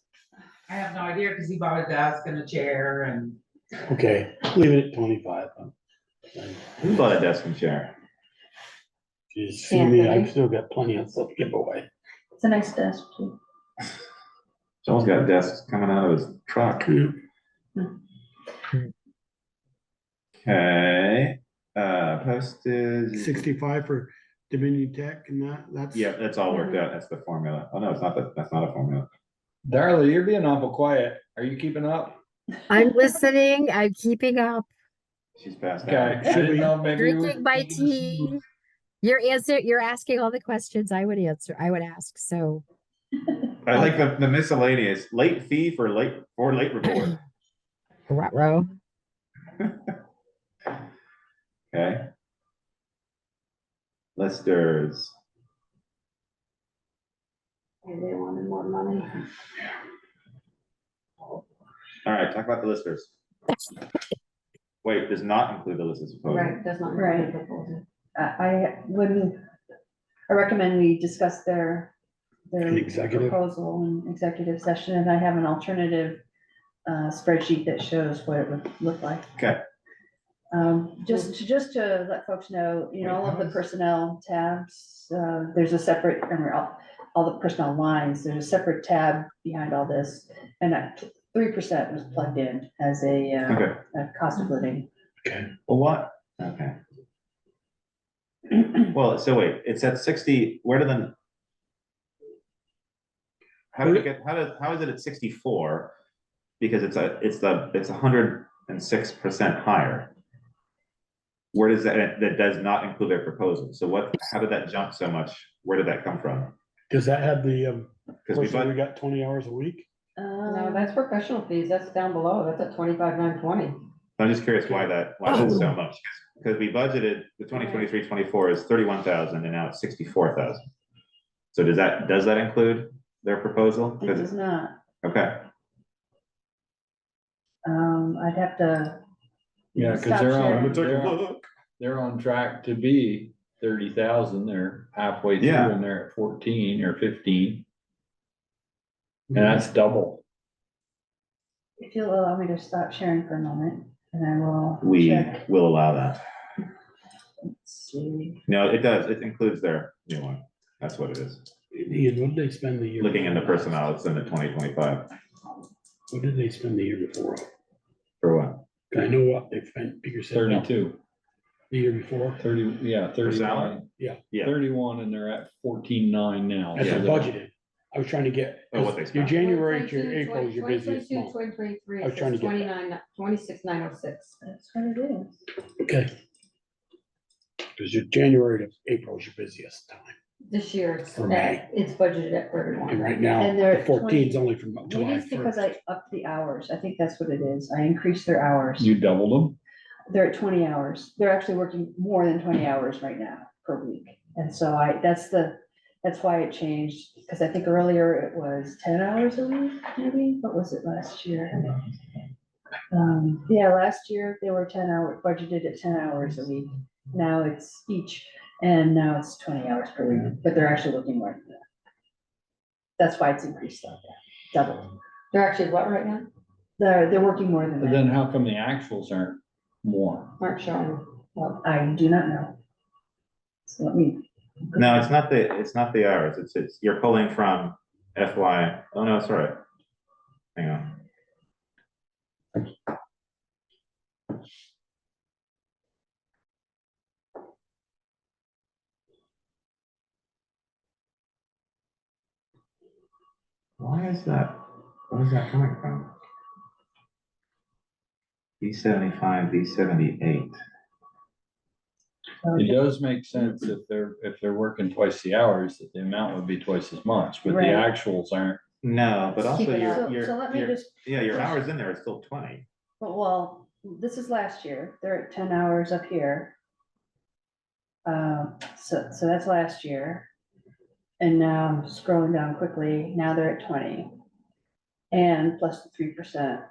I have no idea, cause he bought a desk and a chair and Okay, leave it at 25. Who bought a desk and chair? You see me, I've Anthony. still got plenty of stuff to give away. It's a nice desk too. Joel's got desks coming out of his truck. Okay, postage. 65 for Dominion Tech and that's. Yeah, that's all worked out. That's the formula. Oh, no, it's not that's not a formula. Darla, you're being awful quiet. Are you keeping up? I'm listening, I'm keeping up, She's passed Okay, out. I didn't know maybe. you were drinking my taking a snooze. tea. You're asking all the questions I would ask, so. I like the miscellaneous, late fee for late report. Ruh-roh. Okay. Listers. They wanted more money. All right, talk about the listers. Wait, does not include the listers proposal. Right, does not. Right. I recommend we discuss their An executive. proposal in executive session, and I have an alternative spreadsheet that shows what it would look like. Okay. Just to let folks know, all of the personnel tabs, there's a separate, all the personnel lines, there's a separate tab behind all this. And that 3% was plugged in as a cost of living. Okay. Well, what? Okay. Well, so wait, it's at 60, where did the? How is it at 64? Because it's 106% higher. Where does that does not include their proposal. So how did that jump so much? Where did that come from? Does that have the, Because we got 20 hours a week? No, that's professional fees, that's down below, that's at 25,920. I'm just curious why that's so much, because we budgeted, the 2023-24 is 31,000 and now it's 64,000. So does that include their proposal? It does not. Okay. I'd have to. Yeah, cause Stop sharing. they're on track to be 30,000. They're halfway through Yeah. and they're at 14 or 15. And that's double. If you'll allow me to stop sharing for a moment, and I will We check. will allow that. Let's see. No, it does. It includes their new one. That's what it is. Ian, what did they spend the year? Looking into before? personnel, it's in the 2025. What did they spend the year before? For what? I know what they spent, Peter said. 32, The year before, 30, yeah, For salary? 31. Yeah. Yeah. 31 and they're at 14.9 now. that's So a they're- budgeted. I was trying to get, Oh, what they your spent. January to your April is your busiest month. 2023, I was trying to get 26,906. That's what it is. Okay. Because your January to April is your busiest time. This year, For May. it's budgeted at 31. And right now, And they're the at 14 is only from Maybe July it's because 1st. I upped the hours. I think that's what it is. I increased their hours. You doubled them? They're at 20 hours. They're actually working more than 20 hours right now per week. And so that's why it changed, because I think earlier it was 10 hours a week, maybe. What was it last year? Yeah, last year they were 10 hour, budgeted at 10 hours a week. Now it's each, and now it's 20 hours per week, but they're actually working more than that. That's why it's increased like that, doubled. They're actually what right now? They're working more than But that. then how come the actuals aren't more? Aren't showing. Well, I do not know. So let me. No, it's not the hours. It's you're pulling from FY. Oh, no, it's all right. Hang on. Why is that? What is that coming from? B75, B78. It does make sense if they're working twice the hours, that the amount would be twice as much, but the Right. actuals aren't No, but Let's keep also it out. So let me just, yeah, your hours in there are still 20. well, this is last year, they're at 10 hours up here. So that's last year. And now I'm scrolling down quickly, now they're at 20. And plus the 3%.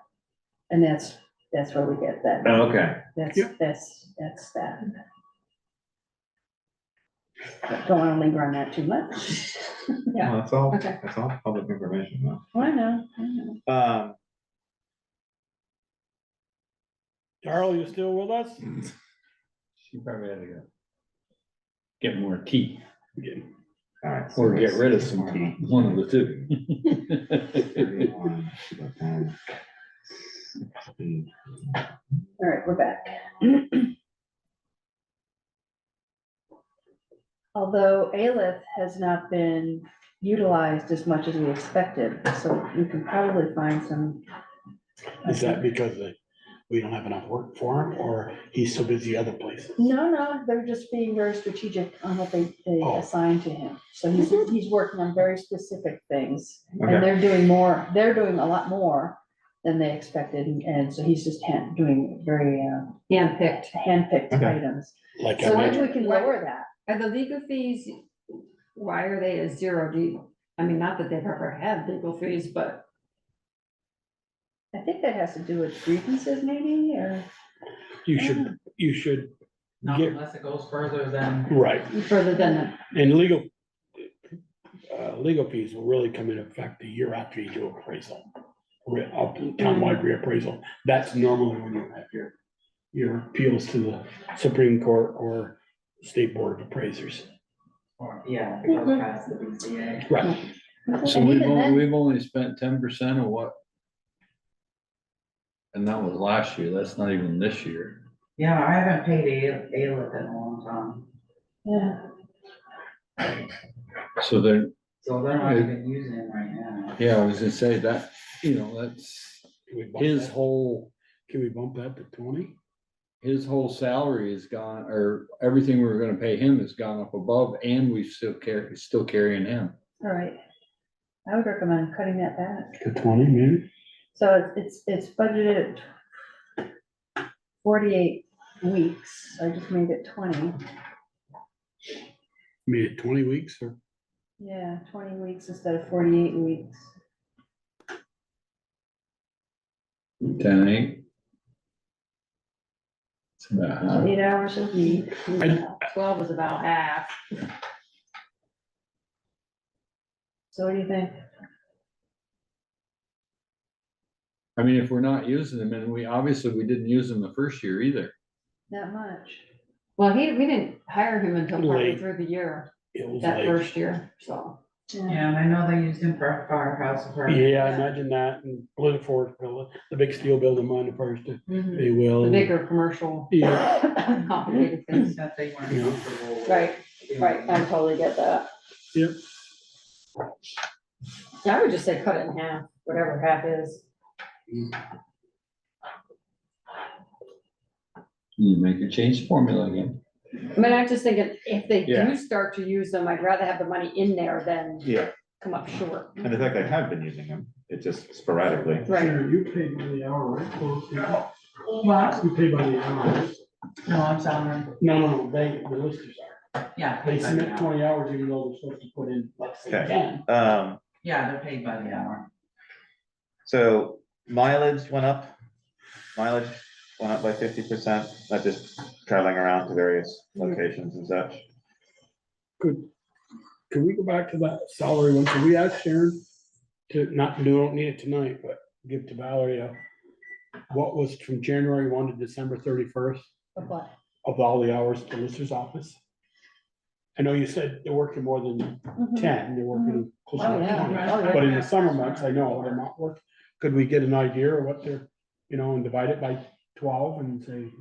And that's where we get that. Okay. That's that. But don't wanna linger on that too much. Yeah, Well, okay. that's all public information, though. I know. Charlie, you still with us? She probably had to go. Get more tea All right. so or get it's rid of some tea, one of the two. 31, 16. All right, we're back. Although Aleph has not been utilized as much as we expected, so you can probably find some. Is that because we don't have enough work for him, or he's so busy other places? No, they're just being very strategic on what they Oh. assign to him. So he's working on very specific things. Okay. And they're doing a lot more than they expected, and so he's just doing very handpicked Okay. items. Like So I maybe we mentioned, can lower that. Are the legal fees, why are they at zero? I mean, not that they've ever had legal fees, but I think that has to do with grievances maybe, or, you should, Not Get- unless it goes further than. right, further than that. and legal fees will really come into effect the year after you do appraisal. Townwide reappraisal, that's normally when you have your appeals to the Supreme Court or State Board of Appraisers. Or, yeah, it goes past the BCA. Right. So And we've even then- only spent 10% of what? And that was last year, that's not even this year. Yeah, I haven't paid Aleph in a long time, yeah. So then, so they're not even using it right now. yeah, I was gonna say that, that's Can we bump his that- whole, Can we bump that to 20? his whole salary is gone, or everything we were gonna pay him has gone up above, and we still carrying him. All right. I would recommend cutting that back. To 20, maybe? So it's budgeted at 48 weeks. I just made it 20. Made it 20 weeks or? Yeah, 20 weeks instead of 48 weeks. 10-8. It's about half. 8 hours a week. 12 is about half. So what do you think? I mean, if we're not using them, and we didn't use them the first year either. Not much. Well, we didn't hire him until partly Late. through the year, It was that late. first year, so. Yeah, and I know they used him for a firehouse. apartment. Yeah, I imagine that, and Little Ford, the big steel building on the first, Mhm. they will. The bigger commercial, Yeah, complicated things. That they weren't Yeah. comfortable with. Right, I totally get that. yep. I would just say cut it in half, whatever half is. You make a change formula again. I mean, I'm just thinking, if they Yeah. do start to use them, I'd rather have the money in there than Yeah, come up short. and the fact I have been using them, it just sporadically. Right. You pay by the hour, right? What? You pay by the hour. right? No, I'm sorry. No, the listers are. Yeah. They paid by the submit hour. 20 hours even though they're supposed to put in, let's say, Okay. 10. Yeah, they're paid by the hour. So mileage went up. Mileage went up by 50%, not just traveling around to various locations and such. Could we go back to that salary one? Could we ask Sharon to, we don't need it tonight, but give to Valerie, what was from January 1 to December 31st Of what? of all the hours at the lister's office? I know you said they're working more than 10, they're working close Oh, to yeah. 20. Oh, yeah. But in the summer months, I know they're not working. Could we get an idea of what they're, and divide it by 12 and say,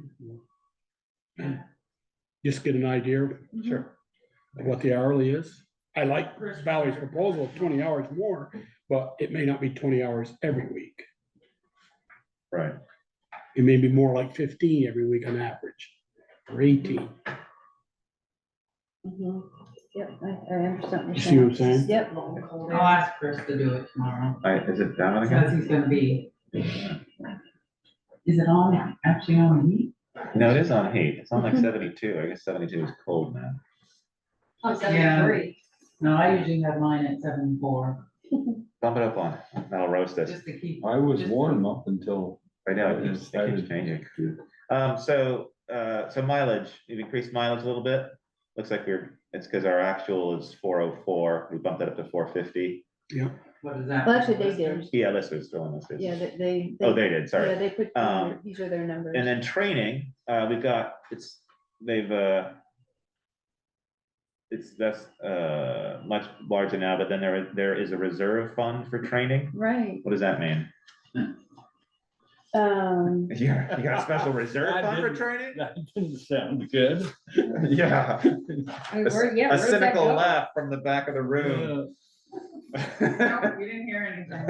just get an idea Sure. of what the hourly is? I like Valerie's proposal of 20 hours more, but it may not be 20 hours every week. Right. It may be more like 15 every week on average, or 18. Mhm. Yep, I understand. You see what I'm saying? Yep. I'll ask Chris to do it tomorrow, Is it down because again? he's gonna be. Is it on, actually on heat? No, it is on heat. It's on like 72. I guess 72 is cold, man. On Yeah. 73. No, I usually have mine at 74, Bump it up on, that'll roast it. just to keep. I was just- warm up until. I know, it keeps changing. So mileage, you've increased mileage a little bit. Looks like it's because our actual is 404. We bumped that up to 450. What is that? Well, actually, they did. Yeah, listers, still in listers. Yeah, they. Oh, they did, Yeah, sorry. they put, these are their numbers. And then training, we've got, that's much larger now, but then there is a reserve fund for training. Right, What does that mean? You got a special reserve That fund for didn't- training? That didn't sound good. Yeah. I mean, A where a does that cynical go? laugh from the back of the room. No, we didn't hear anything.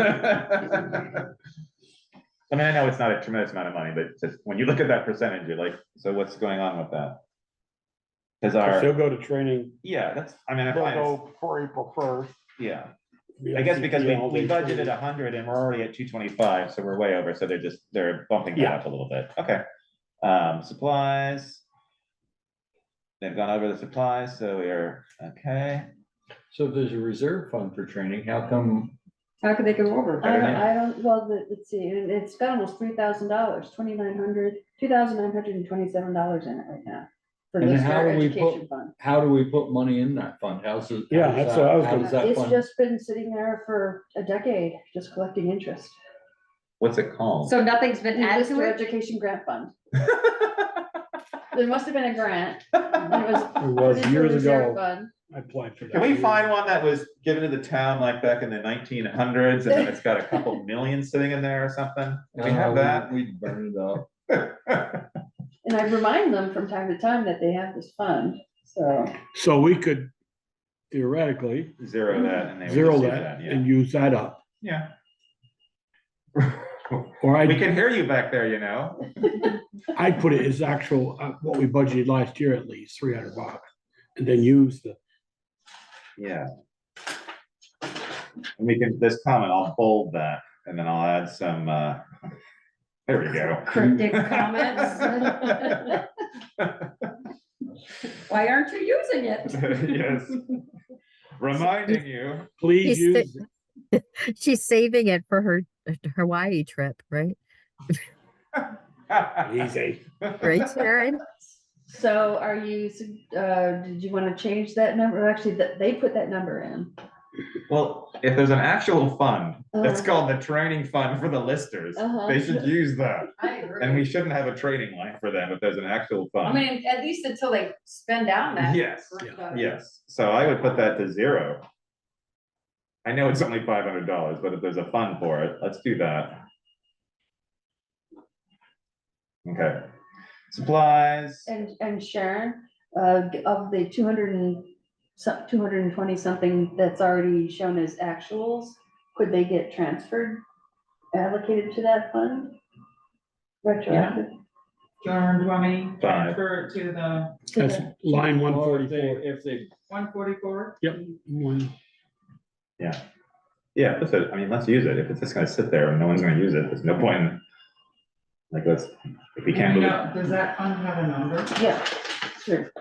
I mean, I know it's not a tremendous amount of money, but just when you look at that percentage, you're like, so what's going on with that? Cause She'll our, go to training, yeah, that's, I mean, I they'll find it's, go for April 1st. yeah. I guess because we budgeted budgeted 100 and we're already at 225, so we're way over, so they're bumping that Yeah. up a little bit, okay. Supplies. They've gone over the supplies, so we're, okay. So if there's a reserve fund for training, how come? How could they go over? I don't, well, let's see, it's got almost $3,000, $2,927 in it right now. For And this how do we education put- fund. How do we put money in that fund? How's it? Yeah, how does that's what I was how gonna- does that It's fund- just been sitting there for a decade, just collecting interest. What's it called? So nothing's been added It's to the it? education grant fund. There must have been a grant. and It was. It put was into a years reserve ago. fund. I applied for that. Can we years find ago. one that was given to the town like back in the 1900s and then it's got a couple million sitting in there or something? Do we have that? We'd burn it up. And I remind them from time to time that they have this fund, so. So we could theoretically Zero that and they would zero just use that yeah. and use that up. Yeah. Or We I'd, can hear you back there, you know? I'd put it as actual, what we budgeted last year at least, $300. And then use the, Yeah. And we can, this comment, I'll bold that and then I'll add some, there we go. Cryptic comments? Why aren't you using it? Yes. Reminding you. please He's use, She's saving it for her Hawaii trip, right? easy. Right, Sharon? So are you, did you want to change that number? Actually, they put that number in. Well, if there's an actual fund, it's Uh-huh. called the training fund for the listers. Uh-huh. They should use that. I agree. And we shouldn't have a training line for them if there's an actual I fund. mean, at least until they spend down that. Yes, $1. yes. So I would put that to zero. I know it's only $500, but if there's a fund for it, let's do that. Okay. Supplies. And Sharon, of the 220 something that's already shown as actuals, could they get transferred, allocated to that fund? Retroactive? John, do you want me to Five. transfer it to the To That's the- line Or 144. if they, 144? Yep. One. Yeah. Yeah, I mean, let's use it. If it's just gonna sit there and no one's gonna use it, there's no point in. Like, if we can't move it. Does that fund have a number? Yeah, sure.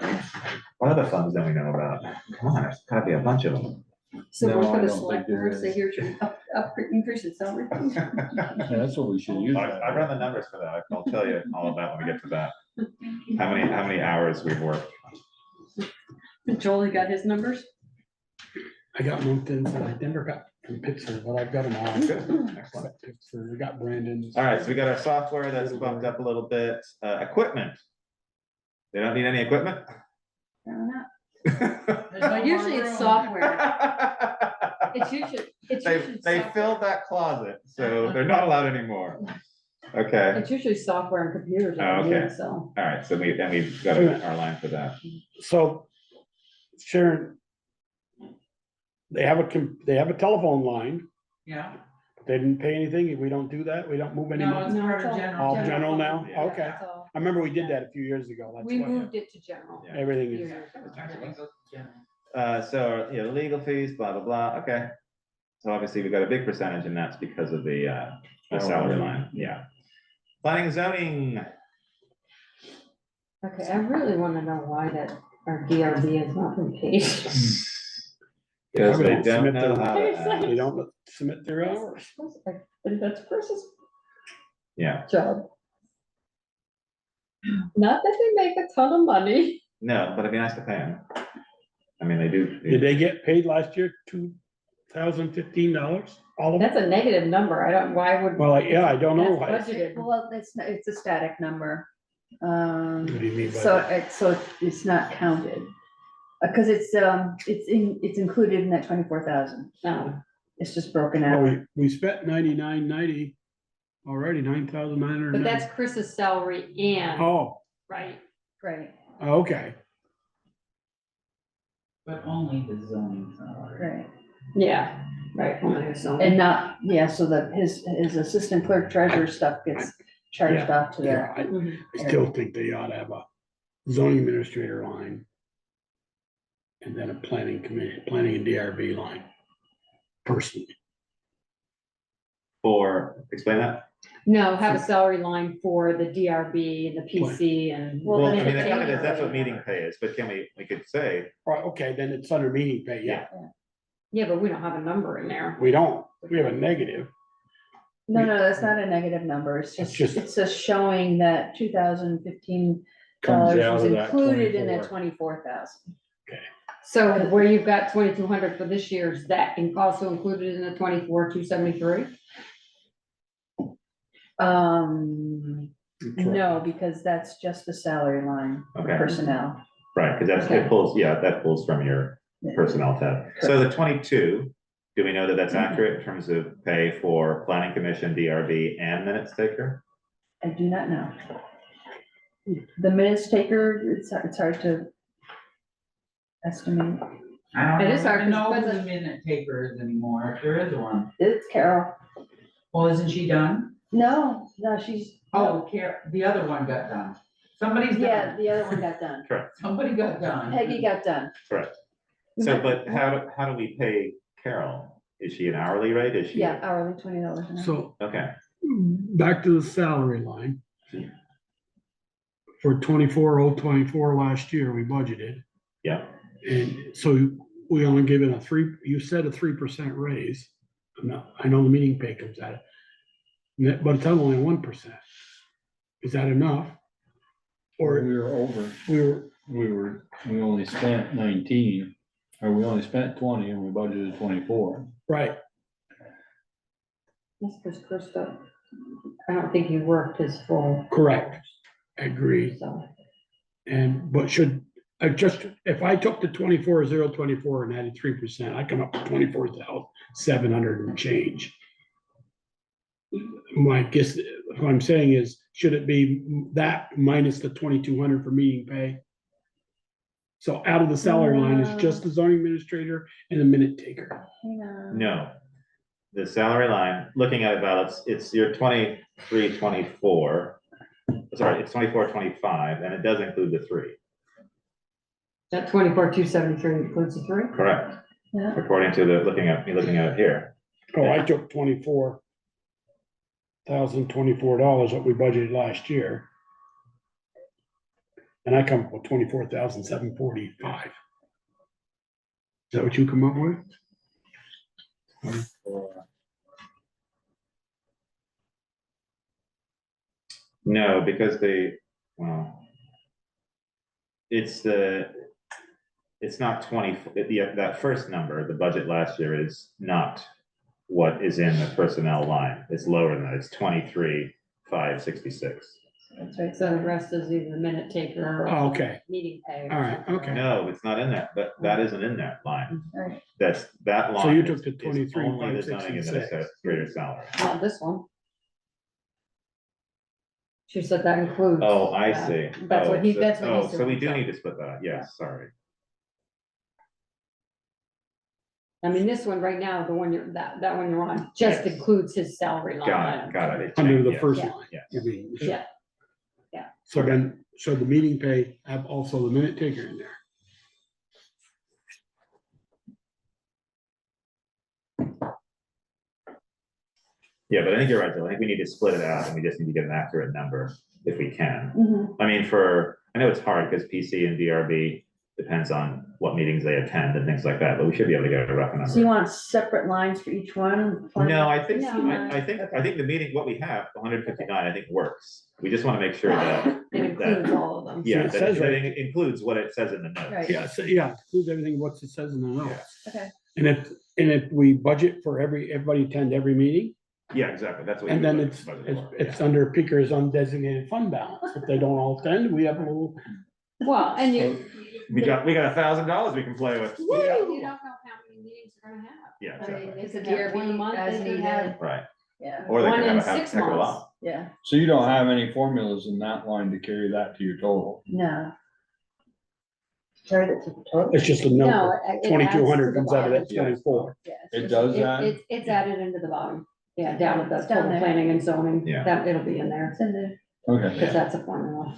What other funds don't we know about? Come on, there's gotta be a bunch of them. So No, we're I gonna don't select, think there say is. here's your increase in salary. yeah, that's what we should use. I run the numbers for that. I'll tell you all of that when we get to that. How many hours we've worked. Joel, you got his numbers? I got Moncton's and I never got from Pittsburgh, but I've got them all. Good, excellent. Except Pittsburgh. I got Brandon's. All right, so we got our software that's bumped up a little bit. Equipment. They don't need any equipment? Fair enough. Well, usually it's software. It's usually They software. filled that closet, so they're not allowed anymore. Okay, It's usually software and computers, Oh, okay. so. all right, so we've got our line for that. So Sharon, they have a telephone line. Yeah. They didn't pay anything. We don't do that. We don't move any No, money. it's No, part it's of all- general. All general now? Yeah. Okay. So, I remember we did that a few years ago. That's We why moved it to general. Yeah. everything is. Everything goes to general. so, you know, legal fees, blah, blah, blah, okay. So obviously we've got a big percentage and that's because of the salary line, yeah. Planning and zoning, Okay, I really wanna know why that our DRB has not been paid. because they Probably don't submit know their- how to add. They don't submit their hours. But that's Chris's Yeah, job. Not that they make a ton of money. no, but it'd be nice to pay them. I mean, they do. Did they get paid last year, $2,015? All of them? That's a negative number. I don't, why would? Well, yeah, I don't know why. That's budgeted. Well, it's a static number. What do you mean by So that? it's not counted. Cause it's included in that 24,000. No. It's just broken Well, out. we spent 99.90 already, 9,900. But that's Chris's salary and, Oh, right? Right, okay. But only the zoning salary. right. Yeah, right. only so. And not, yeah, so that his assistant clerk treasurer stuff gets charged off to Yeah, that. Mhm. I still think they ought to have a zoning administrator line. And then a planning commission, planning and DRB line. Personally. Explain that. No, have a salary line for the DRB and the PC and. Well, I then mean, it's it kind of is, annual. that's what meeting pay is, but can we could say, Right, okay, then it's under meeting pay, yeah. Yeah, but we don't have a number in there. We don't, we have a negative. No, that's not a negative number. It's It's just, just- it's just showing that $2,015 Comes out was of that included in that 24. 24,000. So where you've got 2,200 for this year, is that also included in the 24,273? No, because that's just the salary line for Okay. personnel. right, because Okay. it pulls, yeah, that pulls from your personnel tab. So the 22, do we know that that's accurate in terms of pay for planning commission, DRB and minutes taker? I do not know. The minutes taker, it's hard to estimate. I It don't is hard even know 'cause who it's- the minute taker is anymore, if there is one. It's Carol. Well, isn't she done? No, she's. Oh, the other one got done. Somebody's Yeah, done. the other one got done. Somebody got done. Peggy got done. Correct. So, but how do we pay Carol? Is she an hourly rate? Is she? Yeah, hourly $20 an hour. So Okay, back to the salary line. For 24,024 last year, we budgeted. yeah, And so we only given you said a 3% raise. No, I know the meeting pay comes out of it. But it's only 1%. Is that enough? Or We were over, we were, we only spent 19, or we only spent 20 and we budgeted 24. right, That's because Krista, I don't think he worked his full. correct, agreed. So, But if I took the 24,024 and added 3%, I come up with 24,700 and change. My guess, what I'm saying is, should it be that minus the 2,200 for meeting pay? So out of the salary line is just the zoning administrator and the minute taker. Hang on. no. The salary line, looking at it, Val, it's your 23-24. Sorry, it's 24-25, and it does include the 3, that 24,273 includes the 3? correct? Yeah. According to looking at it here. Oh, I took $24,024, what we budgeted last year. And I come up with 24,745. Is that what you come up with? No, because it's not 20, that first number, the budget last year is not what is in the personnel line. It's lower than that. It's 23,566. That's right. So the rest is either the minute taker or. Oh, okay. Meeting pay. or All right, something. okay. No, it's not in that, that isn't in that line. Right. That line. So you took the is 23, only the zoning 566. administrator salary. Not this one. She said that includes. Oh, I that. see. That's what he, Oh, that's what he said. so we do need to split that, yes, sorry. I mean, this one right now, the one that one you're on, just Yes. includes his salary line. Got it. Under the Yes, first Yeah. line. yes. I mean, Yeah. So then, the meeting pay have also the minute taker in there. Yeah, but I think you're right, Jill. I think we need to split it out and we just need to get an accurate number if we can. Mhm. I mean, I know it's hard because PC and DRB depends on what meetings they attend and things like that, but we should be able to get a rough number. So you want separate lines for each one? No, I think, No. I think the meeting, what we have, 159, I think works. We just want to make sure that, It includes all of them. yeah, it that says that right- it includes what it says in the notes. Right. Yeah, so, yeah, includes everything what it says in the notes. Okay. And if we budget for everybody attend every meeting, Yeah, exactly, that's what. and you then would it's budget it's for, it's under Pickers undesignated fund balance. If they don't all attend, we have a little. Well, and you. yeah. We got $1,000 we can play with. You don't know how many meetings you're gonna have. Yeah, I exactly, mean, It's it a could have DRB one month, as they could needed. have- right. Yeah, Or they One could in have a 6 heck of a months. lot. yeah, So you don't have any formulas in that line to carry that to your total? no. Sorry, that's a total. It's just a No, number. it adds to 2,200 the comes out of that bottom. 24. Yeah, it's It just- does that? It's added into the bottom. Yeah, down at the It's down total there. planning and zoning. Yeah. That, it'll be in there, It's in there. Okay. because that's a formula.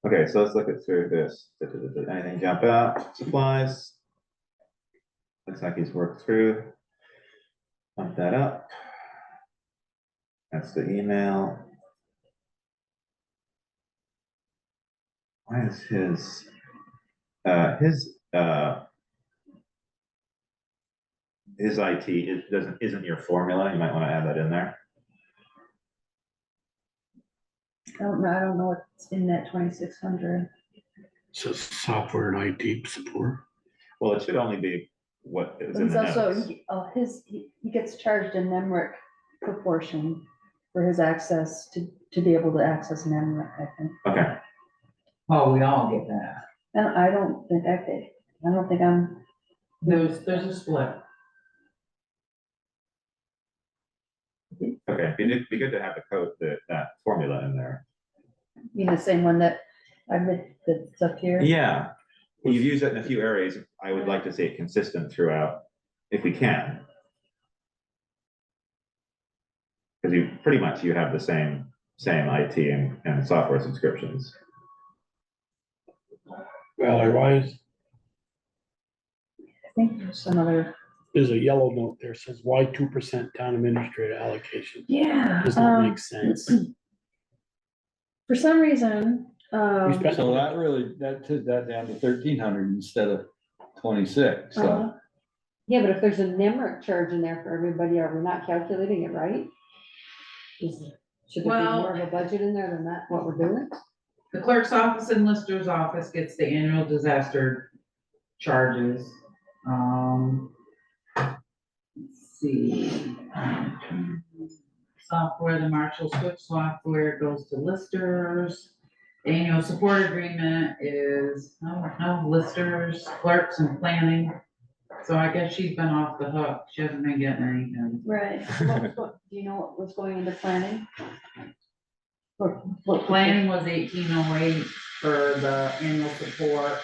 Okay, so let's look at through this. Anything jump out? Supplies. Looks like he's worked through. Bump that up. That's the email. Why is his IT, isn't your formula? You might want to add that in there. I don't know what's in that 2,600. So software and IT support. Well, it should only be what is in He's the also, notes. he gets charged a NEMRIC proportion for his access to be able to access NEMRIC, I think. Okay, Oh, we all get that. And I don't think I'm, There's a split. okay, it'd be good to have the code, that formula in there. you know, the same one that that's up here. Yeah, you've used it in a few areas. I would like to see it consistent throughout, if we can. Because you have the same IT and software subscriptions. Otherwise, I think there's some other. there's a yellow note there says why 2% town administrator allocation. Yeah. Does not make sense. For some reason, We spent- So that really, that took that down to 1,300 instead of 26, so. Yeah, but if there's a NEMRIC charge in there for everybody, are we not calculating it right? Should there be Well- more of a budget in there than that, what we're doing? The clerk's office and lister's office gets the annual disaster charges. Let's see. Software, the Marshall Switch software goes to listers. The annual support agreement is, no, listers, clerks and planning. So I guess she's been off the hook. She hasn't been getting anything. right. Do you know what was going into planning? What planning was 1808 for the annual support.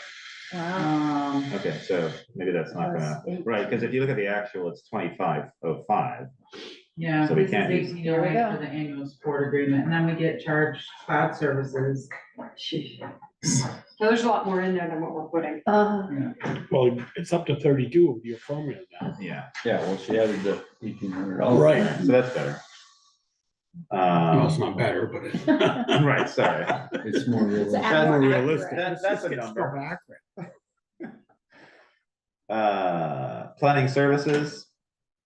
Wow. Okay, so maybe that's not gonna, right, because if you look at the actual, it's 2505. Yeah, So we this is can't use- 1808 for the annual support agreement, and then we get charged cloud services. So there's a lot more in there than what we're putting. Well, it's up to 32 of your formula now. Yeah, Yeah, well, she added the $1,800. Right. so that's better. Well, it's not better, but it's. Right, sorry. It's more realistic. That's more accurate. realistic. That's a It's number. accurate. Planning services,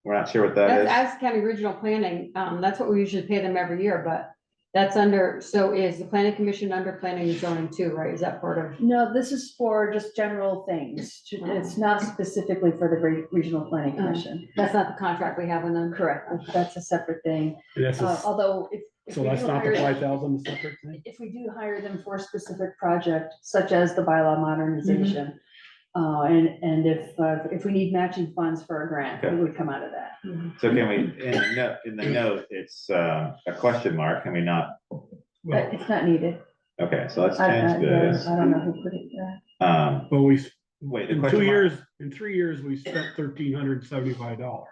we're not sure what that is. That's county regional planning, that's what we usually pay them every year, but that's under, so is the planning commission under planning and zoning too, right? Is that part of? No, this is for just general things. It's not specifically for the regional planning commission. That's not the contract we have with them? Correct. That's a separate thing. That's a- Although if So we that's do not the hire- 5,000 separate thing? if we do hire them for a specific project, such as the bylaw modernization, and if we need matching funds for a grant, it would come out of that. So can we, in the note, it's a question mark, can we not, But it's not needed. okay, so let's I change this. don't know who put it there. Well, Wait, the in question mark, in 3 years, we spent $1,375.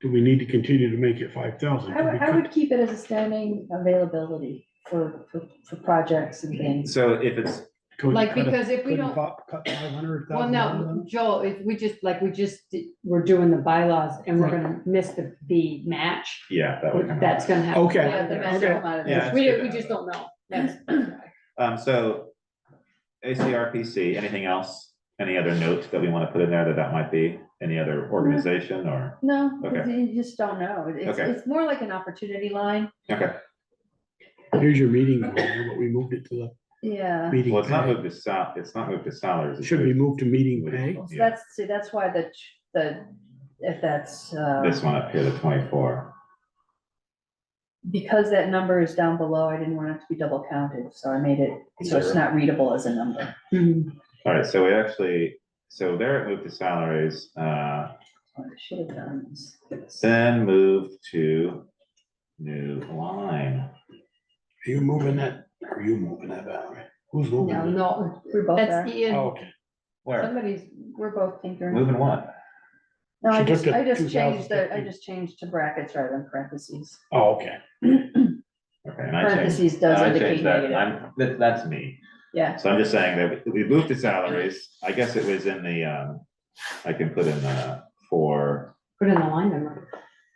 Do we need to continue to make it 5,000? I would keep it as a standing availability for projects and things. so if it's, Like, because if we don't, Cut 500. well, no, Joel, if we just, like, we're doing the bylaws and we're gonna miss the match, Yeah, that would come out. that's gonna happen. Okay. Yeah, the match Okay. will come out of Yeah, this. it's We good. just don't know. That's, So ACRPC, anything else? Any other note that we want to put in there that might be any other organization or? No, because Okay. you just don't know. It's, Okay. it's more like an opportunity line. Okay, Here's your meeting, number, but we moved it to Yeah. the meeting. well, it's not pay. moved to it's not moved to salaries. It it's should be moved- moved to meeting pay. So that's why if that's, This one up here, the 24. because that number is down below, I didn't want it to be double counted, so I made it, so it's not readable as a number. All right, so we actually, so there it moved to salaries, What I should have done is. then moved to new line. Are you moving that, Valerie? Who's moving? No, it? no, we both are. that's Ian. Oh, okay. Where? We're both tinkering. Moving what? No, She I took just, the I just changed 2015. to brackets rather than parentheses. Oh, okay. Okay, and I changed. Parentheses does I indicate changed that, negative. that's me. Yeah, So I'm just saying that we moved to salaries, I guess it was in the, I can put in for, Put in the line number.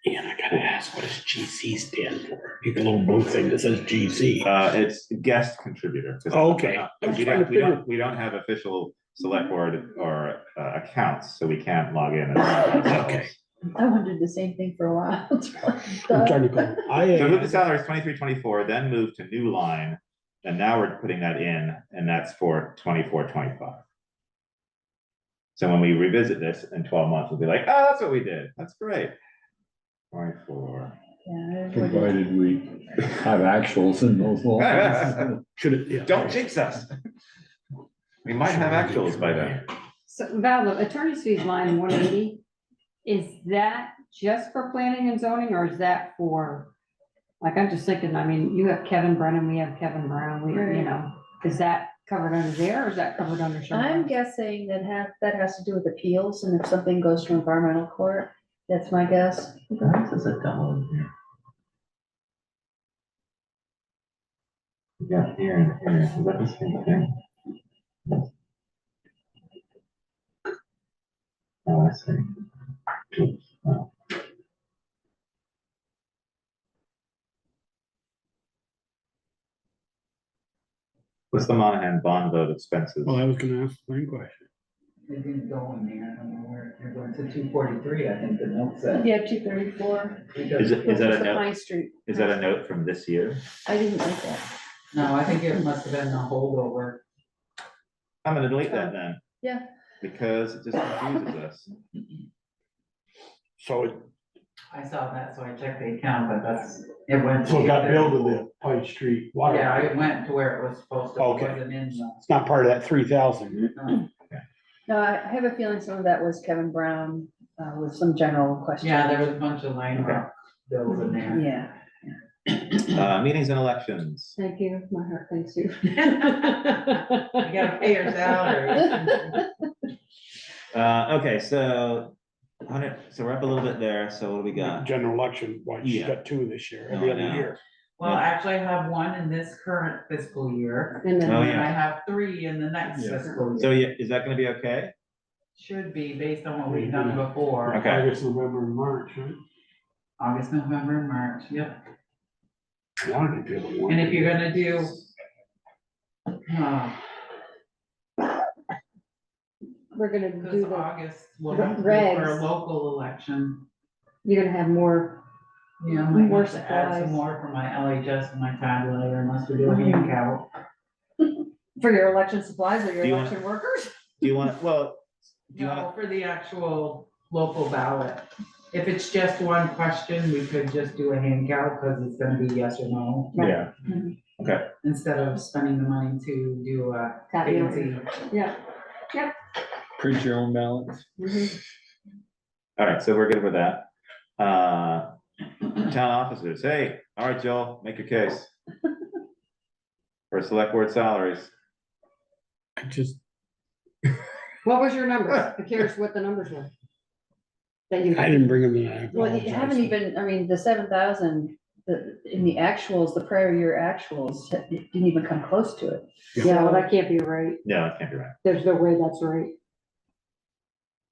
And I gotta ask, what does GC stand for? You got a little blue thing that says GC. it's guest contributor. 'cause Okay. we're not- I was We trying to we don't have official select board or accounts, so we can't log in. Okay. I wondered the same thing for a while. I'm trying to go. So move to salaries 23-24, then move to new line, and now we're putting that in, and that's for 24-25. So when we revisit this in 12 months, we'll be like, oh, that's what we did, that's great. 24. Yeah, Provided we have actuals in those lines. Should it, yeah. Don't jinx us. We might have actuals by then. So Val, the attorney's fees line 180, is that just for planning and zoning, or is that for, like, I'm just thinking, I mean, you have Kevin Brennan, we have Kevin Brown, you know, is that covered under there, or is that covered under something? I'm guessing that has to do with appeals, and if something goes to environmental court, that's my guess. This is a double in here. We got here and here, is that the same thing? Oh, I see. Oops, oh. What's the Monahan bond vote expenses? Well, I was gonna ask the same question. They didn't go in there, I don't know where, they're going to 243, I think the note said. Yeah, 234. Is that Which a is the note, Pine Street. is that a note from this year? I didn't like that. No, I think it must have been the holdover. I'm gonna delete that then. Yeah. Because it just confuses us. So it, I saw that, so I checked the account, but it went. so it got billed to the Pine Street water. Yeah, it went to where it was supposed to, it Okay. wasn't in the. It's not part of that 3,000. No, I have a feeling some of that was Kevin Brown, with some general questions. Yeah, there was a bunch of line bills in there. Yeah. Meetings and elections. Thank you, my heart thanks you. You gotta pay your salary. Okay, so we're up a little bit there, so what do we got? General election, why, she's Yeah. got 2 this year, No, every I other know. year. Well, actually, I have one in this current fiscal year, And then, Oh, and yeah. I have 3 in the next Yeah. fiscal So year. yeah, is that gonna be okay? Should be based on what we've done before. Okay. August, November, and March, right? August, November, and March, yep. Now I can do the one. And if you're gonna do, we're gonna because do the, August will the have to be for a regs. local election. you're gonna have more, Yeah, I might More have to add some supplies. more for my LHS and my tabulator unless we do a hand count. for your election supplies or your Do you want- election workers? Do you want, well, do you No, want, for the actual local ballot. If it's just one question, we could just do a hand count because it's gonna be yes or no, Yeah, instead of spending the money to do a Tabulator. fancy. Yeah. print your own ballots. all right, so we're good with that. Town officers, hey, all right, Joel, make your case. For select board salaries. I just, What was your numbers? I'm curious what the numbers were. That you. I didn't bring them in. I Well, you apologize. haven't even, I mean, the 7,000 in the actuals, the prior year actuals, it didn't even come close to it. Yeah, well, that can't be right. Yeah, that can't be right. There's no way that's right.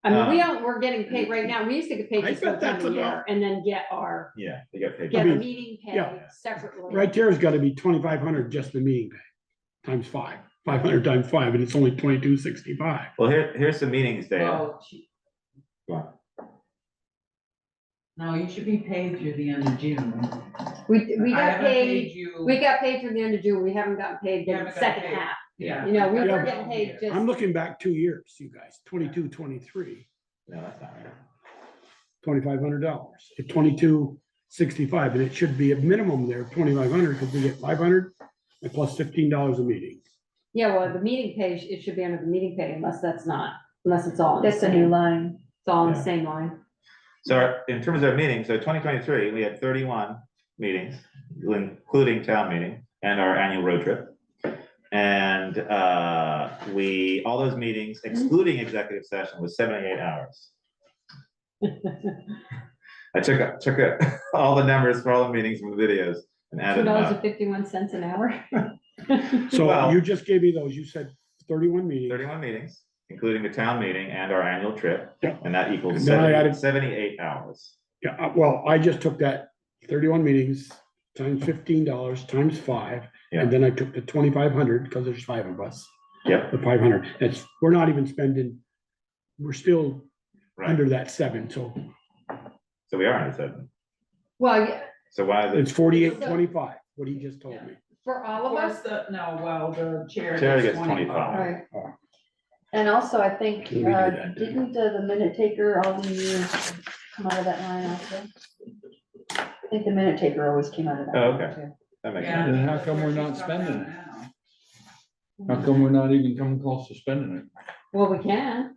I mean, Um, we're getting paid right now. We used to get paid I just bet one time that's a year about- and then get our, Yeah, they get paid. get the mean, meeting yeah. pay separately. Right there's gotta be 2,500 just the meeting pay, times 500 times 5, and it's only 2265. Well, here's some meetings, Dave. Well, Go on. no, you should be paid through the end of June. We I got haven't paid, you. we got paid through the end of June. We haven't gotten paid You the haven't gotten second paid. half. Yeah. You know, we Yeah, were but- getting paid just. I'm looking back 2 years, you guys, 22, 23, No, that's not right. $2,500. It's 2265, and it should be a minimum there, 2,500, because we get 500 and plus $15 a meeting. Yeah, well, the meeting pay, it should be under the meeting pay unless unless it's all. in the That's a new same- line. It's all in the Yeah. same line. So in terms of meetings, so 2023, we had 31 meetings, including town meeting and our annual road trip. And all those meetings, excluding executive session, was 78 hours. I took all the numbers for all the meetings from the videos and added them up. $2.51 an hour. So Well- you just gave me those, you said 31 meetings. 31 meetings, including the town meeting and our annual trip, Yeah. and that equals And then I added- 78 hours. Yeah, well, I just took that 31 meetings times $15 times 5, Yeah. and then I took the 2,500, because there's 5 of us, Yep, the 500. We're not even spending, we're still right. under that 7, so So we are under 7. Well, yeah, So why is it's it? 48.25, what he just told me. for all of Plus us, the chair. Chair gets gets 25. right. And also, I think, Can we do that, then? didn't the minute taker all the years come out of that line also? I think the minute taker always came out of that. Oh, line, okay. too. That makes Yeah. sense. Then how come we're not spending it? How come we're not even coming close to spending it? Well, we can.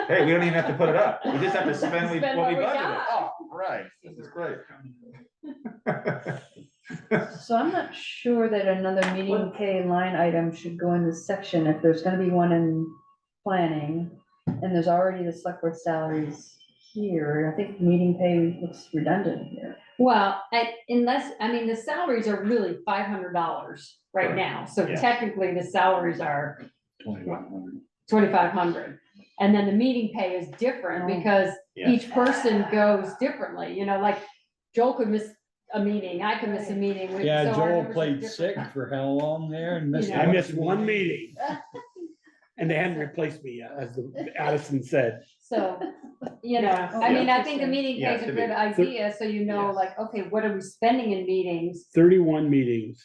Hey, we don't even have to put it up. We just have to spend Spend what we what we budgeted. got. Oh, right, this is great. So I'm not sure that another meeting pay line item should go in this section if there's gonna be one in planning. And there's already the select board salaries here. I think meeting pay looks redundant here. Well, unless, I mean, the salaries are really $500 right now, so Yeah. technically the salaries are 2,100. 2,500. And then the meeting pay is different Oh. because Yeah. each person goes differently, you know, like Joel could miss a meeting, I could miss a meeting. Yeah, so our Joel numbers are played different. sick for how long there and missed. You know. I missed one meeting. And they hadn't replaced me yet, as Addison said. So, you know, Yeah. I mean, I think the Interesting. meeting Yeah, pay is a to be- good idea, so you know, Yes. like, okay, what are we spending in meetings? 31 meetings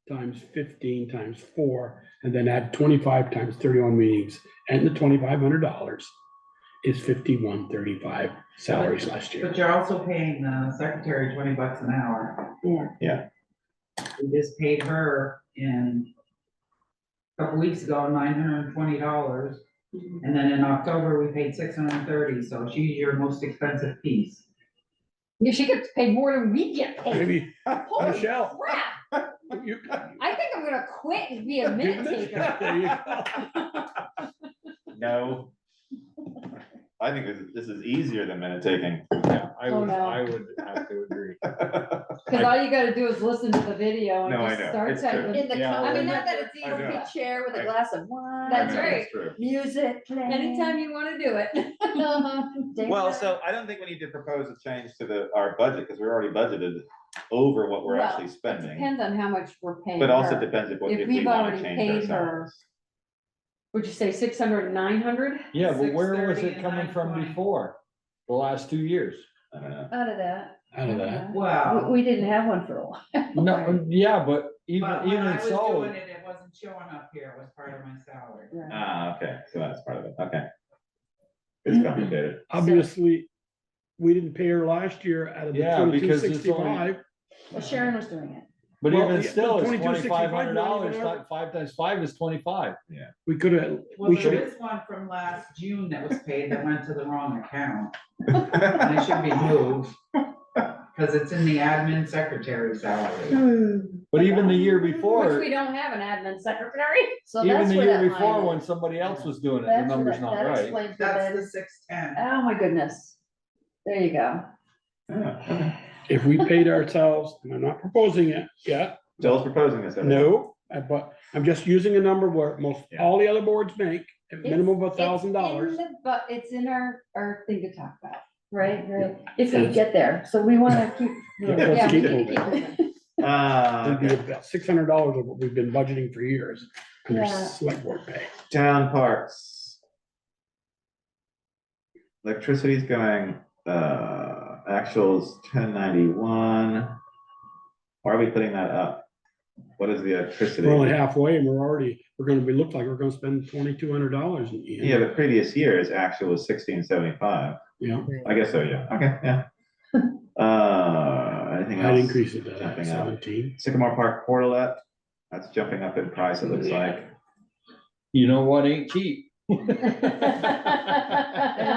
times 15 times 4, and then add 25 times 31 meetings, and the $2,500 is 5135 salaries last year. But you're also paying the secretary $20 an hour. Yeah. We just paid her a couple weeks ago, $920. And then in October, we paid $630, so she's your most expensive piece. Yeah, she gets paid more than we get paid. Maybe, Holy Michelle. crap, you- I think I'm gonna quit and be a minute taker. There you go. No. I think this is easier than minute taking. Yeah, I Oh, would, no. I would have to agree. Cause all you gotta do is listen to the video and No, I just know, start it's true. typing. In the Yeah, I mean, comfort not that it's I know. easy, of a chair with a glass of wine. That's I know, right. it's true. Music playing. anytime you wanna do it. Dang Well, it. so I don't think we need to propose a change to our budget, because we're already budgeted over what we're Well, actually It spending. depends on how much we're paying But also her. depends if If we we've wanna already change paid our her- salaries. Would you say 600 and 900? Yeah, but where was 630 it and coming from 920. before? The last 2 years? I don't know. Out of that. Out of that. Wow. We didn't have one for a while. No, yeah, but even, But when I even was so, doing it, it wasn't showing up here, it was part of my salary. Right. Ah, okay, so that's part of it, okay. It's complicated. Obviously, we didn't pay her last year out of the Yeah, because it's 2265. Well, Sharon was doing it. but Well, even yeah, still, it's 2265 $2,500, whatever. 5 times 5 is 25. We could have, Well, we there should is one from last June that was paid that went to the wrong account, and it should be moved. Cause it's in the admin secretary salary. But even the year Which before, we don't have an admin secretary. So even that's the where year that before, line when is. somebody else was doing it, the That's where number's that- not that right. explains what That's that the is. 610. Oh, my goodness. There you go. Ah, okay. if we paid ourselves, and I'm not proposing it yet, Joel's proposing this. no, but I'm just using a number where most, Yeah. all the other boards make a minimum of $1,000. But it's in our thing to talk about, right? If we get there, so we wanna keep. Yeah, let's we keep need to moving. moving. It'd be Okay. about $600 of what we've been budgeting for years under Yeah. select board pay. Town parks. Electricity's going, actuals 1091. Why are we putting that up? What is the electricity? We're only halfway and we're gonna be, look like we're gonna spend $2,200 in the end. Yeah, the previous year's actual was 1675. Yeah, I guess so, yeah. Okay, yeah. Anything I'd else? increase it to that, Jumping up. 17. Sycamore Park Portalet, that's jumping up in price, it looks like. You know what ain't cheap? And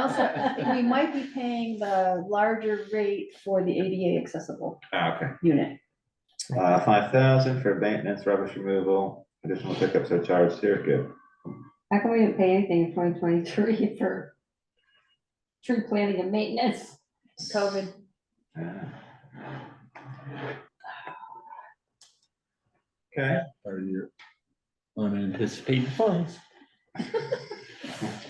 also, we might be paying the larger rate for the ADA accessible Okay. unit. 5,000 for maintenance, rubbish removal, additional pickups are charged here, good. How come we didn't pay anything in 2023 for tree planting and maintenance? COVID. Okay, Or your unanticipated funds.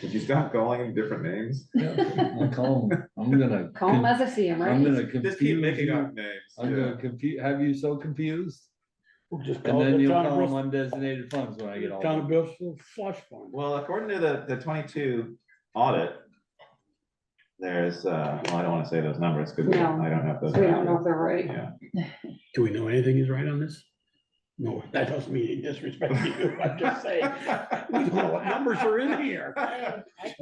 did you stop calling them different names? I call 'em- I'm gonna. Call them as I see them, I'm right? gonna Just keep confuse making you. up names. I'm yeah. gonna have you so confused, We'll just and call it then the you'll town of call them Bristol, undesignated funds when I get all. town of done. Bristol slush fund. Well, according to the 22 audit, there's, well, I don't wanna say those numbers, because No. I don't have those. We don't know if they're right. Yeah, Do we know anything is right on this? No, that doesn't mean any disrespect to you, I'm just saying, we don't know what numbers are in here.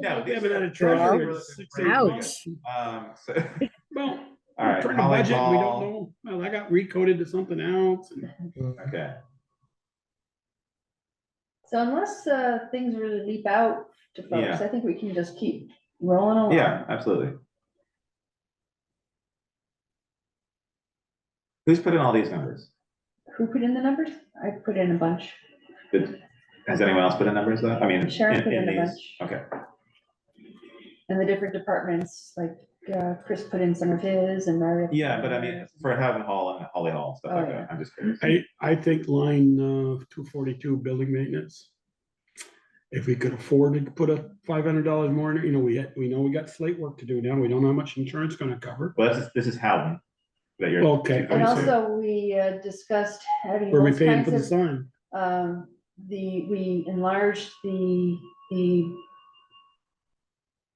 No, We haven't had a these are treasurer in really- 6 really months. good. So, Well, all we're right, trying to Holly budget, and we don't Hall. know, well, I got recoded to something else. and- Okay, So unless things really leap out to folks, Yeah. I think we can just keep rolling along. yeah, absolutely. Who's put in all these numbers? Who put in the numbers? I put in a bunch. Has anyone else put in numbers though? I mean, Sharon put in a these- bunch. Okay, And the different departments, like Chris put in some of his and Mary. yeah, but I mean, for Haven Hall and Holly Hall, and stuff like Oh, that, I'm just curious. I think line 242, building maintenance. If we could afford to put a $500 more in it, you know, we know we got slate work to do now, we don't know how much insurance gonna cover. Well, this is Howden that you're. Okay. And I see. also, we discussed having Where we those paying for kinds the of, sign. we enlarged the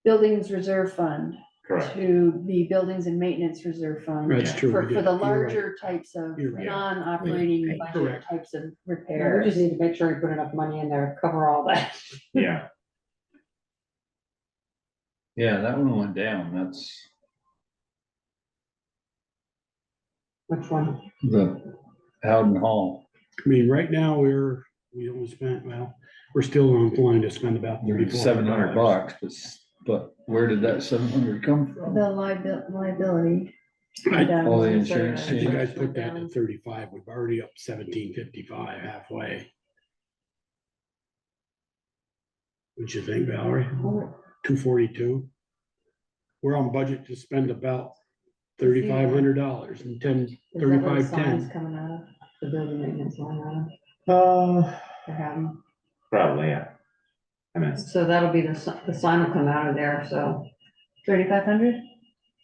buildings reserve fund Correct. to the buildings and maintenance reserve fund. That's Yeah. true. we For did. the You're right. larger types of You're right. non-operating Right. budget Correct. types of Yeah, we just repairs. need to make sure we put enough money in there to cover all that. Yeah, Yeah, that one went down, that's Which one? the Howden Hall. I mean, right now, we only spent, well, we're still on line to spend about $700, but where did that 700 come from? The liability. I All the I insurance. think I changes. put that to 35, we've already up 1755 halfway. What'd you think, Valerie? 242? We're on budget to spend about $3,500 and 10, Is that where the 35, sign's 10. coming out of, the building maintenance line item for having? probably, yeah. I mean, So that'll be the sign will come out of there, so. 3,500?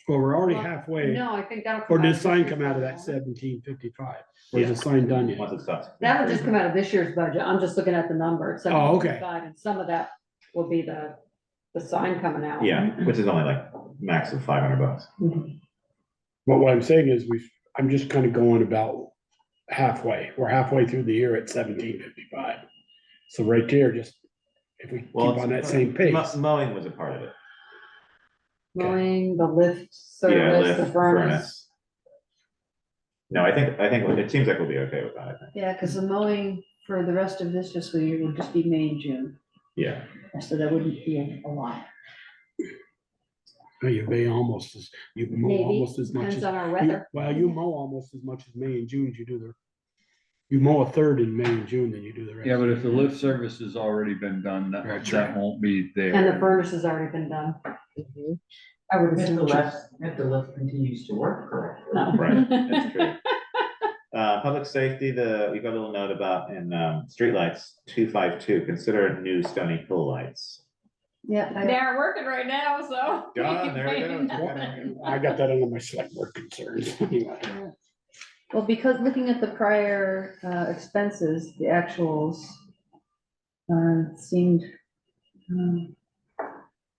Well, we're already Well, halfway. No, I think that'll. Or come did out the of sign this come year's out of that budget. 1755? Or is the sign done yet? once it stops. That would just come out of this year's budget. I'm just looking at the number. It's Oh, okay. 17.5, and some of that will be the sign coming out. Yeah, which is only like max of $500. Mhm. But what I'm saying is I'm just kind of going about halfway. We're halfway through the year at 1755. So right there, just if we keep Well, on that same pace. Mowing was a part of it. Mowing, the lift Yeah, service, the lift, furnace. No, I think it seems like we'll be okay with that, I think. Yeah, because the mowing for the rest of this fiscal year would just be May and June. Yeah, So that wouldn't be a lot. You mow almost as much Depends as, on our weather. well, you mow almost as much as May and June as you do you mow a third in May and June than you do the rest. Yeah, but if the lift service has already been done, That's that right. won't be there. And the furnace has already been done. Mhm. I would If the assume. lift continues to work correctly. No. Right, that's true. Public safety, we got a little note about in, streetlights, 252, consider new Stony Pool lights. Yeah, They aren't working right now, so. John, there we go. I got that under my select board concerns. Anyway. well, because looking at the prior expenses, the actuals seemed.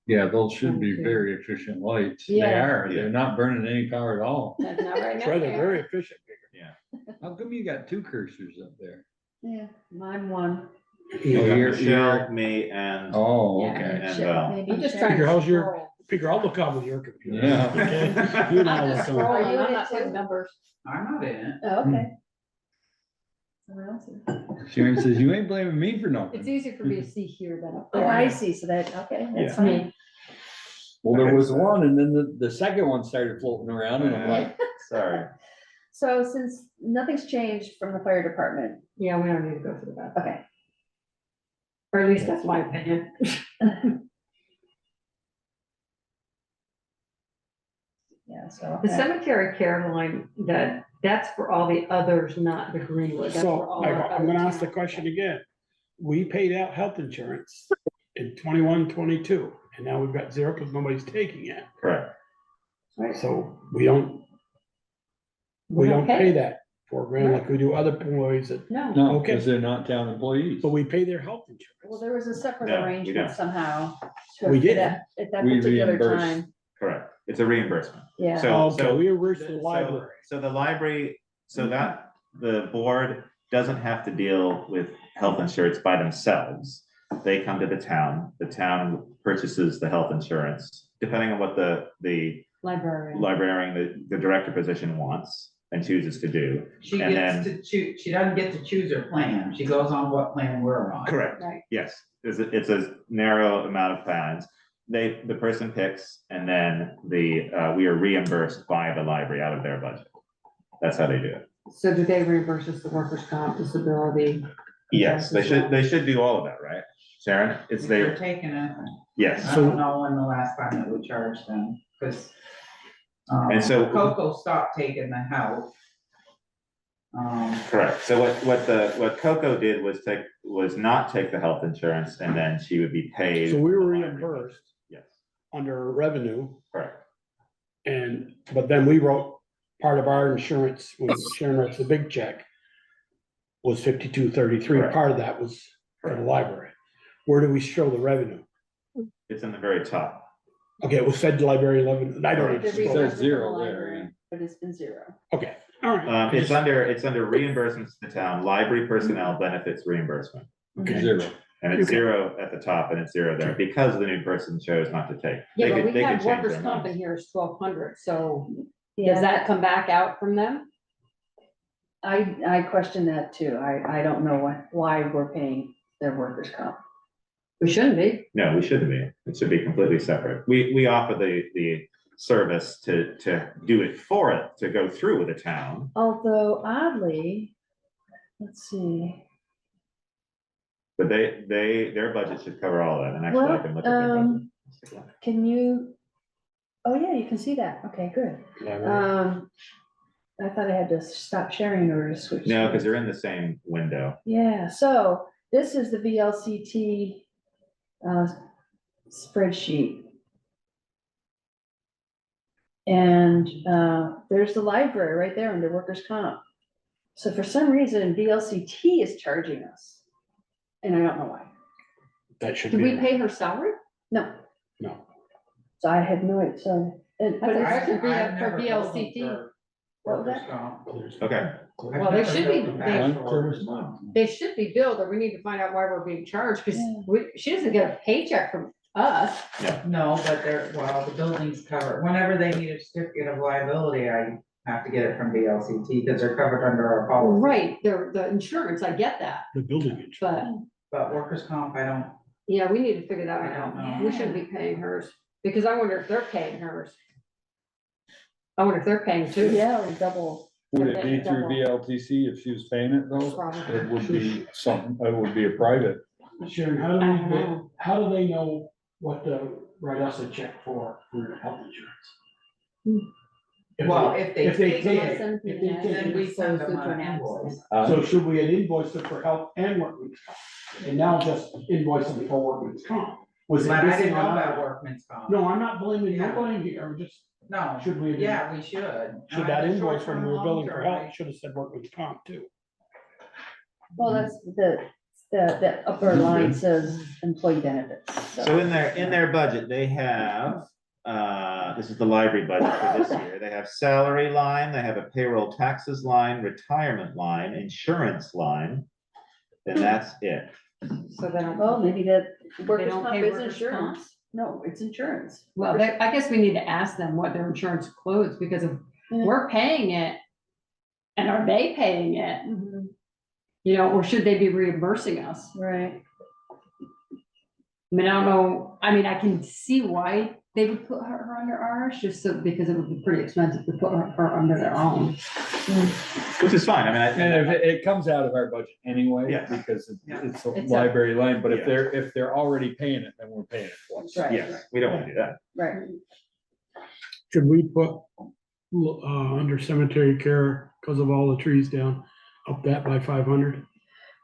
Yeah, those should be Okay. very efficient lights. They Yeah. are. They're not burning any power at all. Not right That's now. right, they're very efficient. How come you got two cursors up there? Yeah, mine one. We got You're- Michelle, me, and Oh, Yeah. okay. And, Val. Maybe I'm just check. trying Figure, to how's your- scroll. Figure, I'll look on with your computer. Yeah. Okay? You and I'll I'm just look on. scrolling, Are you I'm in not it putting too? numbers. I'm not in it. Oh, okay. Someone else is. Sharon says, you ain't blaming me for It's nothing. easier for me to see here than up Oh, there. I see, so that, okay, that's Yeah. fine. Well, there was one and then the second one started floating around and I'm like, sorry. So since nothing's changed from the fire department, Yeah, we don't need to go through that, okay. or at least that's my opinion. Yeah, so. The cemetery care line, that's for all the others, not the Greenwood. That's for So all I, our I'm gonna other ask the towns. question again. We paid out health insurance in 21, 22, and now we've got zero because nobody's taking it. Correct. Right. So we don't pay that $4,000 like we do other employees that, No, no, Okay. because they're not town employees. but we pay their health Well, insurance. there was a separate No, we arrangement don't. somehow. We at did. that We particular reimbursed. time, Correct. It's a reimbursement. yeah. So- Okay, we reimbursed the So- library. So the library, that, the board doesn't have to deal with health insurance by themselves. They come to the town purchases the health insurance, depending on what the librarian. librarian, the director position wants and chooses to do. She And gets then- to choose, she doesn't get to choose her plan. She goes on what plan we're on. Correct, Right. yes, it's a narrow amount of plans. The person picks, and then we are reimbursed by the library out of their budget. That's how they do it. So do they reimburse us the workers' comp, disability? Yes, they Insurance as well? should do all of that, right? Sharon, it's If they're their, taking it, yes. I don't know when the last time that we charged them, because And so- Coco stopped taking the help. Correct. So what Coco did was not take the health insurance, and then she would be paid. So we were the library reimbursed budget. Yes, under revenue, correct. but then we wrote part of our insurance, when Sharon writes the big check, was 5233. Correct. Part of that was for the library. Where do we show the revenue? It's in the very top. Okay, it was fed to library 11, I don't. The It says reimbursement from zero the there, library, But it's been zero. Okay, all right. It's under reimbursements to the town, library personnel benefits reimbursement. Okay. Zero. And it's Okay. zero at the top and it's zero there because the new person chose not to take. Yeah, They but could- we they have could change workers' their comp minds. in here is 1,200, so does Yeah, that come back out from them? I question that too. I don't know why we're paying their workers' comp. We shouldn't be. No, we shouldn't be. It should be completely separate. We offer the service to do it for it, to go through with the town. Although oddly, let's see. But their budget should cover all that, and actually I can look at their budget. Can you? Oh, yeah, you can see that. Okay, good. I thought I had to stop sharing or switch. No, because they're in the same window. Yeah, so this is the VLCT spreadsheet. And there's the library right there under workers' comp. So for some reason, VLCT is charging us. And I don't know why. That should Do be. we pay her salary? No, No. so I had no, so. But That's all right. it's, should be I've up for never billed them VLCT. for What was workers' that? comp. Okay, I've Well, they never should billed be- them they- back for workers' comp. They should be billed, or we need to find out why we're being charged, because Yeah. she doesn't get a paycheck from us. No, but the building's covered. Whenever they need a certificate of liability, I have to get it from VLCT because they're covered under our policy. Right, the insurance, I get that, The building insurance. but But workers' comp, I don't, yeah, we need to figure that I don't out. know. We shouldn't be paying hers, because I wonder if they're paying hers. I wonder if they're paying too. yeah, we double. Would it be through VLTC if she was paying it though? Probably. It would be something, it would be a private. Sharon, I don't know. how do they know what the write us a check for health insurance. Well, if they take take it, it, if they take then it. we send them an invoice. So should we have invoiced them for health and workman's comp? And now just invoice them for workman's comp? Was it But I missing didn't know on about our? workman's comp. No, I'm not blaming Yeah. nobody here, I'm just, No, should we have? yeah, we should. Should that invoice when we were billing for health, should have said workman's comp too? Well, that's the upper line says employee benefits. So in their budget, they have, this is the library budget for this year. They have salary line, they have a payroll taxes line, retirement line, insurance line. Then that's it. So they don't, Well, maybe that workers' don't comp pay is workers' insurance. No, it's insurance. well, I guess we need to ask them what their insurance includes, because if we're paying it, and are they paying it, Mhm, you know, or should they be reimbursing us? right. I mean, I don't know, I mean, I can see why they would put her under ours, just so, because it would be pretty expensive to put her under their own. Which is fine, I mean, I And think, it comes out of our budget anyway, Yes. because Yeah. it's a It's a- library line, but Yeah. if they're already paying it, then we're paying it twice. Right. yes, we don't want to do that. Right. Should we put, under cemetery care, because of all the trees down, up that by 500?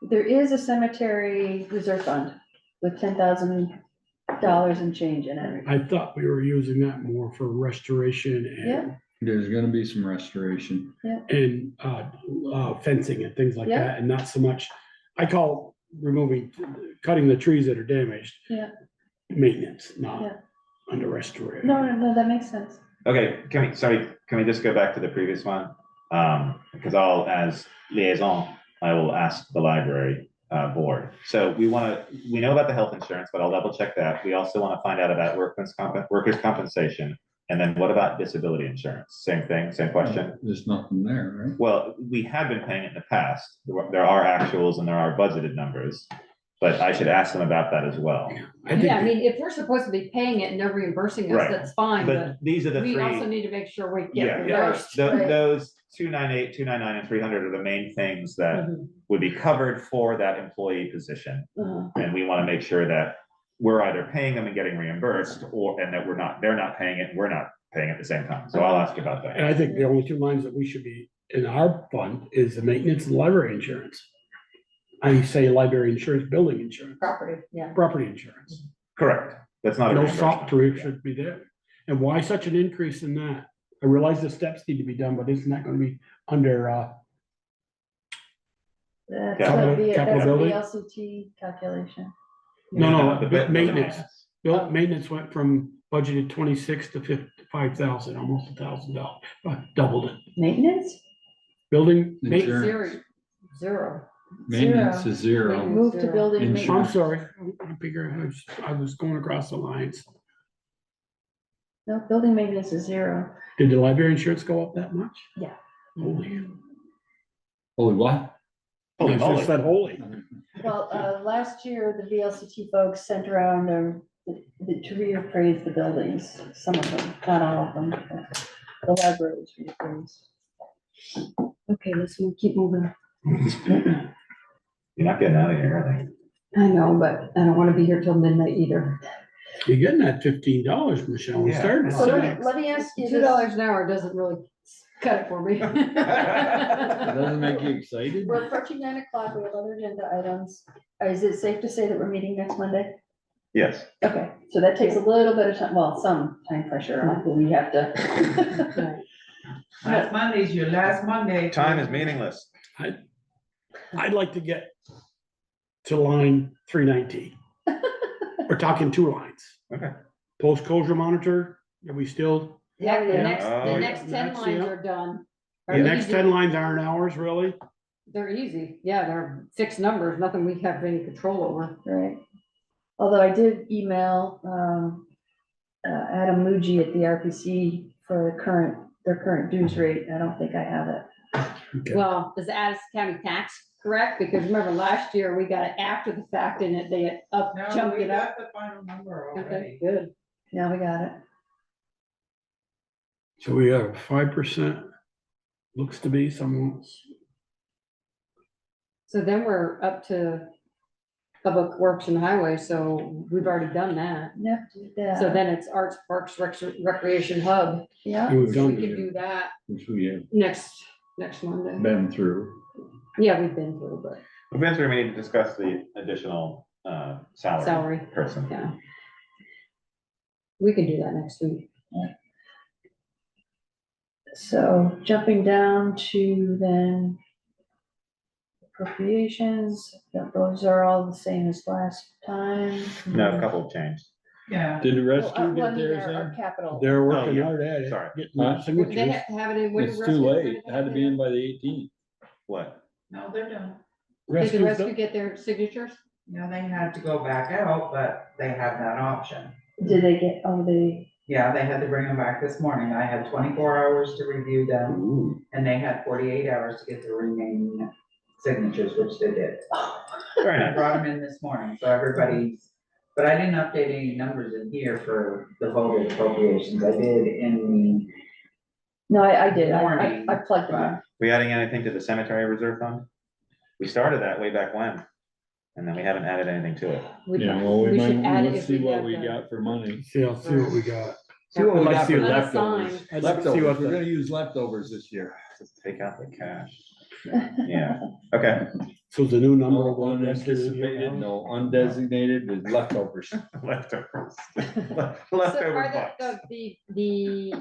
There is a cemetery reserve fund with $10,000 and change in it. I thought we were using that more for restoration Yeah. There's gonna be some restoration. and fencing and things like Yeah. that, and not so much, I call cutting the trees that are damaged. Yeah. Maintenance, Yeah. not under restoration. No, that makes sense. Okay, can we just go back to the previous one? Because I'll, as liaison, I will ask the library board. So we know about the health insurance, but I'll double check that. We also want to find out about workers' compensation. And then what about disability insurance? Same thing, same question. There's nothing there, right? Well, we have been paying it in the past. There are actuals and there are budgeted numbers, but I should ask them about that as well. Yeah, I mean, if we're supposed to be paying it and they're reimbursing us, Right. that's fine, but But these are the we also three, need to make sure we Yeah. get Yeah. reimbursed. Right. those 298, 299, and 300 are the main things that Mhm. would be covered for that employee position. Uh-huh. And we want to make sure that we're either paying them and getting reimbursed, and that they're not paying it, and we're not paying at the same time. So I'll ask you about And that. I think the only two lines that we should be in our fund is the maintenance and library insurance. I say library insurance, building insurance, Property, yeah. property insurance. Correct. That's not a No reimbursement. software should be there. And why such an increase in that? I realize the steps need to be done, but isn't that gonna be under, That's Capital- the capital building? LCT calculation. no, The maintenance. Maintenance went from budgeted 26 to 5,000, almost $1,000, doubled it. Maintenance? Building, Insurance. Zero. Maintenance is zero. Move to building. I'm Insurance. sorry, I'm figuring, I was going across the lines. No, building maintenance is zero. Did the library insurance go up that much? Yeah. Holy. Holy what? Holy I moly. just said holy. Well, last year, the VLCT folks sent around to reappraise the buildings, some of them, not all of them. But the library was reappraised. Okay, let's keep moving. You're not getting out of here, are they? I know, but I don't wanna be here till midnight either. You're getting that $15, Michelle. We Yeah. started. So at let me ask you this. $2 an hour doesn't really cut it for me. It doesn't make you excited? We're approaching 9 o'clock, we have other agenda items. Is it safe to say that we're meeting next Monday? Yes. Okay, so that takes a little bit of time, well, some time pressure off, but we have to. Last Monday's your last Monday. Time is meaningless. I'd like to get to line 319. We're talking 2 lines. Okay. Post-closure monitor, are we still, Yeah, the Yeah. next, Oh, the yeah. next 10 That's- lines yeah. are done. the Are next easy. 10 lines aren't ours, really? They're easy, yeah, they're fixed numbers, nothing we have any control over. Right. Although I did email, Adam Muji at the RPC for their current dues rate. I don't think I have it. Okay. Well, is the Addison County tax correct? Because remember, last year, we got it after the fact and they had No, jumped we it up. got the final number Okay, already. good. Now we got it. So we have 5%, looks to be someone's. So then we're up to Public Works and Highway, so we've already done that. Yep, do that. So then it's Arts, Parks, Recreation Hub. Yeah, And we've So we done could it. do that Which we have next Monday. been through. Yeah, we've been through, but We've been through, we need to discuss the additional, salary salary, person. yeah. We can do that next week. so jumping down to then appropriations, those are all the same as last time. No, a couple of changes. Yeah. Did the Well, rescue well, I get mean, theirs our in? capital. They're Oh, working yeah. hard at it. Sorry. getting Huh? the signatures. They have it in. when It's did too rescue- late. It had to be in by the 18th. What? No, they're done. Did the Rescue's rescue done? get their signatures? Yeah, they had to go back out, but they have that option. Did they get, oh, they, Yeah, they had to bring them back this morning. I had 24 hours to review them, Ooh. and they had 48 hours to get the remaining signatures, which they did. Very I nice. brought them in this morning, so everybody's, but I didn't update any numbers in here for the voted appropriations. I did in no, I did, Warning, I plugged them in. but We adding anything to the cemetery reserve fund? We started that way back when, and then we haven't added anything to it. Yeah, well, we should might, add it let's if see we what have we the- got for money. I'll see what we got. See what we I'd like got to see for what- leftovers. I'd like to see Leftovers, what we're the- gonna use leftovers this year. Just take out the cash. Yeah, okay. So the new number. No of what rescue is unanticipated, here. no undesignated with leftovers. Leftovers. So Leftover are bucks. the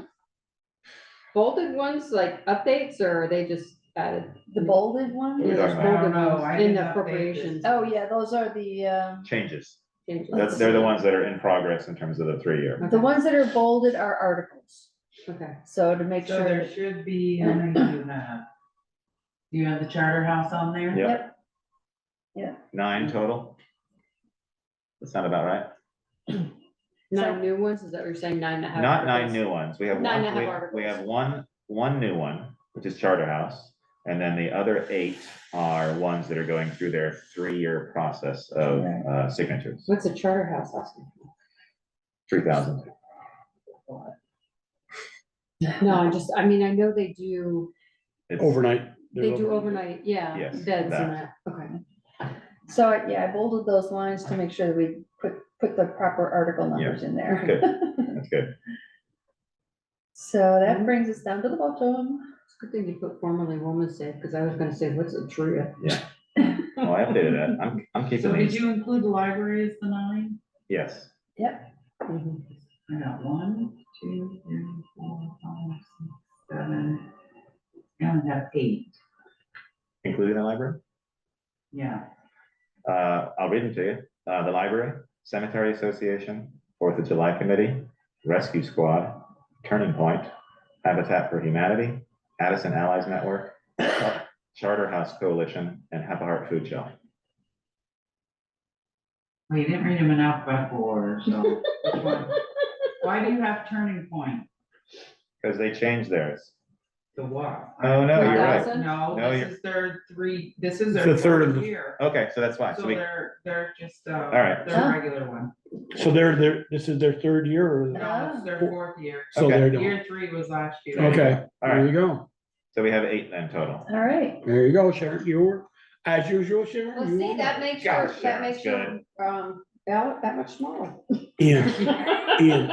bolded ones like updates, or are they just added? The bolded one? What are you Yeah, talking there's about? bolded I don't know, ones I in didn't the update appropriations. this. Oh, yeah, those are the Changes. changes. They're the ones that are in progress in terms of the 3-year. the ones that are bolded are articles. Okay. So to make so sure there that, should be, how many do you have? Do you have the charter house on there? Yep. 9 total. That sound about right? 9 new ones, is that what you're saying, 9 that have? Not 9 articles? new ones. We have 9 one, that have we articles. have one new one, which is Charter House. And then the other 8 are ones that are going through their 3-year process of signatures. What's a charter house asking? 3,000. No, I mean, I know they do, It's- Overnight. they do overnight, yeah, Yes, beds that. and that, okay. so yeah, I bolded those lines to make sure that we put the proper article numbers in there. Good. That's good. So that brings us down to the bottom. It's a good thing you put formerly Woman's Day, because I was gonna say, what's a trio? Oh, I updated that. I'm keeping So did these. you include the library as the 9? Yes. Mhm. I got 1, 2, 3, 4, 5, 6, 7. I only have 8, Including the library? yeah. I'll read them to you. The library, Cemetery Association, 4th of July Committee, Rescue Squad, Turning Point, Habitat for Humanity, Addison Allies Network, Charter House Coalition, and Have a Heart Food Shelf. Well, you didn't read them in alphabetical order, so which one? Why do you have Turning Point? Because they changed theirs. The what? Oh, no, you're right. 3,000? No, No, this you're- is their this is It's their the third of third the- year. Okay, so that's fine. So So we, they're just, right. their Oh. regular one. So this is their 3rd year or? No, it's their 4th year. So Okay. they're done. Year 3 was last year. Okay, All there right. you go. so we have 8 then total. All right. There you go, Sharon. You're, as usual, Sharon. Well, you see, won. that makes Gosh, your, that Sharon's makes your, ballot that much smaller. Ian, Ian,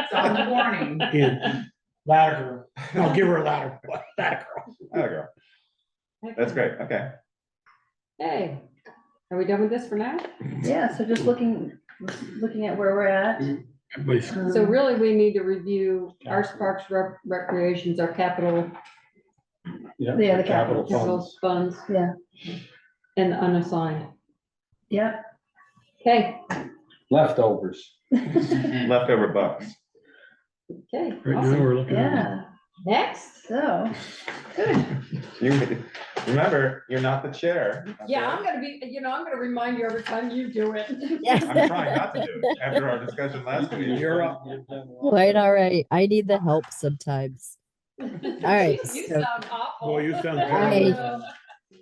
So I'm warning. Ian. Ladder girl. I'll give her a ladder. Ladder girl. Oh, girl. That's great. Okay. Hey, are we done with this for now? Yeah, so just looking at where we're at. Everybody's- So really, we need to review Arts, Parks, Recreations, our capital Yeah, the capital funds. Yeah. And unassigned. Yep. Okay, Leftovers. Leftover bucks. okay, Right now, awesome. we're looking at. Yeah, Next. so, good. You, remember, you're not the chair. Yeah, I'm gonna be, I'm gonna remind you every time you do it. I'm trying not to do it after our discussion last week. You're up. Quite all right. I need the help sometimes. All right, You so- sound awful. Boy, you sound Hey. terrible.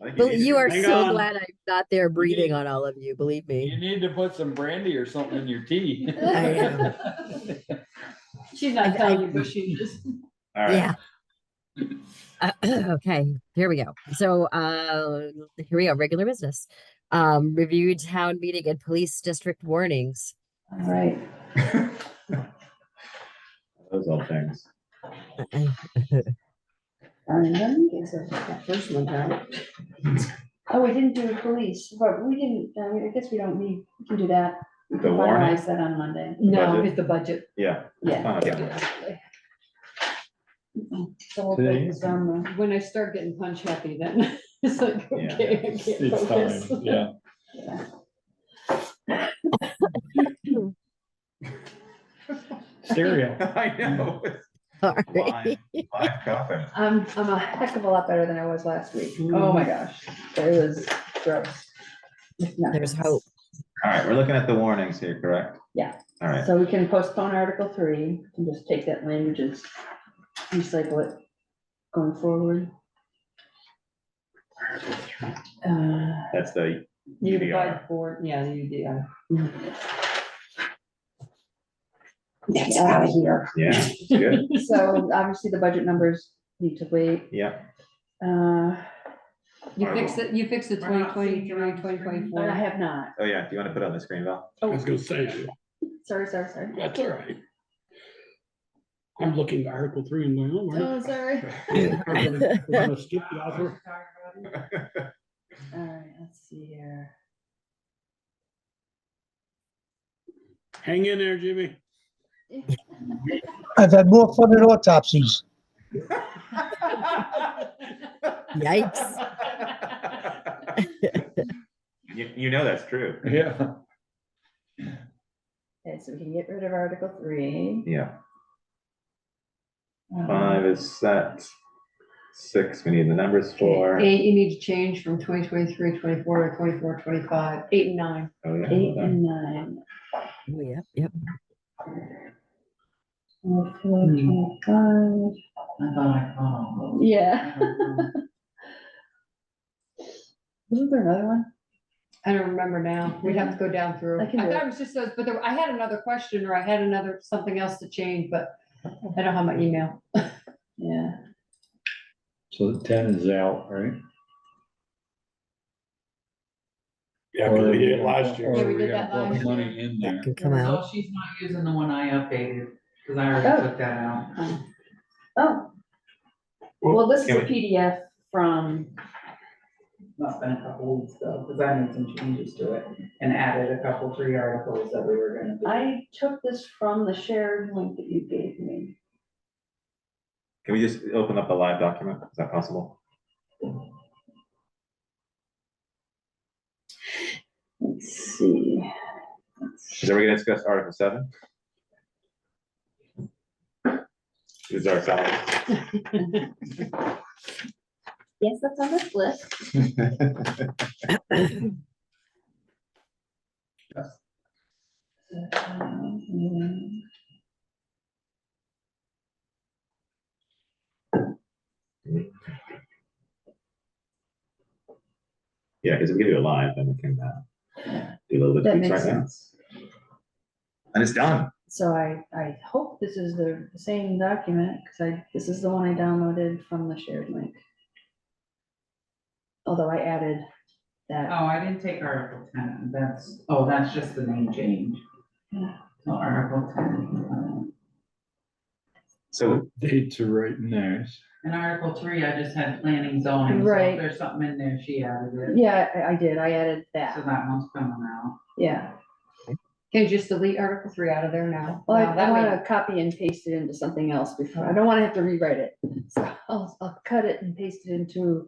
I think Well, need to you do- are Hang so on. glad I'm not there breathing on all of you, believe You me. need to put some brandy or something in your tea. I am. She's not telling you, but she is. All right. Yeah. Okay, here we go. So, here we go, regular business. Review town meeting and police district warnings. All right. Those old things. That first one, right? Oh, we didn't do police, but we didn't, I guess we don't need, we can do that. We can The warning? finalize that on Monday. No, Budget? it's the budget. Yeah. Yeah. Fine. So we'll Today focus on the. When I start getting punch happy, then it's like, Yeah. okay, I can't It's focus. time, yeah. Stereo. I know. Sorry. Live coughing. I'm a heck of a lot better than I was last week. Oh my gosh, it was gross. It's not There's gross. hope. All right, we're looking at the warnings here, correct? Yeah. All right. So we can postpone Article 3 and just take that language and recycle it going forward. That's the UDR. Unified board, yeah, the UDR. Get out of here. Yeah, good. So obviously the budget numbers need to wait. Yeah. You fixed it, you fixed the We're not seeing 2023, it on the screen. 2024. I have not. Oh, yeah. Do you want to put it on the screen, Val? I was gonna say, Sorry. that's all right. I'm looking at Article 3 and going, oh, Oh, sorry. we're gonna skip the other. All right, let's see here. Hang in there, Jimmy. I've had more fun at autopsies. Yikes. You know that's true. Yeah. Okay, so we can get rid of Article 3. Yeah. 5 is set. 6, we need the numbers for. 8, you need to change from 2023, 24 to 24, 25, 8 and 9. Oh, yeah. 8 and 9. Oh, yep. 24, 25. I thought I called. Yeah. Wasn't there another one? I don't remember now. We'd have to go down through. I I can do thought it. it was just those, but I had another question or I had another, something else to change, but I don't have my email. Yeah. So the 10 is out, right? Yeah, 'cause we did it last year. Yeah, Or we we did gotta that last put year. money in there. That can come So out. she's not using the one I updated, cause I already Oh. took that out. Oh. Well, this is Can a PDF from, Must've been a couple weeks ago, cause I made some changes to it and added a couple, 3 articles that we were gonna do. I took this from the shared link that you gave me. Can we just open up the live document? Is that possible? Let's see. So we're gonna discuss Article 7? Is our salary? Yes, that's on this list. Yeah, because if we can do it live, then we can do a little bit That of tweaks makes right now. sense. And it's done. So I hope this is the same document, because this is the one I downloaded from the shared link. Although I added that. Oh, I didn't take Article 10, that's just the name change. Yeah. So Article 10. So Dates are right in there. In Article 3, I just had planning zoning, so Right. if there's something in there, she added it. Yeah, I did. I added So that. that one's coming out. Yeah. Can you just delete Article 3 out of there now? Well, Wow, I that want way- to copy and paste it into something else before. I don't want to have to rewrite it. So I'll cut it and paste it into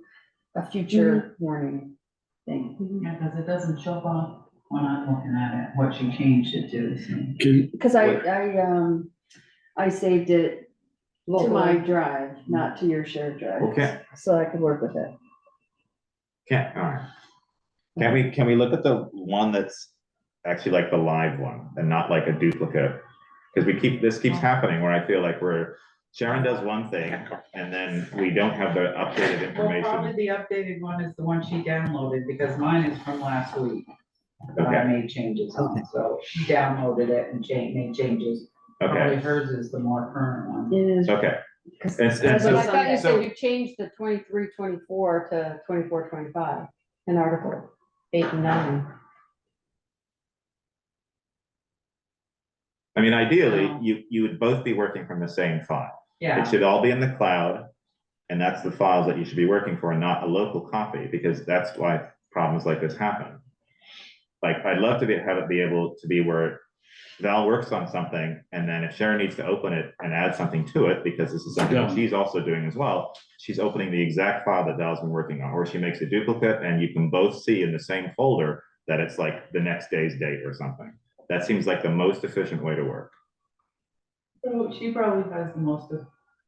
a future warning thing. Yeah, cause it doesn't show up when I'm looking at it, what she changed it to, so. Can, Because I saved it to my drive, not to your shared drive. Okay. So I could work with it. all right. Can we look at the one that's actually like the live one and not like a duplicate? Because this keeps happening where I feel like Sharon does one thing and then we don't have the updated Well, probably information. the updated one is the one she downloaded, because mine is from last week. That I Okay. made changes on, so she downloaded it and made changes. Probably Okay, hers is the more current one. It is. okay. 'Cause And as so- But of I thought you Sunday- so- said you changed the 23, 24 to 24, 25 in article. 8 and 9. I mean, ideally, No. you would both be working from the same file. Yeah. It should all be in the cloud, and that's the files that you should be working for, not a local copy, because that's why problems like this happen. Like, I'd love to have it be able to be where Val works on something, and then if Sharon needs to open it and add something to it, because this is something that she's also doing as well, she's opening the exact file that Val's been working on, or she makes a duplicate, and you can both see in the same folder that it's like the next day's date or something. That seems like the most efficient way to work. So she probably has the most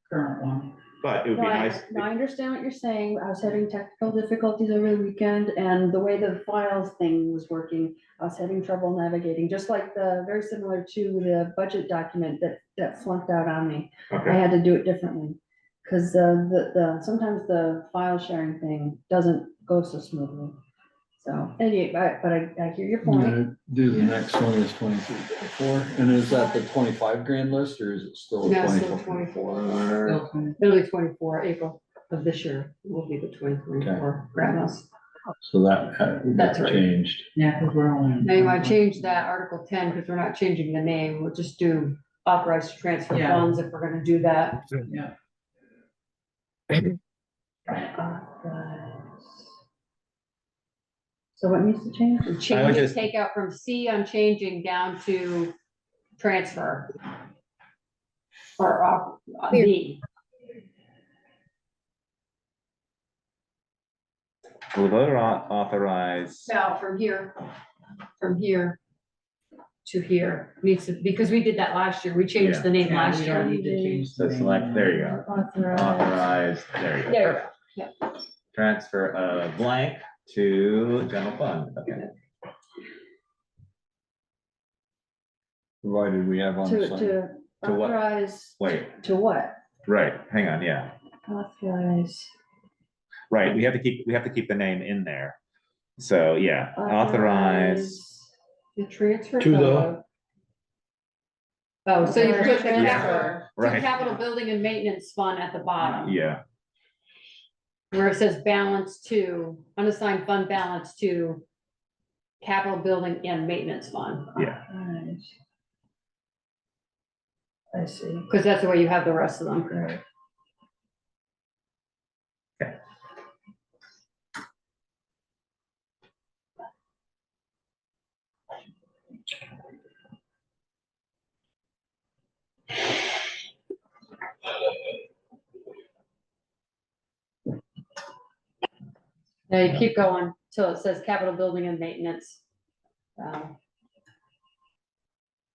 current one. But it would No, be I, nice. no, I understand what you're saying. I was having technical difficulties over the weekend, and the way the files thing was working, I was having trouble navigating, just like very similar to the budget document that flunked out on me. I Okay, had to do it differently, because sometimes the file sharing thing doesn't go so smoothly. So, anyway, but I hear your I'm point. gonna do the next one is 23-24, and is that the 25 grand list, or is it still a No, still 24? 24. Still 20. It'll be 24, April of this year will be the 2024 grandmas. So that That's right. changed. Yeah, because we're only. Now you want to change that Article 10, because we're not changing the name, we'll just do authorized to transfer Yeah. funds if we're gonna do that. Yeah. So what needs to change? I'm I changing, would just- take out from C, I'm changing down to transfer. Or B. will the voter authorize? No, from here to here, needs to, because we did that last year, we changed the name Yeah, last we year. don't need to change. the So name. select, there you go, authorize, there you go. There you go. Perfect. Transfer of blank to general fund, okay. Provided we have on the side. To To what? authorize, Wait, to what? right, hang on, yeah, Authorize. right, we have to keep the name in there. So, yeah, authorize, The transfer. To the- Oh, so you put the Transfer. capital, Right. capital building and maintenance fund at the bottom. yeah, Where it says balance to, unassigned fund balance to capital building and maintenance fund. yeah. Right. I see. Because that's the way you have the rest of them. Right. Now you keep going till it says capital building and maintenance.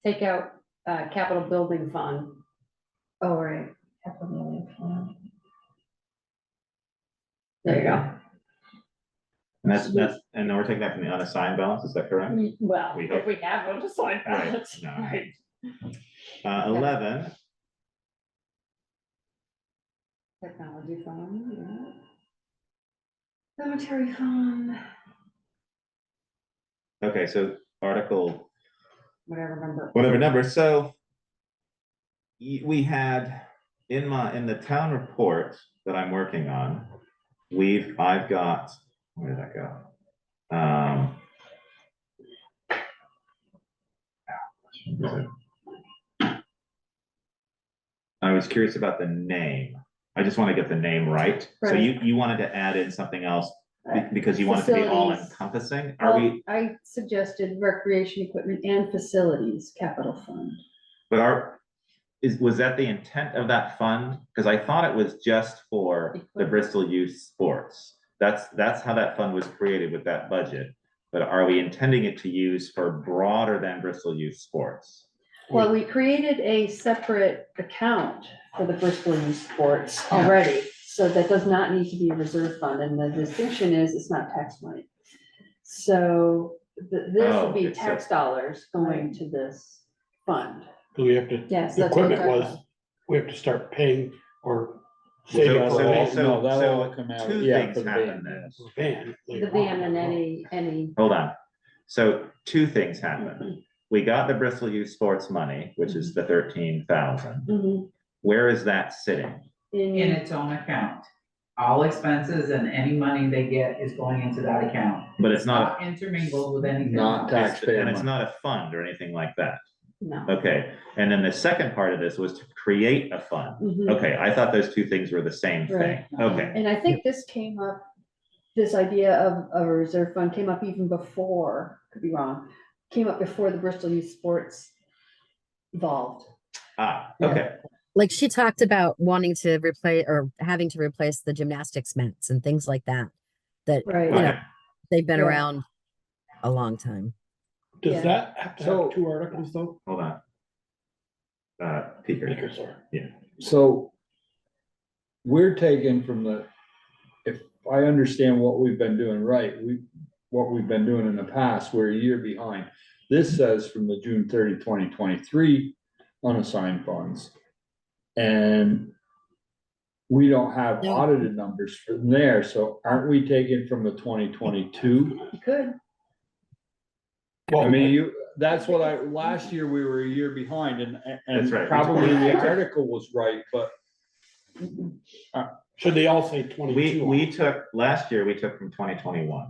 Take out, capital building fund. Oh, right. Capital building fund. There you go. And that's, and then we're taking that from the unassigned balance, is that correct? Well, We if hope. we have unassigned Right, balance, no. right. 11, Technology fund, yeah. Cemetery fund, okay, so article, whatever number. so we had, in the town report that I'm working on, I've got, where did that go? I was curious about the name. I just want to get the name right. So Right. you wanted to add in something else because you want it to be all Facilities. encompassing? Are Well, we, I suggested recreation equipment and facilities capital fund. but was that the intent of that fund? Because I thought it was just for the Bristol Youth Sports. That's how that fund was created with that budget. But are we intending it to use for broader than Bristol Youth Sports? Well, we created a separate account for the Bristol Youth Sports already, so that does not need to be a reserve fund, and the distinction is it's not tax money. So this Oh, would be it's tax dollars going to this fund. Do we have to, Yes. the that's what we're equipment talking was, about. we have to start paying or saving So- for a No, that'll all come out, two yeah, things for the happen van, then. yes. van. The later van on. and any. Hold on. So two things happen. We got the Bristol Youth Sports money, which is the 13,000. Mhm. Where is that sitting? In its own account. all expenses and any money they get is going into that account. But it's not, Intermingled with anything. Not else. taxpayer and it's money. not a fund or anything like that. No. Okay, and then the second part of this was to create a fund. Mhm. Okay, I thought those two things were the same thing. Right. Okay, And I think this came up, this idea of a reserve fund came up even before, could be wrong, came up before the Bristol Youth Sports evolved. okay, Like she talked about wanting to replace or having to replace the gymnastics mats and things like that. That Right. you know okay. they've been Yeah. around a long time. Does Yeah. that have to So- have two articles though? Hold on. Peter. Liquor store. So we're taking from the, if I understand what we've been doing right, what we've been doing in the past, we're a year behind. This says from the June 30, 2023 unassigned funds. And we don't have No. audited numbers from there, so aren't we taking from the 2022? You could. I mean, that's what last year we were a year behind and That's right. probably the article was right, but Should they all say 22? We took, last year, we took from 2021,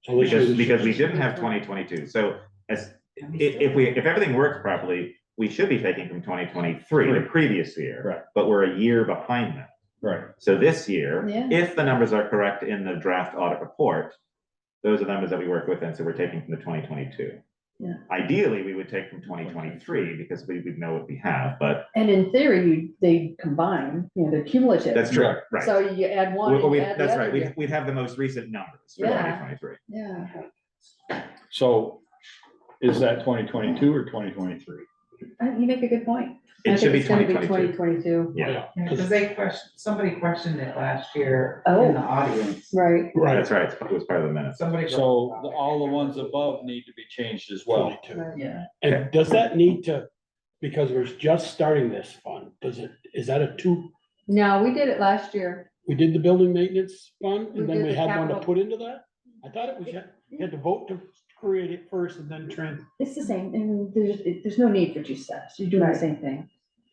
So this year because we should- didn't have 2022. So if everything works properly, we should be taking from 2023, the previous year. Right. But we're a year behind that. right. So this year, Yeah. if the numbers are correct in the draft audit report, those are the numbers that we work with, and so we're taking from the 2022. Yeah. Ideally, we would take from 2023 because we would know what we have, but And in theory, they combine, they're cumulative. that's true, right? So you add one and you add the That's other. right, we'd have the most recent numbers for Yeah. 2023. Yeah, So is that 2022 or 2023? you make a good point. It should be 2022. 2022. Yeah, Yeah, because somebody questioned it last year Oh. in the audience. Right. Right. that's right, it was part of the minutes. Somebody. So all the ones above need to be changed as well. 22. Right. Yeah. And does that need to, because we're just starting this fund, is that a two, No, we did it last year. we did the building maintenance fund We and then did we the had one to capital- put into that? I thought it was, you had to vote to create it first and then It's the same, and there's no need for two steps. You're doing the Right. same thing.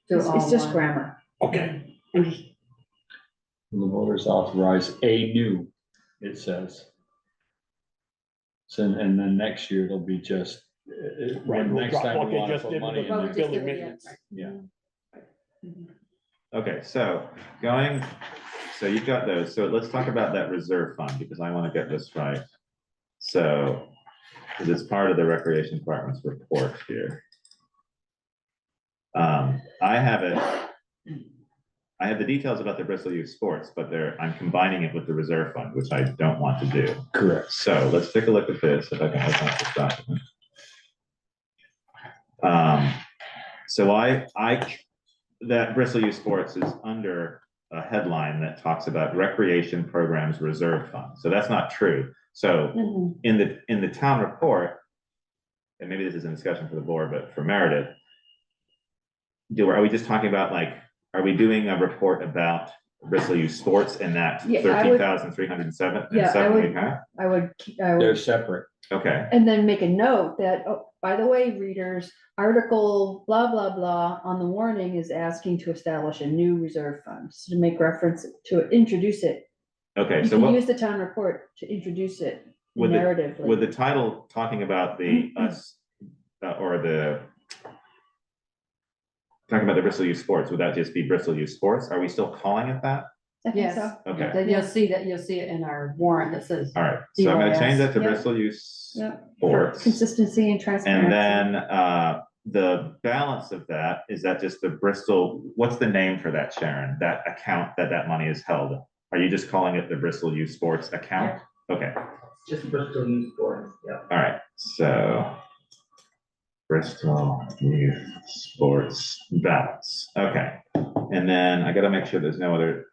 Do It's all just one. grammar. okay, I'm just, The voters authorize a new, it says. So, and then next year it'll be just, right, when we'll next drop time what we they wanna just put did money with in Well, we the there. just building did it, yeah. maintenance. Yeah. Okay, so you've got those, so let's talk about that reserve fund, because I wanna get this right. So, because it's part of the Recreation Department's report here. I have the details about the Bristol Youth Sports, but I'm combining it with the reserve fund, which I don't want to do. Correct. So let's take a look at this, if I can open up this document. So that Bristol Youth Sports is under a headline that talks about Recreation Programs Reserve Fund. So that's not true. So Mhm. in the town report, and maybe this is a discussion for the board, but for Meredith, are we just talking about are we doing a report about Bristol Youth Sports and that Yeah, I would- 13,307? Yeah, I would- I would, They're separate. Okay, and then make a note that, oh, by the way, readers, article blah, blah, blah on the warning is asking to establish a new reserve fund. So to make reference to introduce it. okay, You so can use what, the town report to introduce it with the narratively. title talking about the, talking about the Bristol Youth Sports, would that just be Bristol Youth Sports? Are we still calling it that? I think Yes. so. Okay, Then you'll see it in our warrant that says, all right, so I'm gonna change that to Yeah. Bristol Youth Yeah. Sports. Consistency and transparency. And then, the balance of that, is that just the Bristol, what's the name for that, Sharon? That account that money is held? Are you just calling it the Bristol Youth Sports account? Okay, Just Bristol Youth Sports, yeah. all right, so. Bristol Youth Sports balance, okay. And then I gotta make sure there's no other,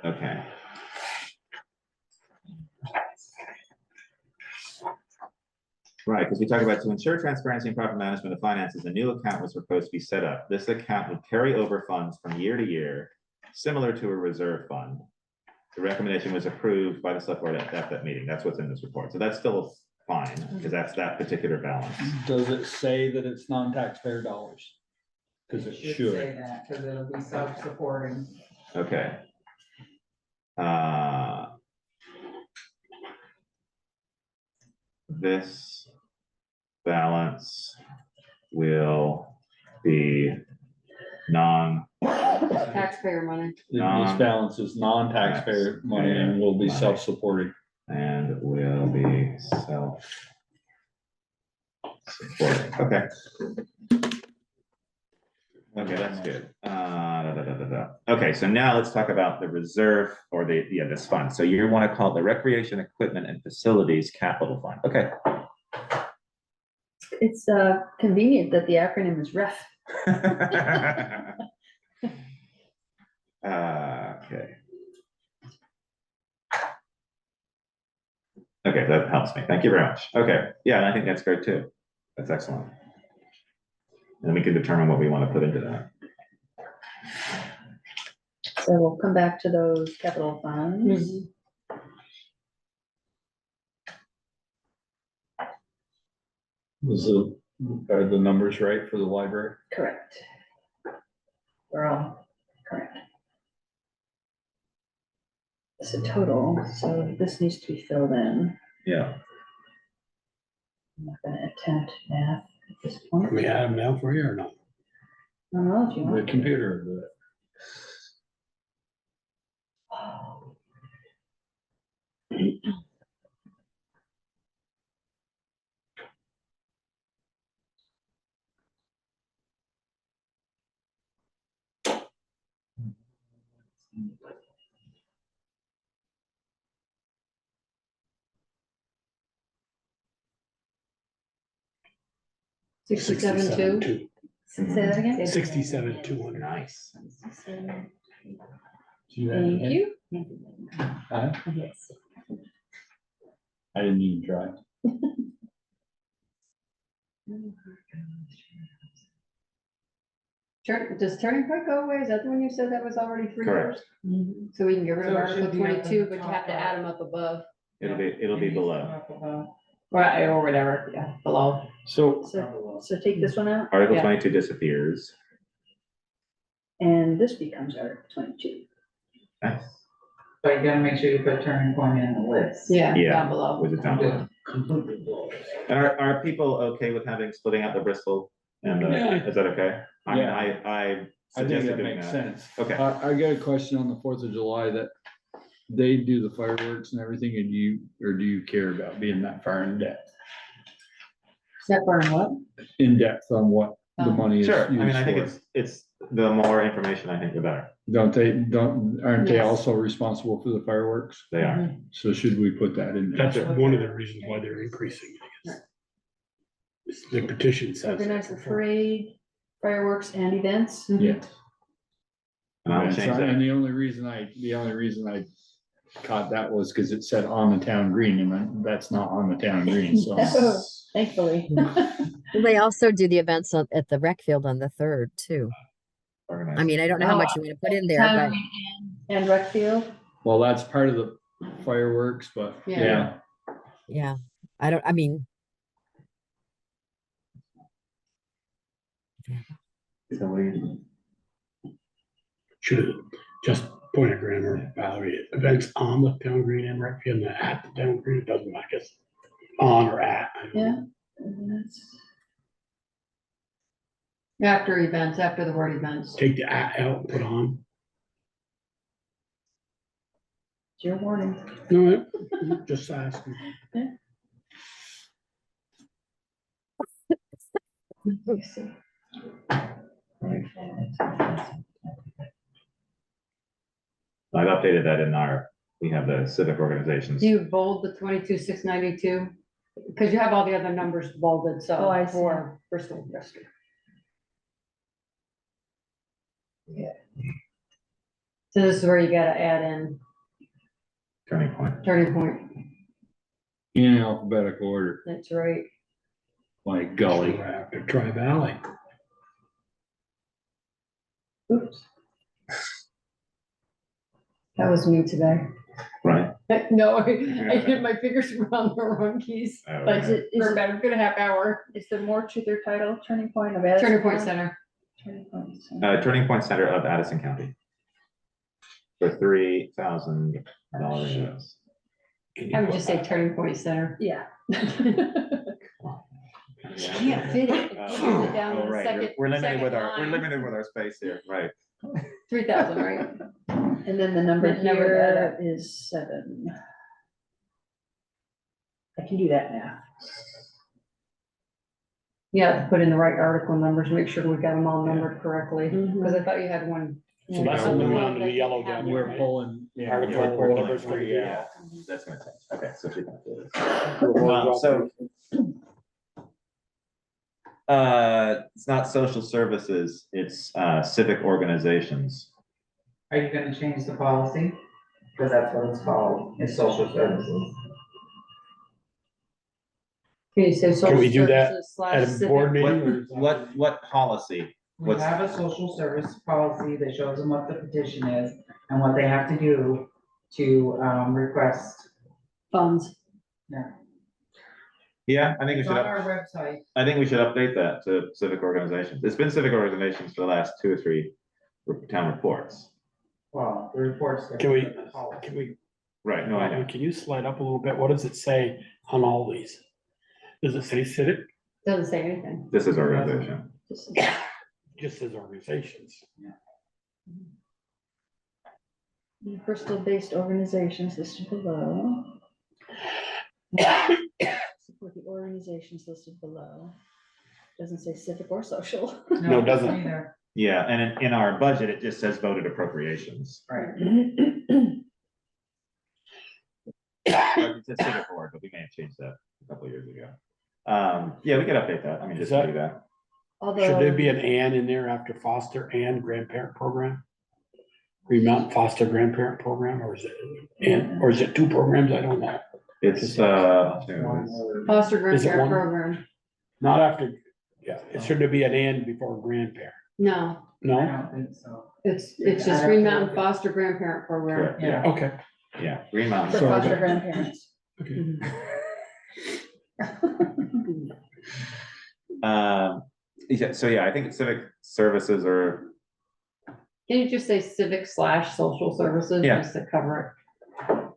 okay. Right, because we talk about to ensure transparency and proper management of finances, a new account was proposed to be set up. This account would carry over funds from year to year, similar to a reserve fund. The recommendation was approved by the select board at that meeting. That's what's in this report. So that's still fine, because that's that particular balance. Does it say that it's non-taxpayer dollars? Cause it Say should. that, because it'll be self-supporting. Okay. This balance will be Taxpayer money. This Non- balance is non-taxpayer money and will be money. self-supporting. and will be self-supporting. Okay. Okay, that's good. Okay, so now let's talk about the reserve or this fund. So you want to call it the Recreation Equipment and Facilities Capital Fund. Okay. It's convenient that the acronym is REF. Okay. Okay, that helps me. Thank you very much. Okay, yeah, and I think that's great too. That's excellent. And we can determine what we want to put into that. So we'll come back to those capital funds. Are the numbers right for the library? Correct. We're all correct. It's a total, so this needs to be filled in. Yeah. I'm not gonna attempt math at this point. Can we add them now for you or not? I don't know if you The want. computer, will do it. 67,200. 2. Say that again? 67,200. Nice. Thank Yeah. you. Huh? Yes. I didn't even try. Does Turning Point go away? Is that the one you said that was already $3? Correct. So we can get rid of So it Article should be up in 22, the but you top have to right. add them up above, It'll be It needs to below. come up above. or whatever, yeah, below. So So take this one out, Article Yeah. 22 disappears. and this becomes Article 22. Nice. But you gotta make sure you put Turning Point in the list. Yeah, Yeah. down below. With the town. board. Completely below. And are people okay with splitting out the Bristol? And Yeah. is that okay? I mean, Yeah. I I think suggested that doing makes that. sense. Okay. I got a question on the 4th of July that they do the fireworks and everything, and do you care about being that far in depth? That burn what? In depth on what the money is Sure. I mean, used I think for? it's the more information, I think, the better. Aren't they Yes. also responsible for the fireworks? They are. So should we put that in there? That's one of the reasons why they're increasing, I guess. The petition says. Organize the parade, fireworks and events. Yeah. And I'll change And that. the only reason I caught that was because it said on the town green, and that's not on the town green, so. Thankfully. They also do the events at the rec field on the 3rd too. I mean, I don't know how much you want to put in there, but And rec field. Well, that's part of the fireworks, but Yeah. yeah, I mean, So we- Should have just point of grammar, Valerie, events on the town green and rec field, and at the town green, it doesn't matter, I guess. On or at. I don't know. After events, after the word events. Take the at out and put on. It's your warning. No, just asking. I've updated that in we have the civic organizations. Do you bold the 22,692? Because you have all the other numbers bolded, so. Oh, I see. For Bristol. Yeah. So this is where you gotta add in Turning Point. Turning Point, in alphabetical order, that's right. like golly. After Tri Valley. Oops. That was me today. Right. No, I hit my fingers around the wrong keys. Oh, Like, okay. for about a good half hour. Is there more to their title, Turning Point of Addison? Turning Point Center. Turning Point Center. Turning Point Center of Addison County. for $3,000. I would just say Turning Point Center. Yeah. Yeah. Can't fit it. It pushes it down to the right, second- we're limited with second our, we're line. limited with our space here, right? 3,000, right? And then the number But never here is 7. I can do that now. Yeah, put in the right article numbers, make sure we got them all numbered correctly, Mhm. because I thought you had one. So that's Yeah. the new one, the yellow down there, We're right? pulling, yeah. Article we're pulling numbers it. for you. Yeah, that's gonna change, okay, so. It's not social services, it's civic organizations. Are you gonna change the policy? Cause that's what it's called, it's social services. Can you say social we do that services slash At a civic? board What, meeting or? is that- what policy? We What's- have a social service policy that shows them what the petition is and what they have to do to, request. Funds. Yeah, I think we It's should, on our website. I think we should update that to civic organizations. It's been civic organizations for the last 2 or 3 town reports. Well, the reports. that- Can we, the policy. can we, Right, no, I know. can you slide up a little bit? What does it say on all these? Does it say civic? Doesn't say anything. This is organization. Just as organizations. Bristol-based organizations listed below. Support the organizations listed below. Doesn't say civic or social. No, it doesn't. Neither. Yeah, and in our budget, it just says voted appropriations. Right. It says civic org, but we may have changed that a couple of years ago. Yeah, we could update that. I mean, Is just that- do that. Should there be an "and" in there after foster and grandparent program? Green Mountain Foster Grandparent Program, or is it, or is it 2 programs? I don't know. It's, Foster Is it grandparent one? program. Not after, yeah, should there be an "and" before grandparent? No, I No? don't think so. it's I'd just have Green to Mountain look at- Foster Grandparent Program. correct, yeah, Okay. yeah, Green For Mountain. foster grandparents. Okay. So yeah, I think civic services are, Can you just say civic slash social services, Yeah. just to cover Uh-oh,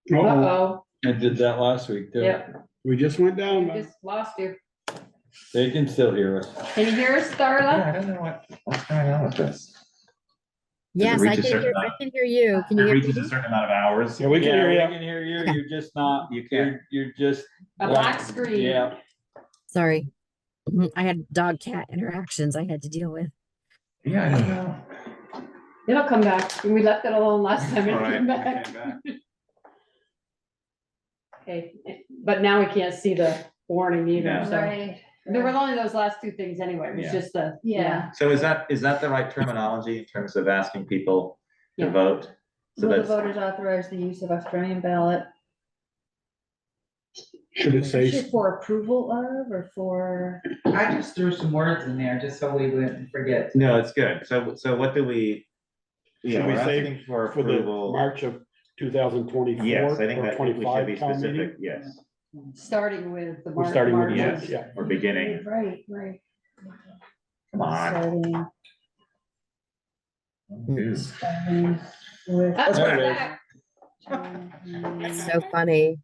it? Uh-oh, I did that last week too. yep, we just went down. we just lost you. They can still hear us. Can you hear us, Darla? I don't know what's going on with this. Yes, reach I a can certain hear, I amount? can hear you. Can you It hear reaches a me? certain amount of hours. Yeah, we can hear We you. can hear you, you're just not, You can't. you're just. A black screen. Yeah. Sorry. I had dog cat interactions I had to deal with. Yeah, I don't know. It'll come back. We left it alone last time it All right, came we back. came back. Okay, but now we can't see the warning either, Yeah. so. Right. There were only those last 2 things anyway, it was Yeah. just the. Yeah. So is that the right terminology in terms of asking people to Yeah. vote? So Will the that's, voters authorize the use of Australian ballot? Should it say, Is it for approval of or for? I just threw some words in there just so we wouldn't forget. no, it's good. So what do we? Yeah, Should we we're say asking for for the approval. March of 2024 Yes, I think or that we should 25 be town meeting? specific, yes, Starting with the. We're starting with, March. yes, yeah. or beginning. Right, right. Come on. Starting Dude. starting with. That's There what's it is. back. That's so funny.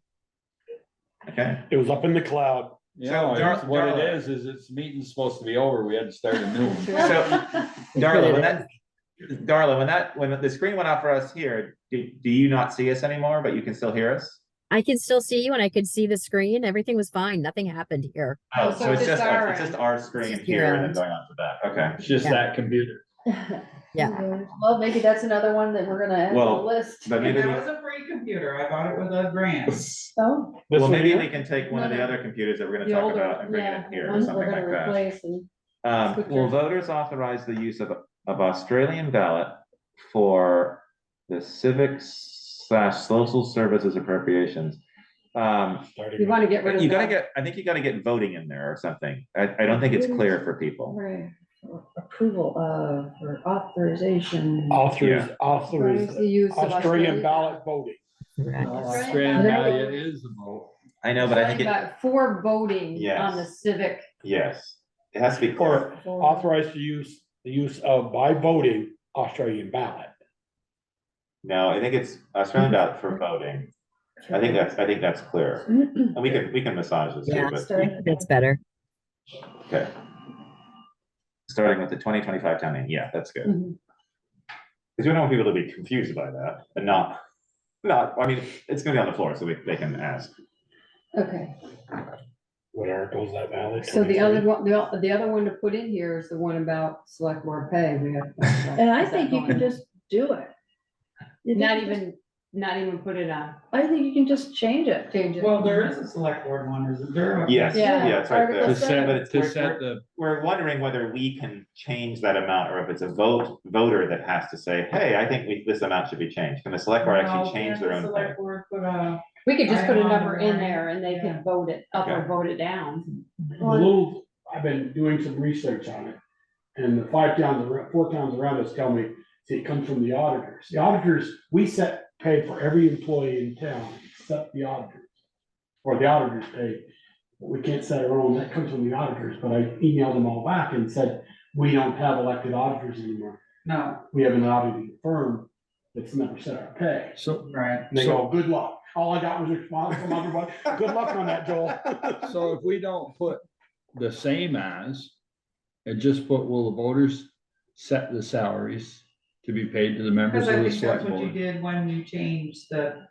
Okay, It was up in the cloud. Yeah, Dar- it's what Darla. it is it's meeting's supposed to be over, we had to start a new one. so Darla, when the screen went off for us here, do you not see us anymore, but you can still hear us? I can still see you and I could see the screen. Everything was fine. Nothing happened here. Oh, so so it's it's just our it's just end. our screen It's just your here and then end. going on to that, okay. It's just Yeah. that computer. Yeah. Well, maybe that's another one that we're gonna add to the Well, list. But maybe, That we- was a free computer, I bought it with a grant. Oh, This well, one maybe here? we can take one of the other computers that we're gonna The talk older, about and bring it yeah, in here or ones something we're like gonna that. replace and. Will voters authorize the use of Australian ballot for the civic/social services appropriations? You wanna get rid of. You gotta that. I think you gotta get voting in there or something. I don't think it's clear for people. right. For approval of, or authorization. Authors, Authorize the use of Australian ballot voting. Right. Australian ballot is a vote. I know, but I think Australian ballot For voting Yes. on the civic. yes, it has to be clear. Or authorized to use, the use of by voting Australian ballot. No, I think I was trying about for voting. I think that's clear. And we can massage this Yeah. too, That's better. but, okay. Starting with the 2025 town meeting, yeah, that's good. Mhm. Because we don't want people to be confused by that and not, I mean, it's gonna be on the floor, so they can ask. Okay, What article is that valid? so the other one, the other one to put in here is the one about select board pay. We have. And I think you can just do it. You think Not you just- even put it on, I think you can just change it. change it. Well, there is a select board one, isn't there? Yes, Yeah. yeah, it's right there. Article seven. But it's, To set the, we're wondering whether we can change that amount, or if it's a voter that has to say, hey, I think this amount should be changed. Can the select board actually change their own pay? We could just put a Item on number the in warrant. there and they Yeah. can vote it up or Okay. vote it down. I've been doing some research on it, and the 4 towns around us tell me, see, it comes from the auditors. The auditors, we set pay for every employee in town, except the auditors. Or the auditors pay, but we can't set our own, that comes from the auditors, but I emailed them all back and said, we don't have elected auditors anymore. No, We have an auditing firm that's never set our pay. so, right. And they go, good luck. All I got was a response from everybody, good luck on that, Joel. so if we don't put the same as, and just put, will the voters set the salaries to be paid to the members Because I of the think select that's what you board? did when you changed the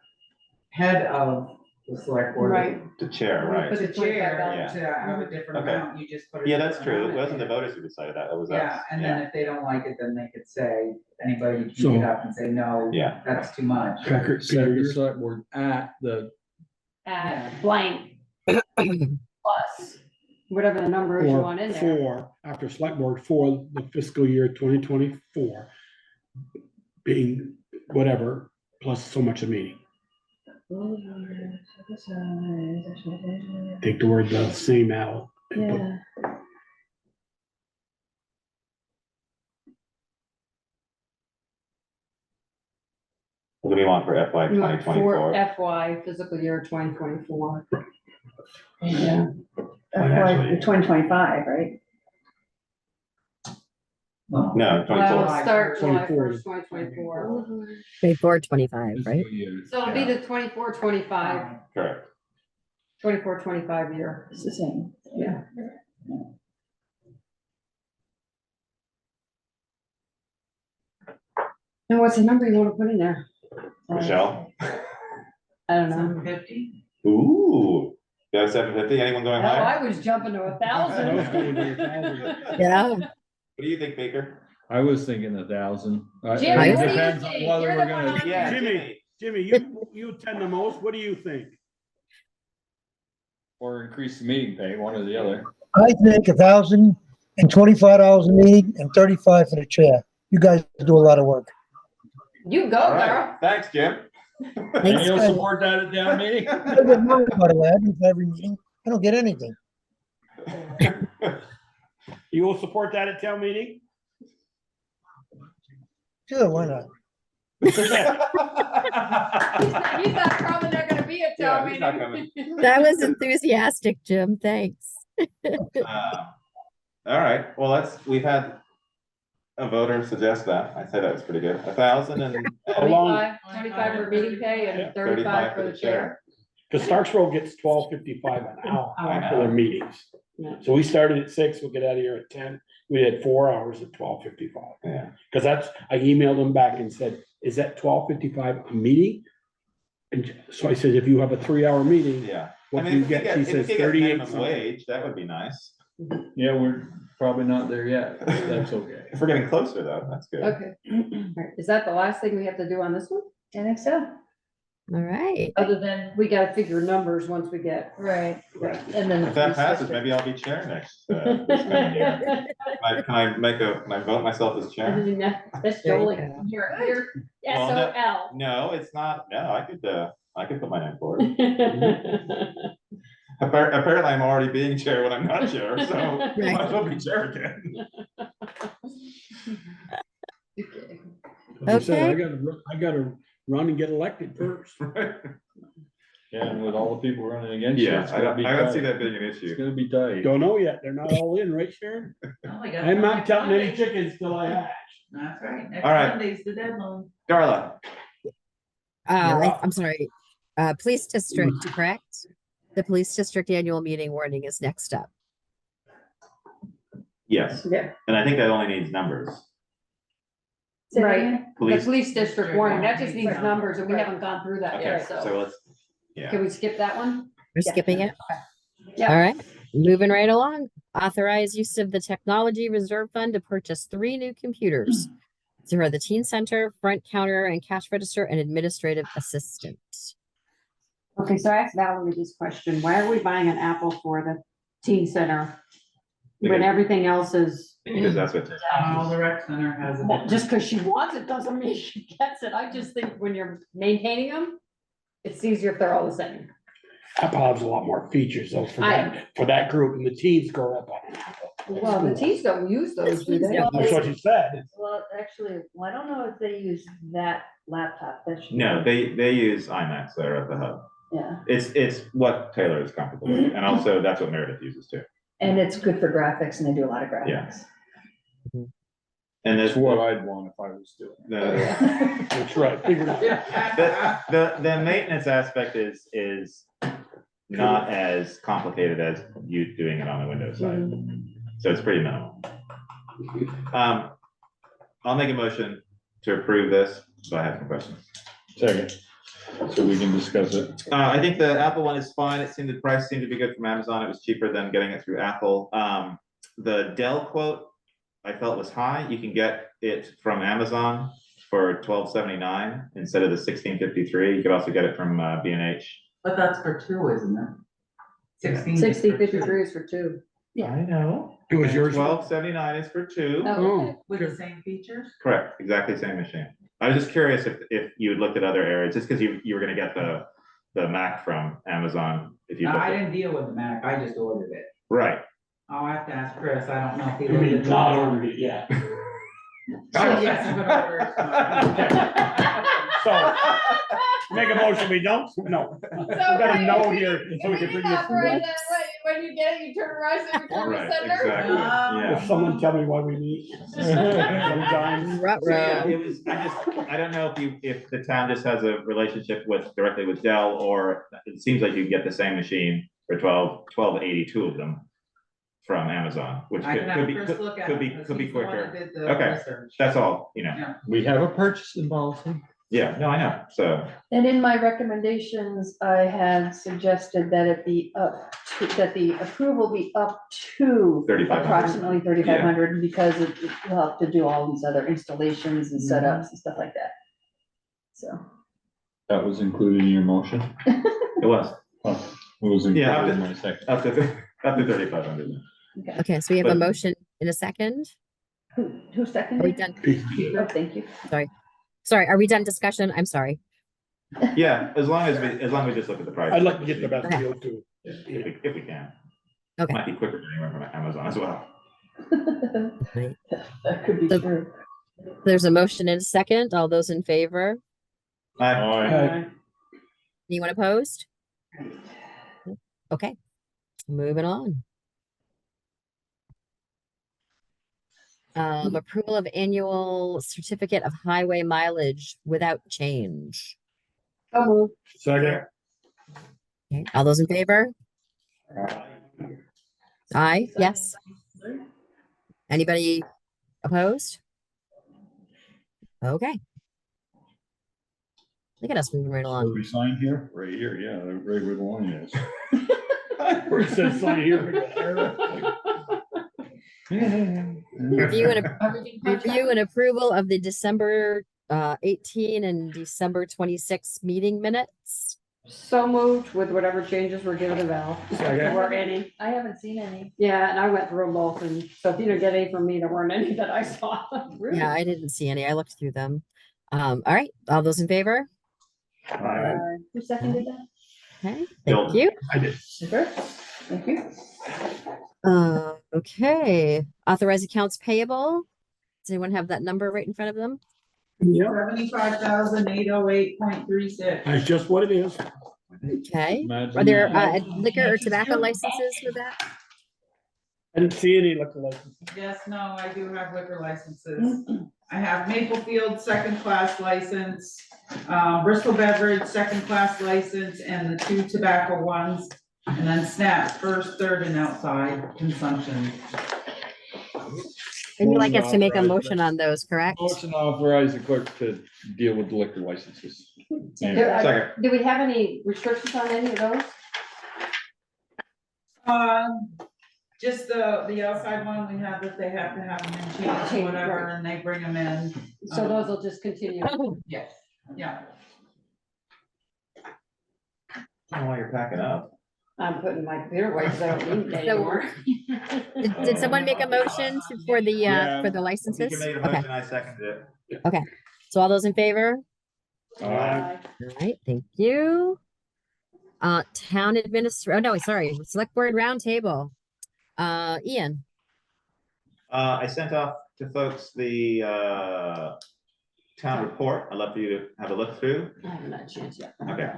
head of the select board. Right. The chair, right? But the chair, $25. to have a different Okay. amount, you just put a. Yeah, that's different true. It amount in wasn't the there. voters who decided that, it was us. Yeah, and then if they don't like it, then they could say, anybody can So- get up and say, no, Yeah. that's too much. Packer, Set the select board at the, Blank. Plus, whatever the number is you want in there. After select board for the fiscal year 2024. Being whatever, plus so much a meeting. Take the word the same out. and put- Yeah. What do we want for FY You want 2024? FY fiscal year 2024. Yeah, FY 2025, right? No, well, 24. start July 24. 1st, 2024. 24-25, right? So it'll be the 24-25, Correct. 24-25 year. It's the same. Yeah. And what's the number you wanna put in there? Michelle? I don't know. 750. Ooh, you have 750? Anyone going Oh, higher? I was jumping to I was going 1,000. to 1,000. Yeah. What do you think, Baker? I was thinking 1,000. Jim, what It do you depends on think? whether You're we're the one gonna, on- Yeah, Jimmy, Jimmy, you attend the most, what do you think? or increase the meeting pay, one or the other. I think $1,025 a meeting and 35 for the chair. You guys do a lot of work. You go, All girl. right, thanks, Jim. And you'll support that at town meeting? I don't get money, by the way. I do for every meeting. I don't get anything. You will support that at town meeting? Sure, why not? He's not probably not gonna be at Yeah, town he's not meeting. That was enthusiastic, Jim. Thanks. All right, well, we've had a voter suggest that. I'd say that was pretty good. 1,000 and. How long? 25 for meeting pay and 35 for the chair. Because Starksville gets $12.55 an hour I for their know. meetings. Yeah. So we started at 6, we'll get out of here at 10. We had 4 hours at $12.55. Yeah, Because I emailed them back and said, is that $12.55 a meeting? And so I said, if you have a 3-hour meeting, yeah. what I do mean, you get? She if we says could get 38 minimum something. wage, that would be nice. Yeah, we're probably not there yet. but That's okay. If we're getting closer though, that's good. Okay. Alright, is that the last thing we have to do on this one? I think so. All right. Other than, we gotta figure numbers once we get. Right. And then. If that passes, maybe I'll be chair next, this coming year. Can I vote myself as chair? That's There you Jolie. go. You're Well, no. SOL. No, it's not, no, I could put my name forward. Apparently, I'm already being chair when I'm not chair, so I might as well be chair again. Okay. As I said, Okay. I gotta run and get elected first. Yeah, and with all the people running against you, Yeah, it's I gonna be don't see tight. that being an It's issue. gonna be tight. Don't know yet. They're not all in, right, Sharon? Oh, we got I'm not next counting any Monday. chickens till I hatch. That's right, next All right. Monday's the deadline. Darla, up. I'm sorry, police district, correct? The police district annual meeting warning is next up. Yes, Yeah. and I think that only needs numbers. Right, the Police, police district warning, that just needs numbers, and we haven't gone through that okay, yet, so so. let's, yeah. Can we skip that one? We're Yeah. skipping it. Yeah. All right, moving right along. Authorize use of the technology reserve fund to purchase 3 new computers. For the teen center, front counter and cash register, and administrative assistant. Okay, so I asked Valerie this question, why are we buying an Apple for the teen center? When Because- everything else is, Because that's what. Oh, the rec center has a. well, just because she wants it doesn't mean she gets it, I just think when you're maintaining them, it's easier if they're all the same. Apple has a lot more features though for that group, and the teens grow up on an Apple. Well, the teens don't use those, do they? That's what you said. Well, actually, I don't know if they use that laptop, that should. No, they use iMacs there at the hub. Yeah, It's what Taylor is comfortable with, and also that's what Meredith uses too. and it's good for graphics, and they do a lot of Yeah. graphics. And That's this, what I'd want if I was doing it. the, That's right, figure it out. the maintenance aspect is not as complicated as you doing it on the Windows side. So it's pretty minimal. I'll make a motion to approve this, so I have some questions. Second, so we can discuss it. I think the Apple one is fine. The price seemed to be good from Amazon. It was cheaper than getting it through Apple. The Dell quote, I felt was high. You can get it from Amazon for $12.79 instead of the $16.53. You could also get it from B&H. But that's for 2, isn't it? 16. 6053 is for 2. I know. It was yours. $12.79 is for 2. Oh, With the same features? Correct, exactly same machine. I was just curious if you had looked at other areas, just because you were gonna get the Mac from Amazon, if you No, looked I at. didn't deal with the Mac, I just ordered it. Right. I'll have to ask Chris, I don't know if he. You mean looked at not it. ordered it yet? So yes, I'm gonna order it tomorrow. So, make a motion, we don't, no. We got a no here, so we can bring this. when you get it, you turn around and return Right, exactly, Ah. yeah. If someone tell me why we meet. Sometimes. So, yeah, it was, I don't know if the town just has a relationship directly with Dell, or it seems like you get the same machine for $12.82 of them from Amazon, which I could can have be, Chris look at could be, it, 'cause could be he's the one that quicker. did the Okay. research. That's all, you know, Yeah. We have a purchasing policy. yeah, no, I know, so, And in my recommendations, I had suggested that it be up to, that the approval be up to 3,500. approximately 3,500, because it will have to do all these other installations and setups and stuff like that. So, That was included in your motion? it was, Oh, it was Yeah, included in my second. up to 3,500. okay, Okay, so we have a But- motion in a second. who Are we seconded? done? Oh, thank you. Sorry, are we done discussion? I'm sorry. Yeah, as long as we just look at the price. I'd like to get the best Okay. deal too. If we can. Okay. Might be quicker than anywhere from Amazon as well. Right. That could be So- true. There's a motion in a second. All those in favor? Aye. Anyone opposed? Okay, moving on. Approval of annual certificate of highway mileage without change. Second. Okay, all those in favor? Aye, yes. Anybody opposed? Okay. Look at us moving right Where along. we sign here? Right here, yeah, right where the line is. Where it says sign here. we got error. Review and approval of the December 18 and December 26 meeting minutes. So moved with whatever changes were given to Val. Second. There weren't any. I haven't seen any. Yeah, and I went through them both, and so if you don't get any from me, there weren't any that I saw. Yeah, I didn't see any. I looked through them. All right, all those in favor? Who seconded that? Okay, Bill. thank you. I did. Super, thank you. Okay, authorize accounts payable. Does anyone have that number right in front of them? Yeah, 75,808.36. that's just what it is. Okay, Imagine are there that. liquor or tobacco licenses for that? I didn't see any liquor license. Yes, no, I do have liquor licenses. I have Maplefield, second class license, Bristol Beverage, second class license, and the 2 tobacco ones. And then Snap, first, third, and outside consumption. And you'd like Motion us to make a authorized- motion on those, correct? Motion to authorize the clerk to deal with the liquor licenses. And Second. Do we have any restrictions on any of those? Just the outside one, we have that they have to have them in chains, Chain, whatever, right. and they bring them in. So those will just continue. Yes, yeah. I don't know why you're packing up. I'm putting my beer away, so I don't need it So- anymore. Did someone make a motion for the Yeah. for the You licenses? can make a Okay, motion, I seconded it. so all those in favor? Uh, All right, thank you. Town administrator, oh no, sorry, select board roundtable. Ian, I sent off to folks the town report. I'd love for you to have a look through. I haven't had a chance yet. Okay.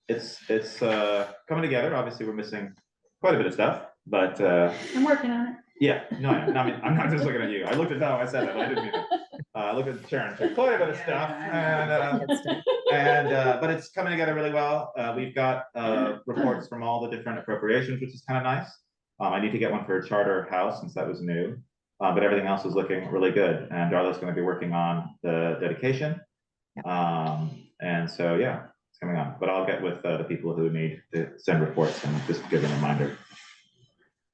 It's coming together. Obviously, we're missing quite a bit of stuff, but I'm working on it. yeah, no, I mean, I'm not just looking at you. I looked at how I said that, but I didn't mean it. I looked at Sharon, too. Quite a bit of stuff, but it's coming together really well. We've got reports from all the different appropriations, which is kind of nice. I need to get one for a charter house since that was new, but everything else is looking really good. And Darla's going to be working on the dedication. And so, yeah, it's coming on, but I'll get with the people who need to send reports and just give them a reminder.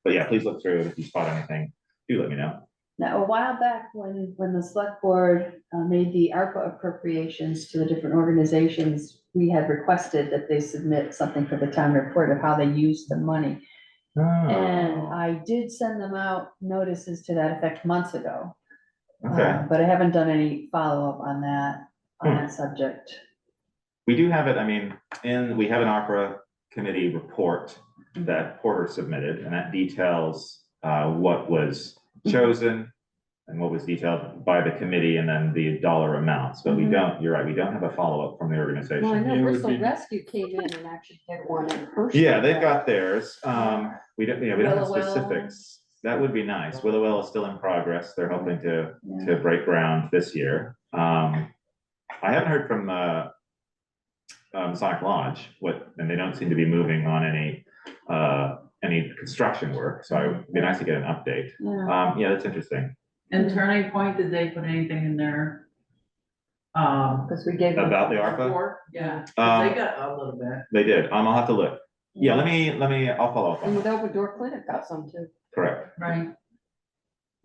But yeah, please look through. If you spot anything, do let me know. Now, a while back, when the select board made the ARPA appropriations to the different organizations, we had requested that they submit something for the town report of how they used the money. And Oh, I did send them out notices to that effect months ago. okay. But I haven't done any follow-up on that subject. We do have it, I mean, we have an opera committee report that Porter submitted, and that details what was chosen and what was detailed by the committee, and then the dollar amounts, but we don't, you're right, we don't have a follow-up from the Well, I organization. know It would Bristol be- Rescue came in and actually did one in person. Yeah, they've got theirs, we don't have Willowell. specifics, that would be nice. Willowell is still in progress, they're hoping to break ground this year. I haven't heard from Sonic Lodge, and they don't seem to be moving on any construction work, so it'd be nice to get an update. Yeah, that's interesting. And Turning Point, did they put anything in there? Because we gave them. About the ARPA? report? Yeah, 'cause Um, they got a little bit, They did, I'll have to look. Yeah, let me, I'll follow up on And that, with Open Door Clinic got some too. correct. right?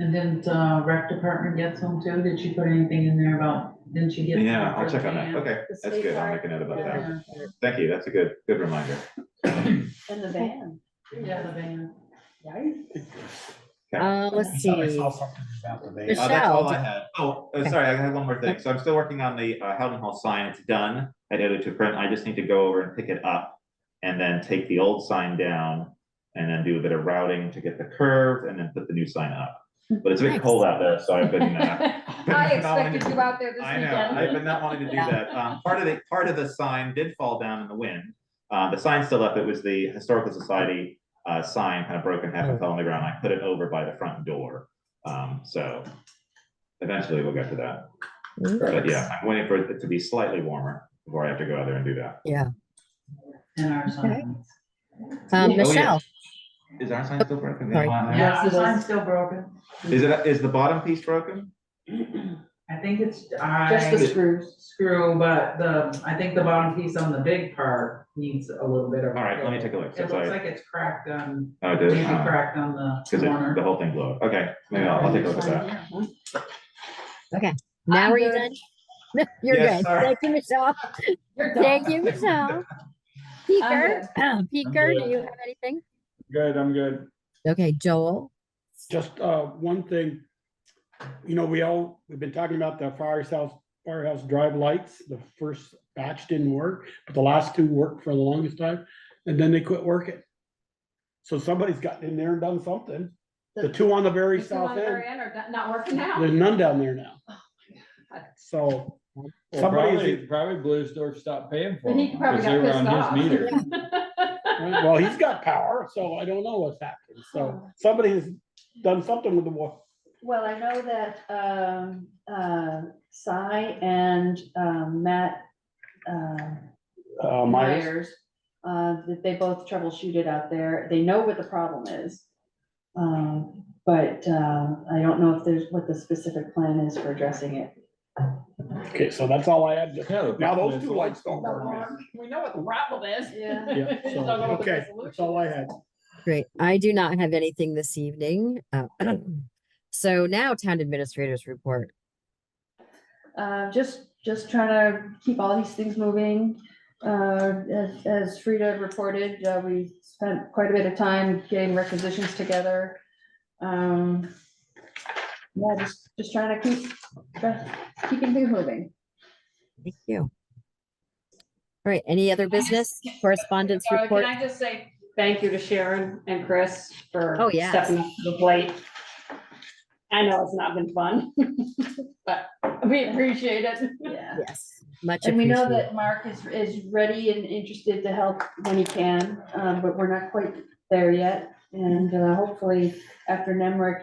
And didn't rec department get some too? Did she put anything in there about, didn't she get? Yeah, some I'll for check the on that, band? okay, The that's state good, I'll park, make a note about that. Yeah, Thank you, that's a good reminder. And the van. yeah, the band. let's see. That's Michelle, all I had. Sorry, I had one more thing. So I'm still working on the Howden Hall sign. It's done. I did it to print. I just need to go over and pick it up and then take the old sign down and then do a bit of routing to get the curve and then put the new sign up. But it's a bit Nice. cold out there, so I've been. I expected you out there this I know, weekend. I've been not wanting to do Yeah. that. Part of the sign did fall down in the wind. The sign's still up. It was the Historical Society sign kind of broken half and fell on the ground. I put it over by the front door. So eventually we'll get to that. But yeah, I'm waiting for it to be slightly warmer before I have to go out there and do that. Yeah, And our signs. Michelle, Is our sign still broken? Sorry. Yeah, Yes, the it sign's is. still broken. Is the bottom piece broken? I think it's, Just the screws. screw, but I think the bottom piece on the big part needs a little bit of. All right, let me take a look. So It looks like it's cracked on, Oh, it is? maybe cracked on Because the the corner. whole thing blew up. Okay, maybe I'll take a look at that. now I'm are you good. done? You're Yes, good. sorry. Thank you, Michelle. Thank you, Michelle. Peter, Peter, do you have anything? Good, I'm good. Okay, Joel. Just one thing, you know, we've been talking about the firehouse drive lights. The first batch didn't work, but the last two worked for the longest time, and then they quit working. So somebody's gotten in there and done something. The two on the very The two on south the end, very end are not working now. there's none down there now. So Well, somebody's, probably Bluesdorf stopped paying for But he them probably because they got were pissed on his off. meter. well, he's got power, so I don't know what's happening. So somebody has done something with the Well, I know that, Cy and, Matt, Myers, Myers, that they both troubleshooted out there. They know what the problem is. But, I don't know if there's, what the specific plan is for addressing it. okay, so that's all I had. Yeah, the Now problem those is two lights don't work. We know what the problem is. Yeah. Yeah, so, Don't know what the okay, that's all I had. Great. I do not have anything this evening. So now town administrators report. Just trying to keep all these things moving. As Frida reported, we spent quite a bit of time getting requisitions together. Yeah, just trying to keeping things moving. Thank you. All right, any other business correspondence report? Can I just say thank you to Sharon and Chris for Oh, yes. stepping up to the plate? I know it's not been fun, but we appreciate it. Yeah. Yes, much And we know appreciated. that Mark is ready and interested to help when he can, but we're not quite there yet. And hopefully after Nemrick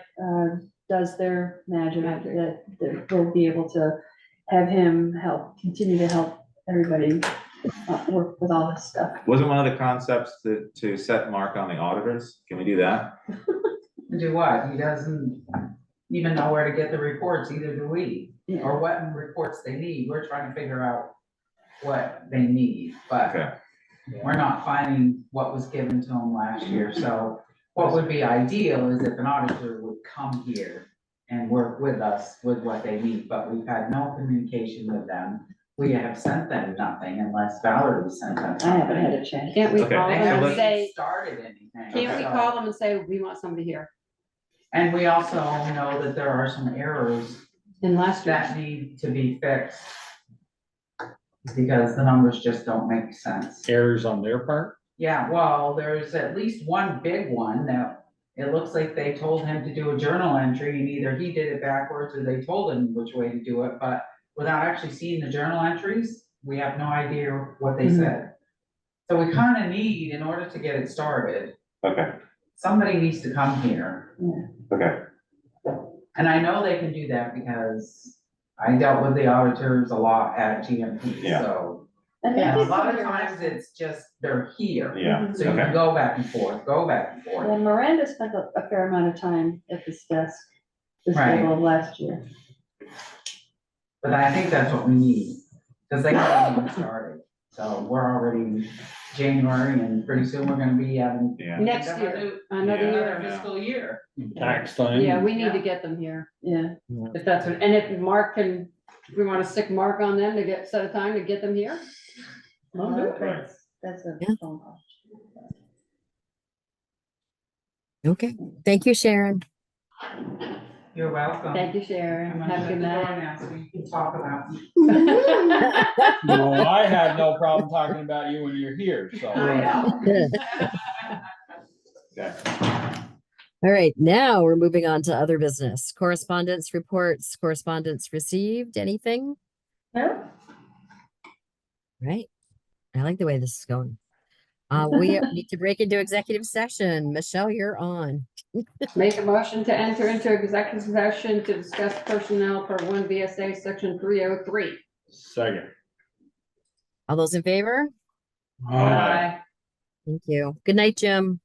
does their magic, that we'll be able to have him continue to help everybody work with all this stuff. Wasn't one of the concepts to set Mark on the auditors? Can we do that? Do what? He doesn't even know where to get the reports, either do we, or what reports they need. We're trying to figure out what they need, but Okay, we're not finding what was given to them last year. So what would be ideal is if an auditor would come here and work with us with what they need, but we've had no communication with them. We have sent them nothing unless Valerie sent them I haven't had something. a chance. Can't we Okay, call They them and haven't even say, started anything. can't we so- call them and say, we want somebody here? And we also know that there are some errors In last year, that need to be fixed. Because the numbers just don't make sense. Errors on their part? Yeah, well, there's at least one big one that it looks like they told him to do a journal entry and either he did it backwards or they told him which way to do it, but without actually seeing the journal entries, we have no idea what they said. So we kind of need, in order to get it started, okay, somebody needs to come here. okay. And I know they can do that because I dealt with the auditors a lot at GMP, Yeah. so. And And a maybe lot of some times it's just, they're here. Yeah, So you can okay. go back and forth, go back and forth. Well, Miranda spent a fair amount of time at this desk this Right. middle of last year. But I think that's what we need, because they haven't even started. So we're already in January and pretty soon we're gonna be having. Yeah. next year, another Yeah. year. Another fiscal year. Tax time? Yeah, we need Yeah. to get them here, Yeah. if that's what, and if Mark can, if we wanna stick Mark on them to get, set a time to get them here. We'll do it. That's a Yeah. phone call. Okay, thank you, Sharon. You're welcome. Thank you, Sharon, I'm gonna have a shut good the door night. now so you can talk about me. No, I have no problem talking about you when you're here, so. Okay. All right, now we're moving on to other business. Correspondence reports, correspondence received, anything? No? Right. I like the way this is going. We need to break into executive session. Michelle, you're on. Make a motion to enter into executive session to discuss personnel per one VSA section 303. Second. All those in favor? Aye. Thank you. Good night, Jim.